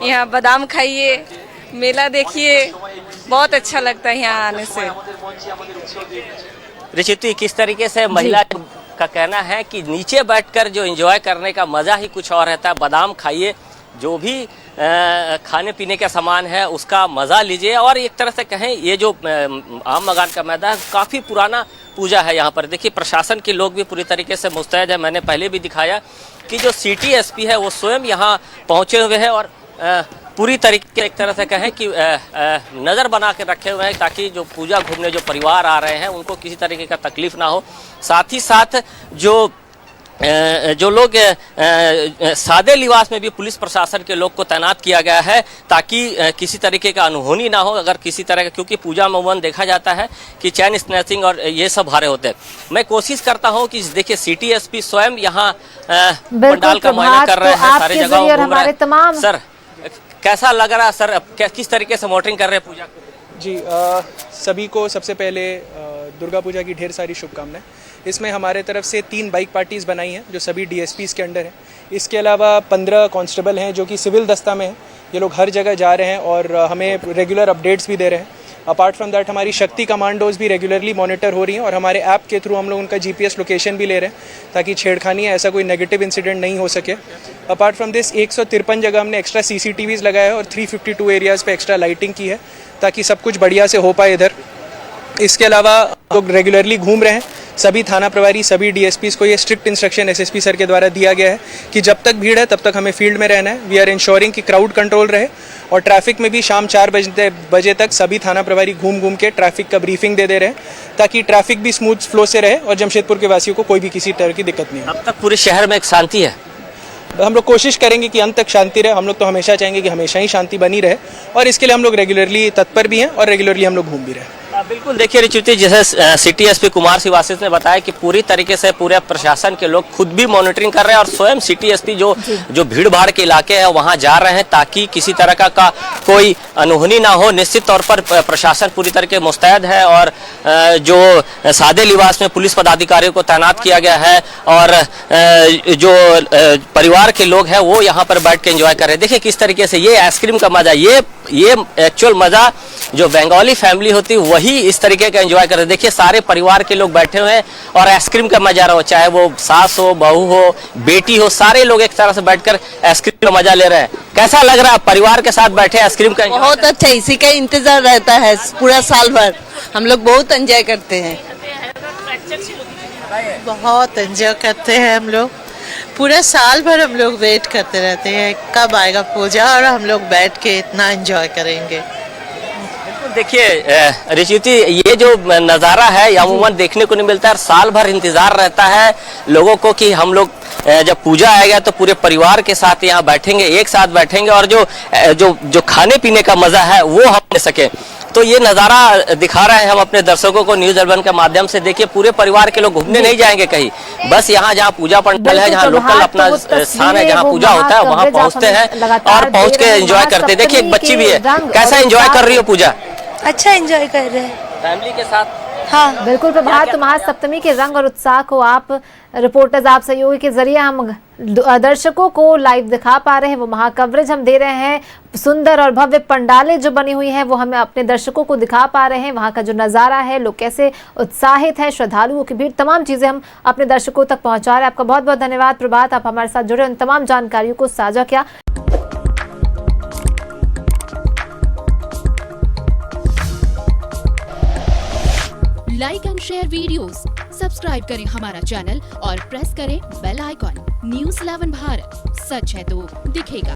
यहाँ बादाम खाइए, मेला देखिए, बहुत अच्छा लगता है यहाँ आने से। रिचिति किस तरीके से महिला का कहना है कि नीचे बैठकर जो एंजॉय करने का मजा ही कुछ और रहता है। बादाम खाइए, जो भी खाने पीने का सामान है उसका मज़ा लीजिए। और एक तरह से कहें ये जो आम बागान का मैदान काफ़ी पुराना पूजा है यहाँ पर। देखिए प्रशासन के लोग भी पूरी तरीके से मुस्तैद है। मैंने पहले भी दिखाया कि जो सिटी एसपी है वो स्वयं यहाँ पहुँचे हुए हैं और पूरी तरीके एक तरह से कहें कि नज़र बना के रखे हुए हैं ताकि जो पूजा घूमने जो परिवार आ रहे हैं उनको किसी तरीके का तकलीफ ना हो। साथ ही साथ जो लोग सादे लिबास में भी पुलिस प्रशासन के लोग को तैनात किया गया है ताकि किसी तरीके का अनहोनी ना हो। अगर किसी तरह का, क्योंकि पूजा में अमूमन देखा जाता है कि चैन स्नैचिंग और ये सब हारे होते हैं। मैं कोशिश करता हूँ कि देखिए सिटी एसपी स्वयं यहाँ पंडाल का मुआयना कर रहे हैं, सारी जगहों घूम रहे हैं। सर कैसा लग रहा है सर, किस तरीके से मॉनिटरिंग कर रहे हैं पूजा को? जी सभी को सबसे पहले दुर्गा पूजा की ढेर सारी शुभकामनाएं। इसमें हमारे तरफ से 3 बाइक पार्टीज़ बनाई हैं जो सभी डीएसपीज के अंडर हैं। इसके अलावा 15 कांस्टेबल हैं जो कि सिविल दस्ता में हैं। ये लोग हर जगह जा रहे हैं और हमें रेगुलर अपडेट्स भी दे रहे हैं। अपार्ट फ्रॉम दैट हमारी शक्ति कमांडोज भी रेगुलरली मॉनिटर हो रही हैं और हमारे ऐप के थ्रू हम लोग उनका जीपीएस लोकेशन भी ले रहे हैं ताकि छेड़खानी ऐसा कोई नेगेटिव इंसिडेंट नहीं हो सके। अपार्ट फ्रॉम दिस 153 जगह हमने एक्स्ट्रा CCTVs लगाया है और 352 एरियाज़ पे एक्स्ट्रा लाइटिंग की है ताकि सब कुछ बढ़िया से हो पाए इधर। इसके अलावा लोग रेगुलरली घूम रहे हैं। सभी थाना प्रभारी, सभी डीएसपीज को ये स्ट्रिक्ट इंस्ट्रक्शन एसएसपी सर के द्वारा दिया गया है कि जब तक भीड़ है तब तक हमें फील्ड में रहना है। वी आर इंश्योरिंग कि क्राउड कंट्रोल रहे और ट्रैफिक में भी शाम 4 बजे तक सभी थाना प्रभारी घूम के ट्रैफिक का ब्रीफिंग दे रहे हैं ताकि ट्रैफिक भी स्मूथ फ्लो से रहे और जमशेदपुर के वासियों को कोई भी किसी तरह की दिक्कत नहीं हो। अब तक पूरे शहर में एक शांति है। हम लोग कोशिश करेंगे कि अंत तक शांति रहे। हम लोग तो हमेशा चाहेंगे कि हमेशा ही शांति बनी रहे और इसके लिए हम लोग रेगुलरली तत्पर भी हैं और रेगुलरली हम लोग घूम भी रहे हैं। बिल्कुल देखिए रिचुति, जैसे सिटी एसपी कुमार शिवासिस ने बताया कि पूरी तरीके से पूरे प्रशासन के लोग खुद भी मॉनिटरिंग कर रहे हैं और स्वयं सिटी एसपी जो भीड़ भाड़ के इलाके हैं वहां जा रहे हैं ताकि किसी तरह का कोई अनहोनी ना हो। निश्चित तौर पर प्रशासन पूरी तरीके मुस्तैद है और जो सादे लिबास में पुलिस पदाधिकारियों को तैनात किया गया है और जो परिवार के लोग हैं वो यहाँ पर बैठ के एंजॉय कर रहे हैं। देखिए किस तरीके से ये आइसक्रीम का मजा, ये एक्चुअल मजा जो बंगाली फैमिली होती है वही इस तरीके का एंजॉय कर रहे हैं। देखिए सारे परिवार के लोग बैठे हुए हैं और आइसक्रीम का मजा रहा हो, चाहे वो सास हो, बहू हो, बेटी हो, सारे लोग एक तरह से बैठकर आइसक्रीम का मजा ले रहे हैं। कैसा लग रहा है परिवार के साथ बैठे आइसक्रीम का? बहुत अच्छा, इसी का इंतजार रहता है पूरा साल भर। हम लोग बहुत एंजॉय करते हैं, बहुत एंजॉय करते हैं। हम लोग पूरा साल भर हम लोग वेट करते रहते हैं कब आएगा पूजा और हम लोग बैठ के इतना एंजॉय करेंगे। देखिए रिचुति, ये जो नज़ारा है ये अमूमन देखने को नहीं मिलता है। साल भर इंतजार रहता है लोगों को कि हम लोग जब पूजा आएगा तो पूरे परिवार के साथ यहाँ बैठेंगे, एक साथ बैठेंगे और जो खाने पीने का मजा है वो हम ले सके। तो ये नज़ारा दिखा रहे हैं हम अपने दर्शकों को न्यूज़ 11 के माध्यम से। देखिए पूरे परिवार के लोग घूमने नहीं जाएंगे कहीं, बस यहाँ जहाँ पूजा पंडाल है, जहाँ लोकल अपना स्थान है, जहाँ पूजा होता है वहाँ पहुँचते हैं और पहुँच के एंजॉय करते हैं। देखिए एक बच्ची भी है, कैसा एंजॉय कर रही हो पूजा? अच्छा एंजॉय कर रहे हैं फैमिली के साथ। हाँ बिल्कुल प्रभात, तो महासप्तमी के रंग और उत्साह को आप रिपोर्टर्स, आप सहयोगी के जरिए हम दर्शकों को लाइव दिखा पा रहे हैं। वो महाकवरेज हम दे रहे हैं। सुंदर और भव्य पंडालें जो बनी हुई हैं वो हमें अपने दर्शकों को दिखा पा रहे हैं। वहाँ का जो नज़ारा है, लोग कैसे उत्साहित हैं, श्रद्धालुओं की भीड़, तमाम चीज़ें हम अपने दर्शकों तक पहुँचा रहे हैं। आपका बहुत बहुत धन्यवाद प्रभात, आप हमारे साथ जुड़े, उन तमाम जानकारियों को साझा किया। Like and share videos, subscribe करें हमारा चैनल और प्रेस करें बेल आइकॉन। न्यूज़ 11 भारत, सच है तो दिखेगा।